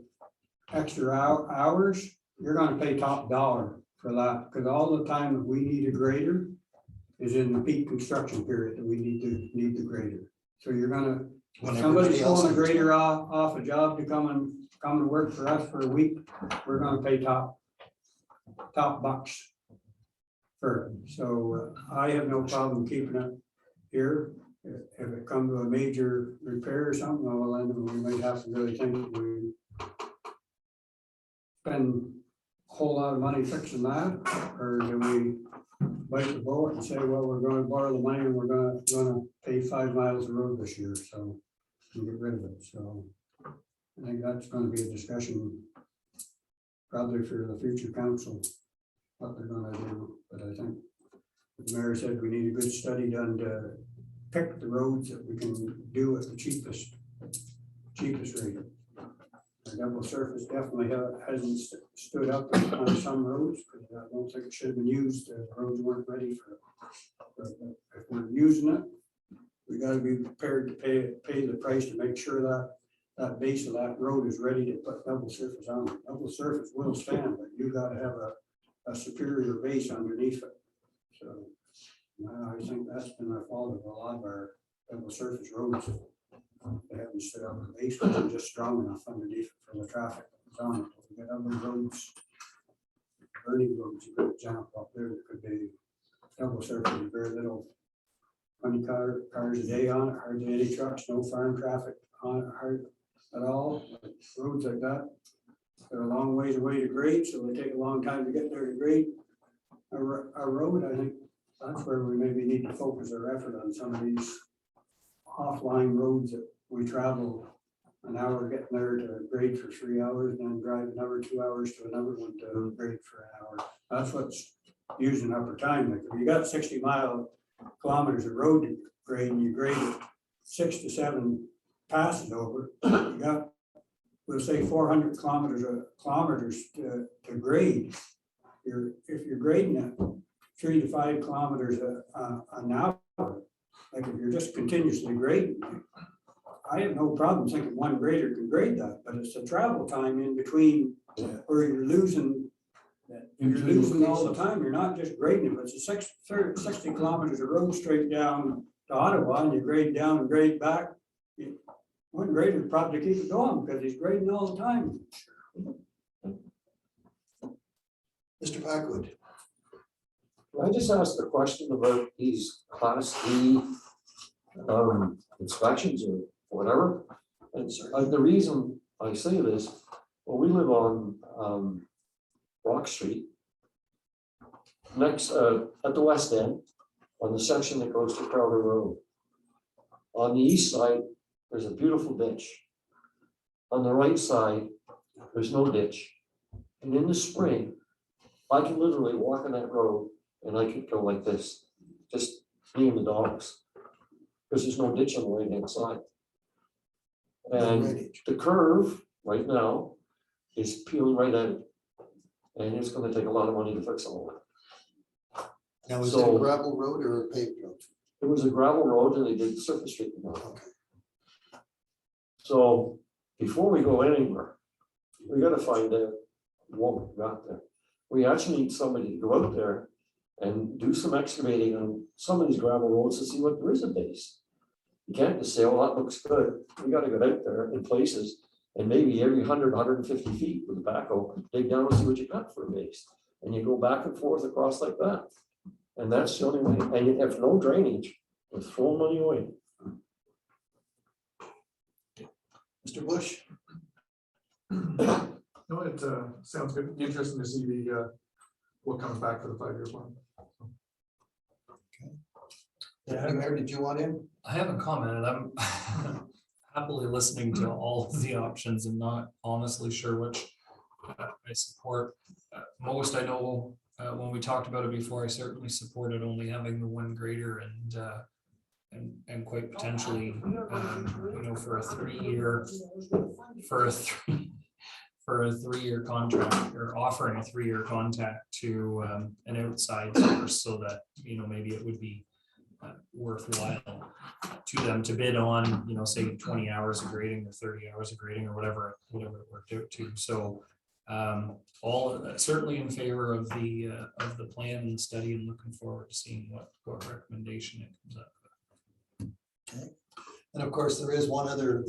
extra hours, you're gonna pay top dollar for that, because all the time that we need a grader is in the peak construction period that we need the grader. So you're gonna, When somebody's everybody else pulling a needs grader one. off a job to come and work for us for a week, we're gonna pay top bucks for it. So I have no problem keeping it here. If it comes to a major repair or something, well, then we might have to really think we spend a whole lot of money fixing that, or do we bite the bullet and say, well, we're gonna borrow the money and we're gonna pay 5 miles of road this year, so we'll get rid of it. So I think that's gonna be a discussion probably for the future council, what they're gonna do. But I think the mayor said we need a good study done to pick the roads that we can do at the cheapest rate. The double surface definitely hasn't stood up on some roads, because I don't think it should have been used. The roads weren't ready for it. But if we're using it, we gotta be prepared to pay the price to make sure that base of that road is ready to put double surface on. Double surface will stand, but you gotta have a superior base underneath it. So I think that's been the fault of a lot of our double surface roads. They haven't stood up, the base wasn't just strong enough underneath it for the traffic that was on it. We got other roads, burning roads, you could jump up there, that could be double surface, very little, 20 cars a day on it, hardly any trucks, no farm traffic on it, hard at all. Roads like that, they're a long ways away to grade, so they take a long time to get there to grade a road. I think that's where we maybe need to focus our effort on some of these offline roads that we travel an hour getting there to grade for 3 hours, and then drive another 2 hours to another one to grade for an hour. That's what's using up our time. Like if you got 60 kilometers of road to grade, and you grade it 6 to 7 passes over, you got, we'll say 400 kilometers to grade. If you're grading it 3 to 5 kilometers an hour, like if you're just continuously grading, I have no problem thinking one grader can grade that, but it's the travel time in between where you're losing all the time. You're not just grading it, it's a 60 kilometers of road straight down to Ottawa, and you grade down and grade back. One grader would probably keep it going because he's grading all the time. Mr. Packwood. I just asked a question about these class D inspections or whatever. And the reason I say this, well, we live on Rock Street, next at the west end, on the section that goes to Crowder Road. On the east side, there's a beautiful ditch. On the right side, there's no ditch. And in the spring, I can literally walk on that road and I could go like this, just me and the dogs, because there's no ditch on the right hand side. And the curve right now is peeling right at it. And it's going to take a lot of money to fix all of it. Now, is it a gravel road or a paved road? It was a gravel road and they did surface treatment on it. Okay. So before we go anywhere, we got to find out what we got there. We actually need somebody to go out there and do some excavating on some of these gravel roads to see what there is a base. You can't just say, oh, that looks good. We got to get out there in places and maybe every 100, 150 feet with a backhoe, dig down and see what you got for a base. And you go back and forth across like that. And that's the only way. And if no drainage, we're throwing money away. Mr. Bush. No, it sounds good. Interesting to see what comes back for the 5-year plan. Deputy Mayor, did you want in? I haven't commented. I'm happily listening to all of the options and not honestly sure which I support. Most I know when we talked about it before, I certainly supported only having the one grader and quite potentially, for a 3-year, for a 3-year contract, or offering a 3-year contract to an outside source, so that, maybe it would be worthwhile to them to bid on, say 20 hours of grading or 30 hours of grading or whatever it worked out to. So all certainly in favor of the plan and study, and looking forward to seeing what recommendation it comes up with. Okay. And of course, there is one other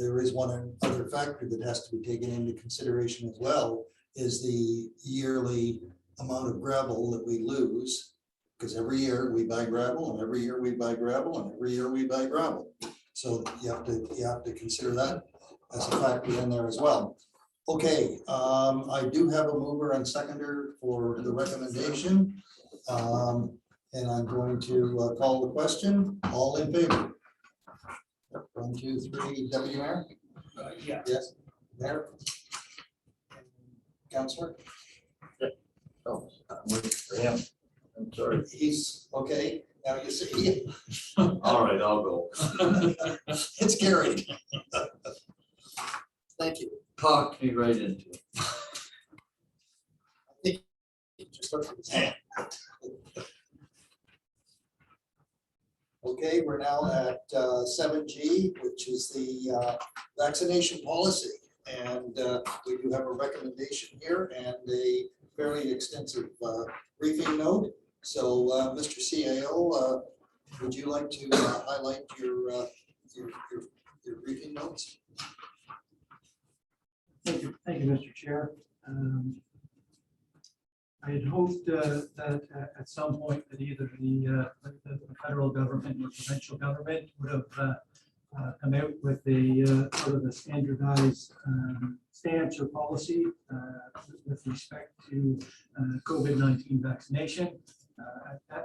factor that has to be taken into consideration as well, is the yearly amount of gravel that we lose. Because every year we buy gravel, and every year we buy gravel, and every year we buy gravel. So you have to consider that as a factor in there as well. Okay, I do have a mover and seconder for the recommendation. And I'm going to call the question. All in favor? 1, 2, 3, Deputy Mayor? Yeah. Yes, Mayor? Councillor? Oh, I'm waiting for him. I'm sorry. He's, okay, now you see. All right, I'll go. It's carried. Thank you. Talk me right into it. Just start with his hand. Okay, we're now at 7G, which is the vaccination policy. And we do have a recommendation here and a fairly extensive briefing note. So Mr. CAO, would you like to highlight your briefing notes? Thank you, Mr. Chair. I had hoped that at some point that either the federal government or provincial government would have come out with a sort of a standardized stance or policy with respect to COVID-19 vaccination.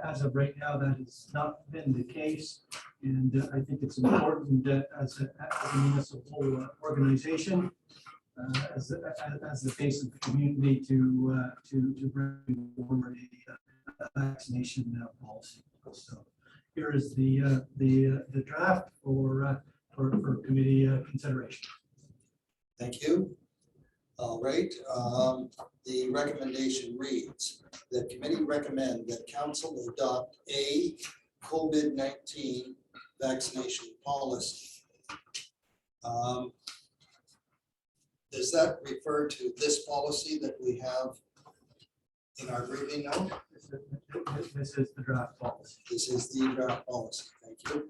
As of right now, that has not been the case, and I think it's important that as a municipal organization, as the face of the community, to bring forward a vaccination policy. So here is the draft for committee consideration. Thank you. All right. The recommendation reads: the committee recommend that council adopt a COVID-19 vaccination policy. Does that refer to this policy that we have in our briefing note? This is the draft policy. This is the draft policy. Thank you.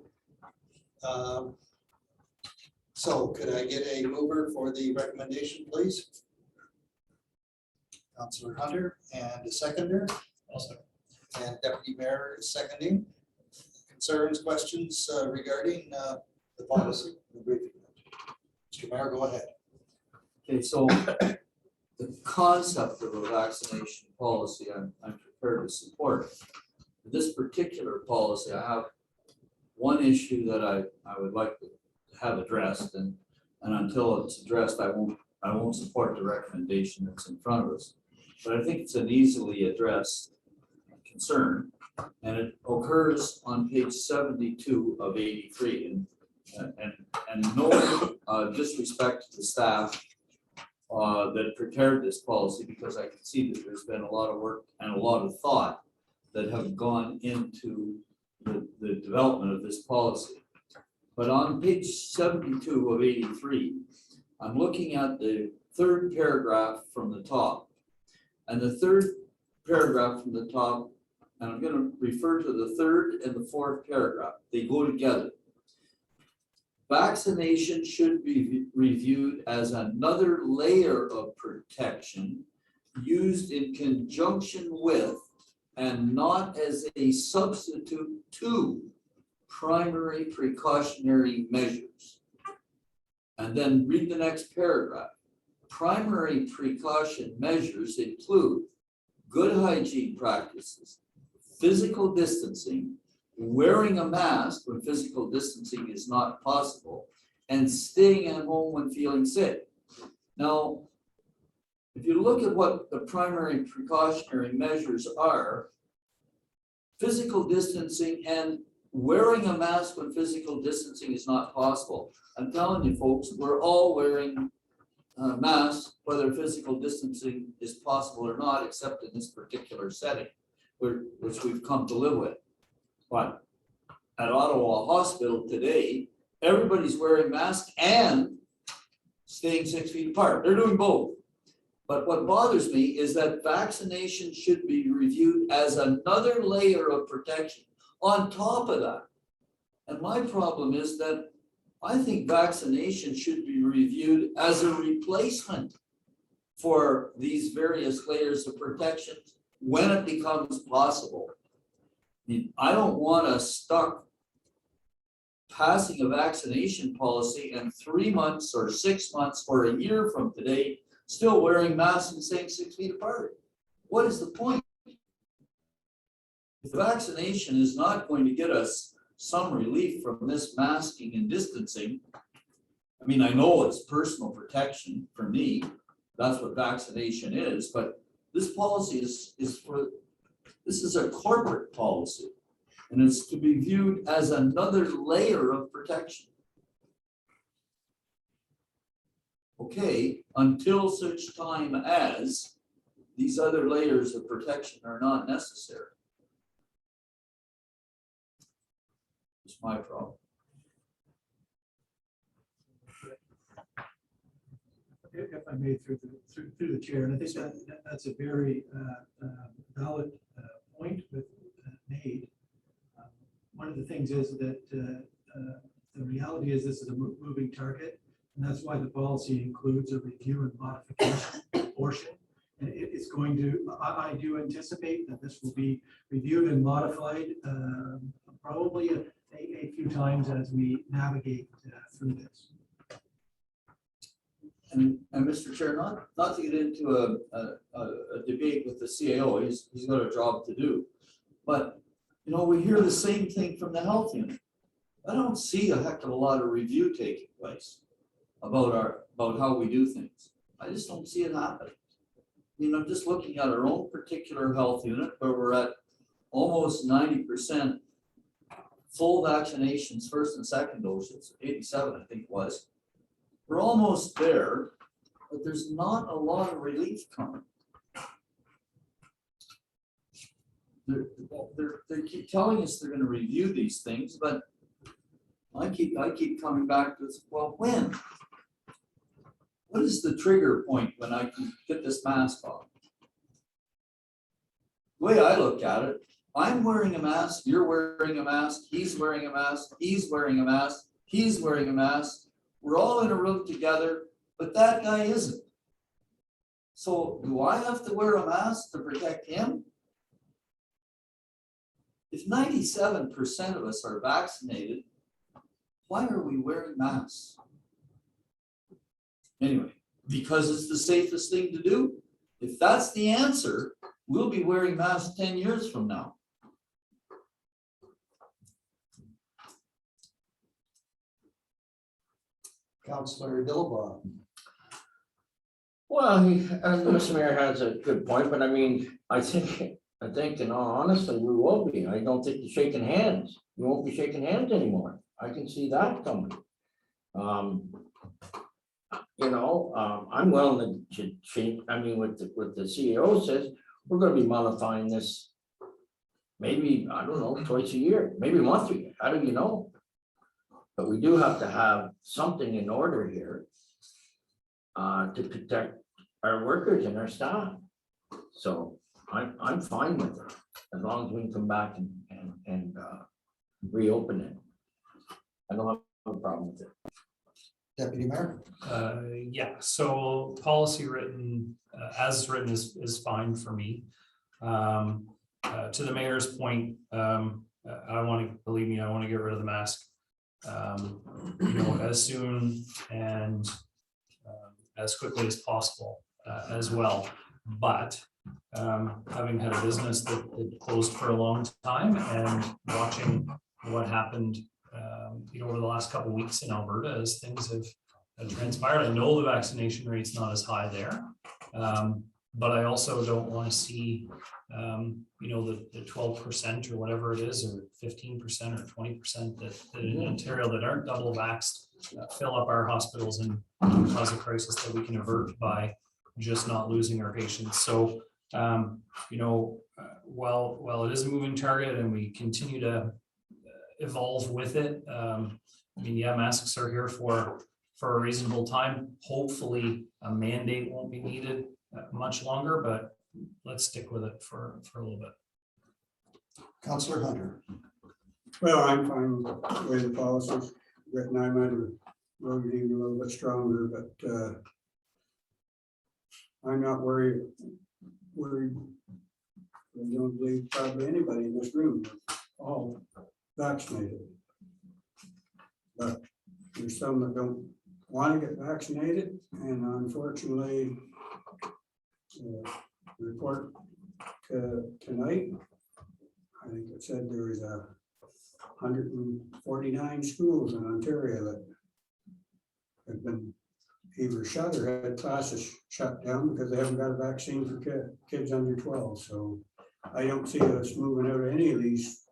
So could I get a mover for the recommendation, please? Councillor Hunter, and a seconder. Also, And Deputy Mayor is seconding. Concerns, questions regarding the policy, the briefing note? Mr. Mayor, go ahead. Okay, so the concept of a vaccination policy, I'm prepared to support. This particular policy, I have one issue that I would like to have addressed, and until it's addressed, I won't support the recommendation that's in front of us. But I think it's an easily addressed concern, and it occurs on page 72 of 83. And no disrespect to the staff that prepared this policy, because I can see that there's been a lot of work and a lot of thought that have gone into the development of this policy. But on page 72 of 83, I'm looking at the third paragraph from the top. And the third paragraph from the top, and I'm going to refer to the third and the fourth paragraph. They go together. Vaccination should be reviewed as another layer of protection used in conjunction with and not as a substitute to primary precautionary measures. And then read the next paragraph. Primary precaution measures include good hygiene practices, physical distancing, wearing a mask when physical distancing is not possible, and staying at home when feeling sick. Now, if you look at what the primary precautionary measures are, physical distancing and wearing a mask when physical distancing is not possible. I'm telling you folks, we're all wearing masks, whether physical distancing is possible or not, except in this particular setting, which we've come to live with. But at Ottawa Hospital today, everybody's wearing masks and staying 6 feet apart. They're doing both. But what bothers me is that vaccination should be reviewed as another layer of protection on top of that. And my problem is that I think vaccination should be reviewed as a replacement for these various layers of protection when it becomes possible. I mean, I don't want us stuck passing a vaccination policy and 3 months or 6 months or a year from today still wearing masks and staying 6 feet apart. What is the point? If vaccination is not going to get us some relief from this masking and distancing, I mean, I know it's personal protection for me. That's what vaccination is, but this policy is a corporate policy, and it's to be viewed as another layer of protection. Okay, until such time as these other layers of protection are not necessary. It's my problem. If I may, through the chair, and I think that's a very valid point made. One of the things is that the reality is this is a moving target, and that's why the policy includes a review and modification portion. And it's going to, I do anticipate that this will be reviewed and modified probably a few times as we navigate through this. And Mr. Chair, not to get into a debate with the CAO, he's got a job to do. But, you know, we hear the same thing from the health unit. I don't see a heck of a lot of review taking place about how we do things. I just don't see it happening. You know, just looking at our own particular health unit where we're at almost 90% full vaccinations, first and second doses, 87 I think it was. We're almost there, but there's not a lot of relief coming. They keep telling us they're going to review these things, but I keep coming back to this. Well, when? What is the trigger point when I can get this mask off? The way I look at it, I'm wearing a mask, you're wearing a mask, he's wearing a mask, he's wearing a mask, he's wearing a mask. We're all in a room together, but that guy isn't. So do I have to wear a mask to protect him? If 97% of us are vaccinated, why are we wearing masks? Anyway, because it's the safest thing to do. If that's the answer, we'll be wearing masks 10 years from now. Councillor Dillabaugh. Well, Mr. Mayor has a good point, but I mean, I think in all honesty, we will be. I don't think you're shaking hands. You won't be shaking hands anymore. I can see that coming. I'm willing to change. I mean, what the CEO says, we're going to be modifying this. Maybe, I don't know, twice a year, maybe once a year. How do you know? But we do have to have something in order here to protect our workers and our staff. So I'm fine with it as long as we can come back and reopen it. I don't have a problem with it. Deputy Mayor. Yeah, so policy written as written is fine for me. To the mayor's point, I want to, believe me, I want to get rid of the mask. As soon and as quickly as possible as well. But having had a business that closed for a long time and watching what happened, over the last couple of weeks in Alberta as things have transpired, I know the vaccination rate's not as high there, But I also don't want to see, you know, the 12% or whatever it is, or 15% or 20% that in Ontario that aren't double vaxxed fill up our hospitals and cause a crisis that we can avert by just not losing our patients. So, you know, while it is a moving target and we continue to evolve with it, I mean, yeah, masks are here for a reasonable time. Hopefully, a mandate won't be needed much longer, but let's stick with it for a little bit. Councillor Hunter. Well, I'm fine with the way the policy's written. I might have wrote it even a little bit stronger, but I'm not worried. I don't believe probably anybody in this room is all vaccinated. But there's some that don't want to get vaccinated, and unfortunately, report tonight, I think it said there was 149 schools in Ontario that have been either shut or had classes shut down because they haven't got a vaccine for kids under 12. So I don't see us moving out of any of these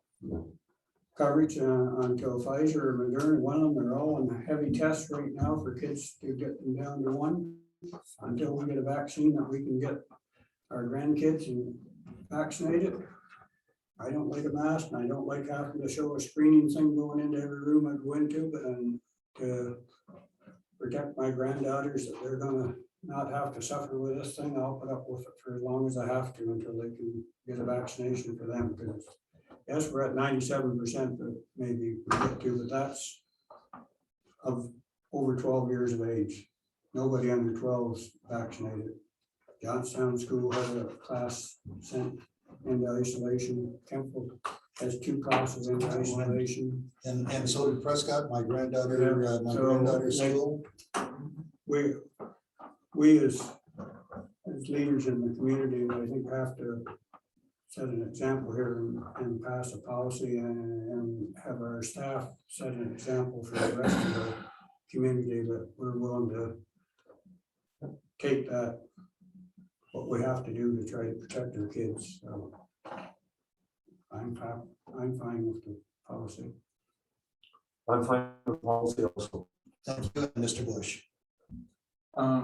coverage until Pfizer or Moderna. One of them, they're all on heavy tests right now for kids to get them down to 1 until we get a vaccine that we can get our grandkids vaccinated. I don't like a mask, and I don't like having to show a screening thing going into every room I go into, but to protect my granddaughters that they're gonna not have to suffer with this thing, I'll put up with it for as long as I have to until they can get a vaccination for them. Because yes, we're at 97% that maybe we get to, but that's of over 12 years of age. Nobody under 12 is vaccinated. Johnstown School has a class sent into isolation. Temple has 2 classes into isolation. And so did Prescott, my granddaughter, Yeah, my so, granddaughter's like, school. We as leaders in the community, I think, have to set an example here and pass a policy and have our staff set an example for the rest of the community that we're willing to take that, what we have to do to try to protect our kids. So I'm fine with the policy. I'm fine with policy also. Thank you, Mr. Bush. I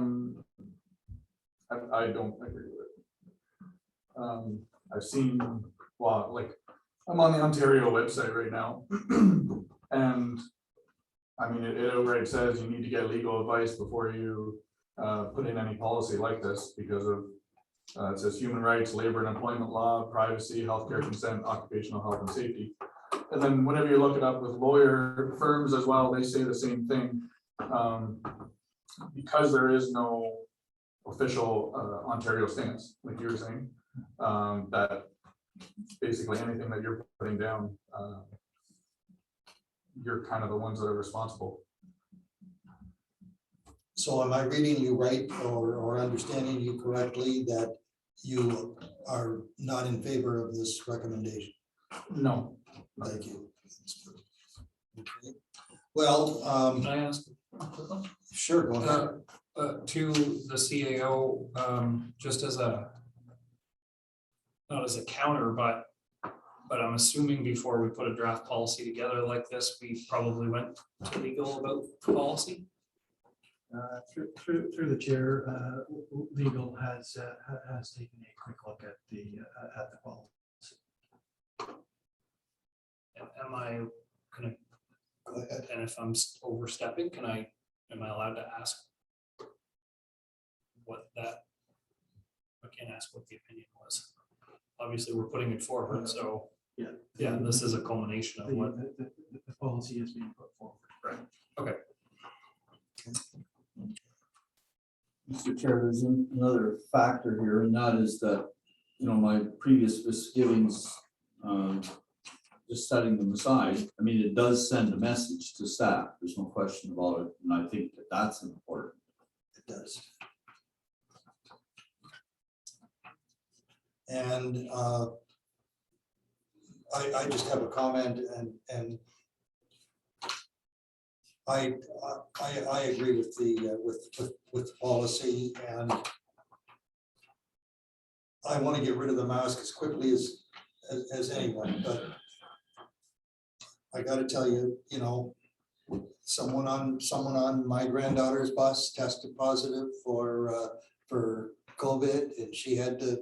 don't agree with it. I've seen, well, like, I'm on the Ontario website right now. And I mean, it outright says you need to get legal advice before you put in any policy like this because of, it says human rights, labor and employment law, privacy, healthcare consent, occupational health and safety. And then whenever you look it up with lawyer firms as well, they say the same thing. Because there is no official Ontario stance, like you were saying, that basically anything that you're putting down, you're kind of the ones that are responsible. So am I reading you right or understanding you correctly that you are not in favor of this recommendation? No. Thank you. Okay. Well, Can I ask? sure, go ahead. To the CAO, just as a, not as a counter, but I'm assuming before we put a draft policy together like this, we probably went to legal about the policy. Through the chair, legal has taken a quick look at the policy. Am I gonna, Go ahead. and if I'm overstepping, am I allowed to ask what that, I can't ask what the opinion was. Obviously, we're putting it forward, so yeah, this is a culmination of what. The policy is being put forward. Right, okay. Mr. Chair, there's another factor here, and that is that, you know, my previous misgivings, just setting them aside, I mean, it does send a message to staff. There's no question about it, and I think that that's important. It does. And I just have a comment, and I agree with the policy, and I want to get rid of the mask as quickly as anyone, but I gotta tell you, you know, someone on my granddaughter's bus tested positive for COVID, and she had to,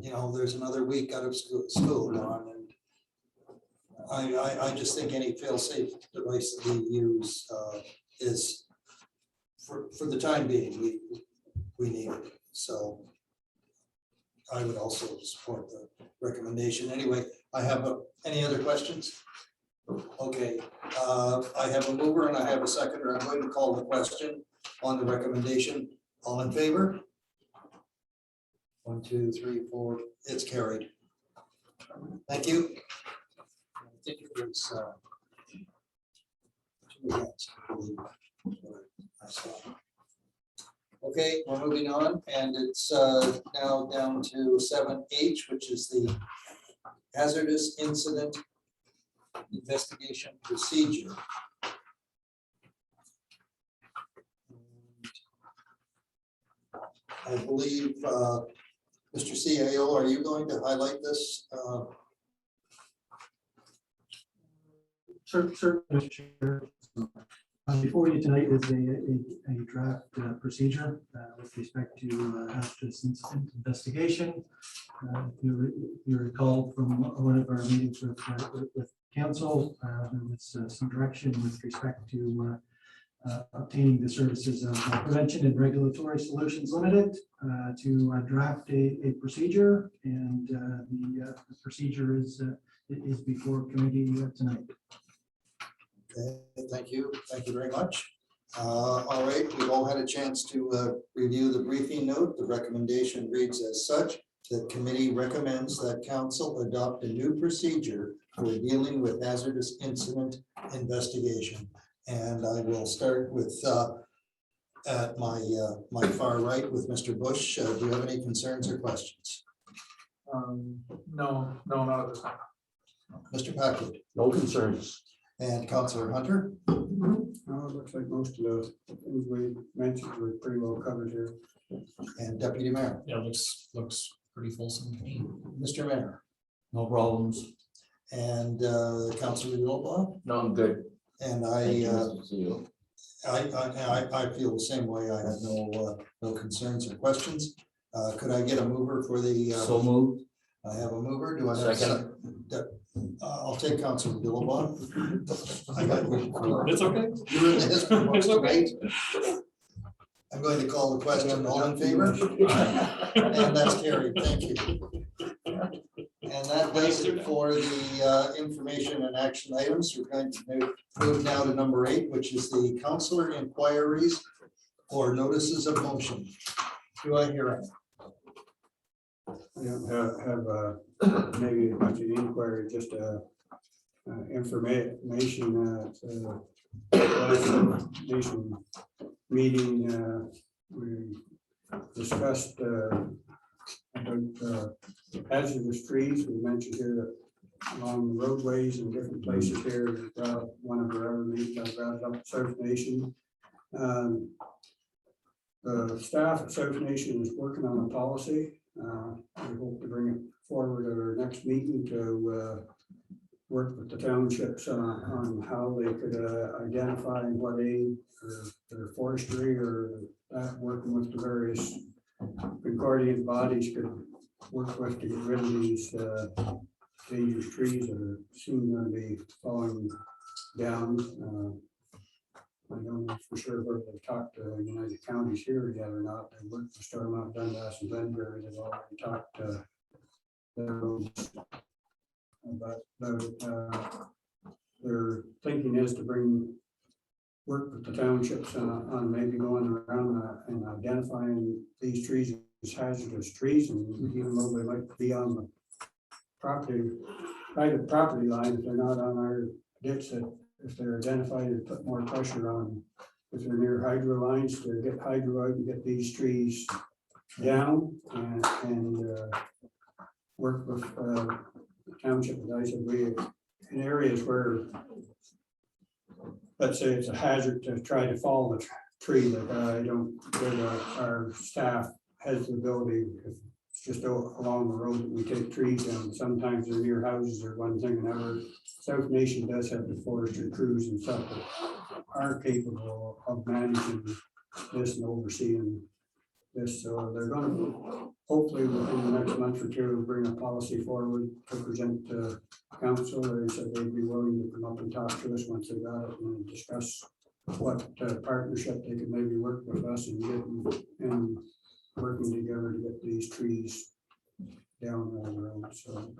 you know, there's another week out of school on, and I just think any fail-safe device that we use is, for the time being, we need it, so I would also support the recommendation. Anyway, I have any other questions? Okay, I have a mover and I have a seconder. I'm going to call the question on the recommendation. All in favor? 1, 2, 3, 4. It's carried. Thank you. I think it was 2 hands, I believe, I saw. Okay, we're moving on, and it's now down to 7H, which is the hazardous incident investigation procedure. I believe, Mr. CAO, are you going to highlight this? Sure, Mr. Chair. Before you tonight is a draft procedure with respect to hazardous incident investigation. If you recall from one of our meetings with council, there was some direction with respect to obtaining the services of Prevention and Regulatory Solutions Limited to draft a procedure, and the procedure is before committee tonight. Okay, thank you very much. All right, we've all had a chance to review the briefing note. The recommendation reads as such: the committee recommends that council adopt a new procedure for dealing with hazardous incident investigation. And I will start with at my far right with Mr. Bush. Do you have any concerns or questions? No, not at this time. Mr. Packwood No concerns. and Councillor Hunter. It looks like most of the things we mentioned were pretty well covered here. And Deputy Mayor. Yeah, looks pretty fulsome to me. Mr. Mayor. No problems. And Councillor Wilbon. No, I'm good. And I feel the same way. I have no concerns or questions. Could I get a mover for the? So moved. I have a mover. Do I have a second? I'll take Councillor Wilbon. I got you. It's okay. You're in this proposal, It's okay. right? I'm going to call the question. All in favor? And that's carried. Thank you. And that does it for the information and action items. We're going to move now to number 8, which is the councillor inquiries or notices of motion. Do I hear it? I don't have maybe a bunch of inquiry, just information nation meeting. We discussed about hazardous trees. We mentioned here that along the roadways and different places here, one of our other meetings, I brought up South Nation. The staff at South Nation is working on a policy. We hope to bring it forward at our next meeting to work with the townships on how they could identify what aid or their forestry or working with the various concordant bodies could work with to get rid of these dangerous trees that are soon going to be falling down. I don't know for sure whether they've talked to United Counties here yet or not. They worked with Stormont, Dundas, and Glenbury. They've already talked to them about their thinking is to work with the townships on maybe going around and identifying these trees as hazardous trees, and even though they might be on the private property line, if they're not on our ditch, that if they're identified, and put more pressure on, if they're near hydro lines, to get hydro out and get these trees down and work with township. As I said, we in areas where, let's say it's a hazard to try to fall the tree, that I don't, our staff has the ability, if just along the road that we take trees down. Sometimes they're near houses or one thing and another. South Nation does have the forestry crews and stuff that are capable of managing this and overseeing this. So they're gonna, hopefully within the next month or two, bring a policy forward to present to council. They said they'd be willing to come up and talk to us once they got it and discuss what partnership they could maybe work with us and get and working together to get these trees down all the road. So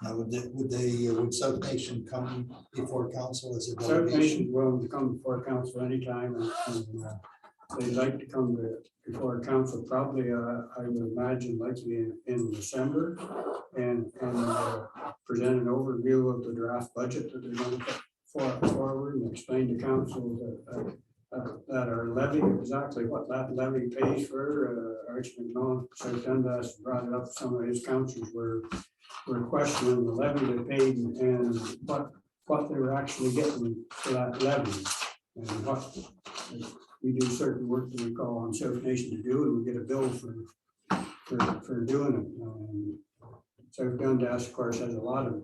Now, would South Nation come before council as a South delegation? Nation's willing to come before council anytime, and they'd like to come before council, probably, I would imagine likely in December, and present an overview of the draft budget that they're going to put forward and explain to council that our levy, exactly what that levy pays for. Archie McMillan, South Dundas brought it up, some of his councils were questioning the levy they paid and what they were actually getting for that levy. And what we do certain work that we call on South Nation to do, and we get a bill for doing it. South Dundas, of course, has a lot of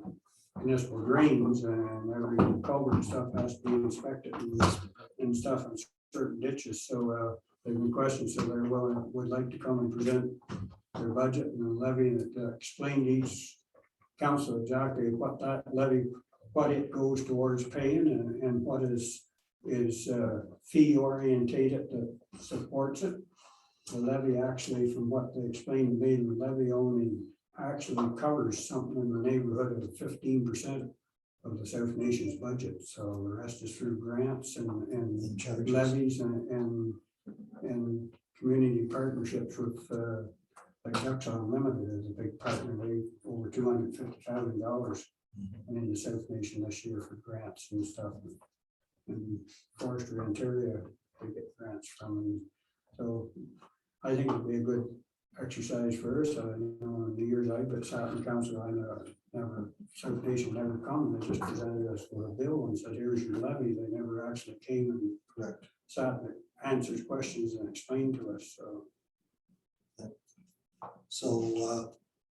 municipal drains, and every culvert and stuff has to be inspected and stuff in certain ditches. So they've been questioned, so they're willing, would like to come and present their budget and the levy that explain to each council exactly what that levy, what it goes towards paying, and what is fee orientated that supports it. The levy actually, from what they explained to me, the levy only actually covers something in the neighborhood of 15% of the South Nation's budget. So the rest is through grants and levies and community partnerships with like Ducks Unlimited is a big partner. They over $250,000 in the South Nation this year for grants and stuff. And Forestry Ontario, they get grants from. And so I think it'd be a good exercise for us. You know, in the years I've been sat in council, I never, South Nation never come. They just presented us with a bill and said, here's your levy. They never actually came and sat and answered questions and explained to us.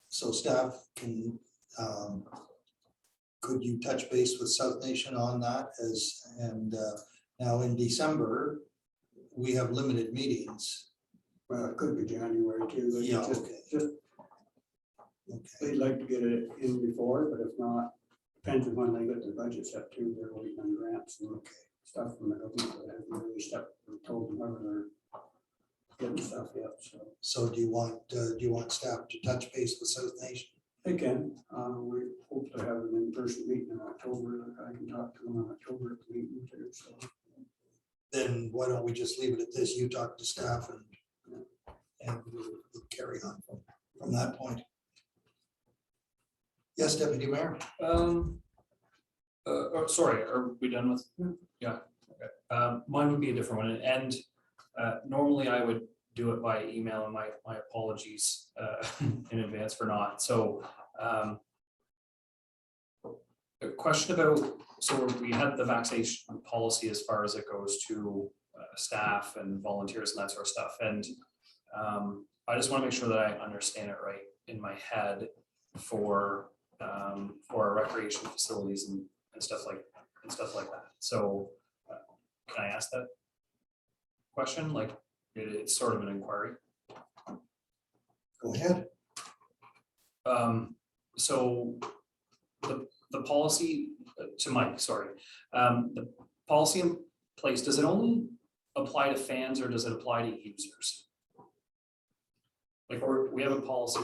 So staff can, could you touch base with South Nation on that now in December, we have limited meetings. Well, it could be January too. But Yeah, just, okay. they'd like to get it in before, but if not, depends on when they get their budget set too. They're waiting on grants and stuff from the government that hasn't really stepped or told them whether they're getting stuff yet. So do you want staff to touch base with South Nation? They can. We hope to have an in-person meeting in October. I can talk to them in October at the meeting too. So Then why don't we just leave it at this? You talk to staff and we'll carry on from that point. Yes, Deputy Mayor. Sorry, are we done with? Yeah. Okay. Mine would be a different one, and normally I would do it by email, and my apologies in advance for not. So a question about, so we had the vaccination policy as far as it goes to staff and volunteers and that sort of stuff, and I just want to make sure that I understand it right in my head for our recreation facilities and stuff like that. So can I ask that question? Like, it's sort of an inquiry. Go ahead. So the policy to Mike, sorry, the policy in place, does it only apply to fans or does it apply to users? Like, or we have a policy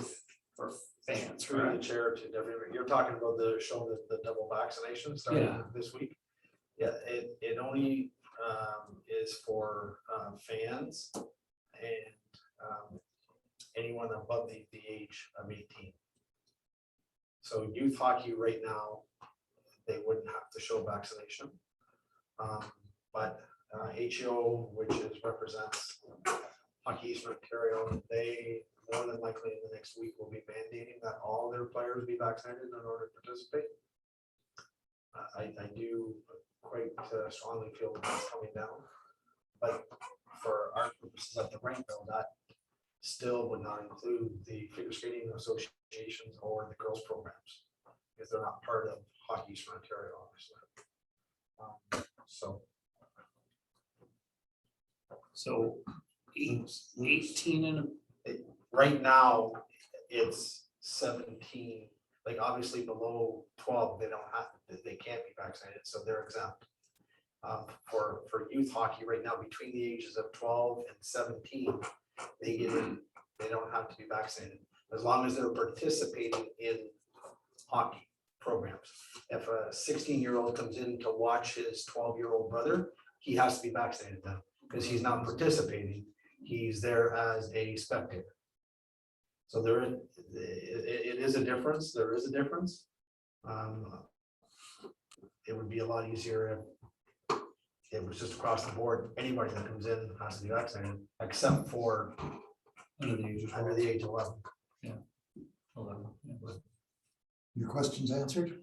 for fans, Through the correct? chair to Deputy, you're talking about showing the double vaccination starting this week. Yeah, it only is for fans and anyone above the age of 18. So youth hockey right now, they wouldn't have to show vaccination. But HEO, which represents Hockey Eastern Ontario, they more than likely in the next week will be mandating that all their players be vaccinated in order to participate. I do quite strongly feel that that's coming down, but for our purposes at the rink, though, that still would not include the figure skating associations or the girls programs, because they're not part of Hockey Eastern Ontario, obviously. So 18 and Right now, it's 17, like obviously below 12, they can't be vaccinated, so they're exempt. For youth hockey right now, between the ages of 12 and 17, they get in, they don't have to be vaccinated, as long as they're participating in hockey programs. If a 16-year-old comes in to watch his 12-year-old brother, he has to be vaccinated then, because he's not participating, he's there as a spectator. So it is a difference, there is a difference. It would be a lot easier if it was just across the board, anybody that comes in has to be vaccinated, except for under the age of under the age of 11. 11. Your questions answered?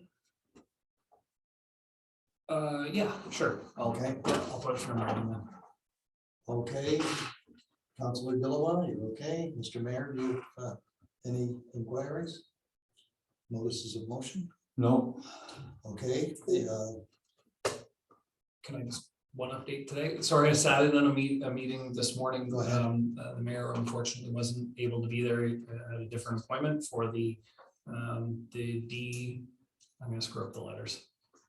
Yeah, sure. Okay. I'll put it from writing then. Okay. Councilor Dillawa, you're okay. Mr. Mayor, do you have any inquiries? Notices of motion? No, Okay. Can I just, one update today? Sorry, I sat in on a meeting this morning. Go ahead. The mayor unfortunately wasn't able to be there at a different appointment for the D, I'm gonna screw up the letters,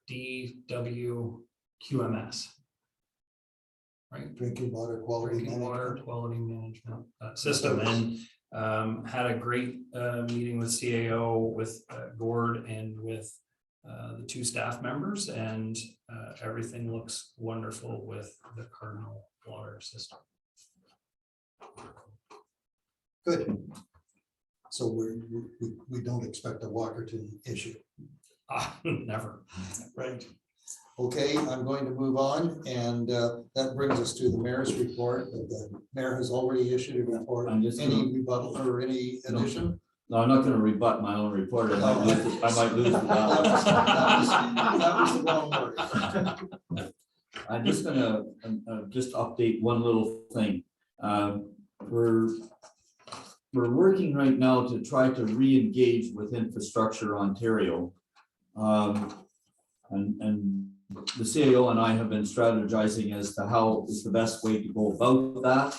DWQMS. Right? Drinking water quality Drinking water management. quality management system, and had a great meeting with CAO, with Gord, and with the two staff members, and everything looks wonderful with the Cardinal water system. Good. So we don't expect a Walkerton issue. Never. Right. Okay, I'm going to move on, and that brings us to the mayor's report. The mayor has already issued a report. I'm just Any gonna- rebuttal or any addition? no, I'm not gonna rebut my own report. I might lose the That was the wrong word. I'm just gonna just update one little thing. We're working right now to try to re-engage with Infrastructure Ontario. And the CAO and I have been strategizing as to how is the best way to go about that.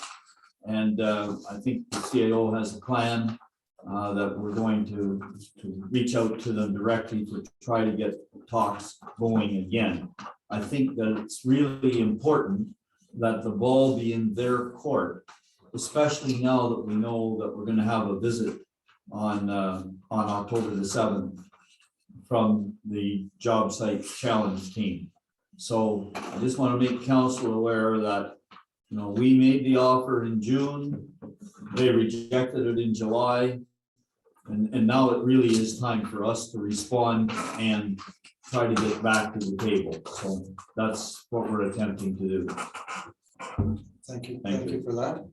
And I think the CAO has a plan that we're going to reach out to them directly to try to get talks going again. I think that it's really important that the ball be in their court, especially now that we know that we're going to have a visit on October the 7th from the job site challenge team. So I just want to make council aware that, you know, we made the offer in June, they rejected it in July, and now it really is time for us to respond and try to get back to the table. So that's what we're attempting to do. Thank you. Thank Thank you for that.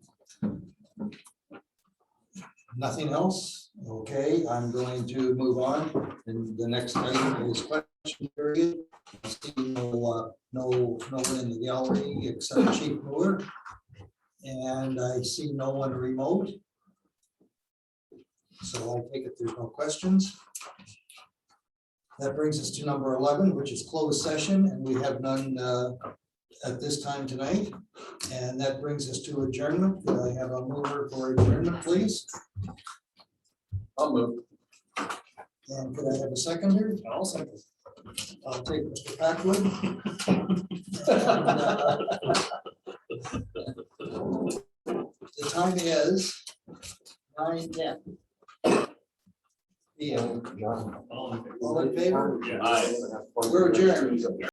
Nothing else? Okay, I'm going to move on. And the next item is question period. I see no one in the gallery except Chief Brewer. And I see no one remote. So I'll take it there's no questions. That brings us to number 11, which is closed session, and we have none at this time tonight. And that brings us to adjournment. Could I have a mover for adjournment, please? I'll move. And could I have a seconder? I'll second. I'll take Mr. Packwood. The time is 9:10. PM. All in favor? All in favor? Yeah. Aye. We're adjourned.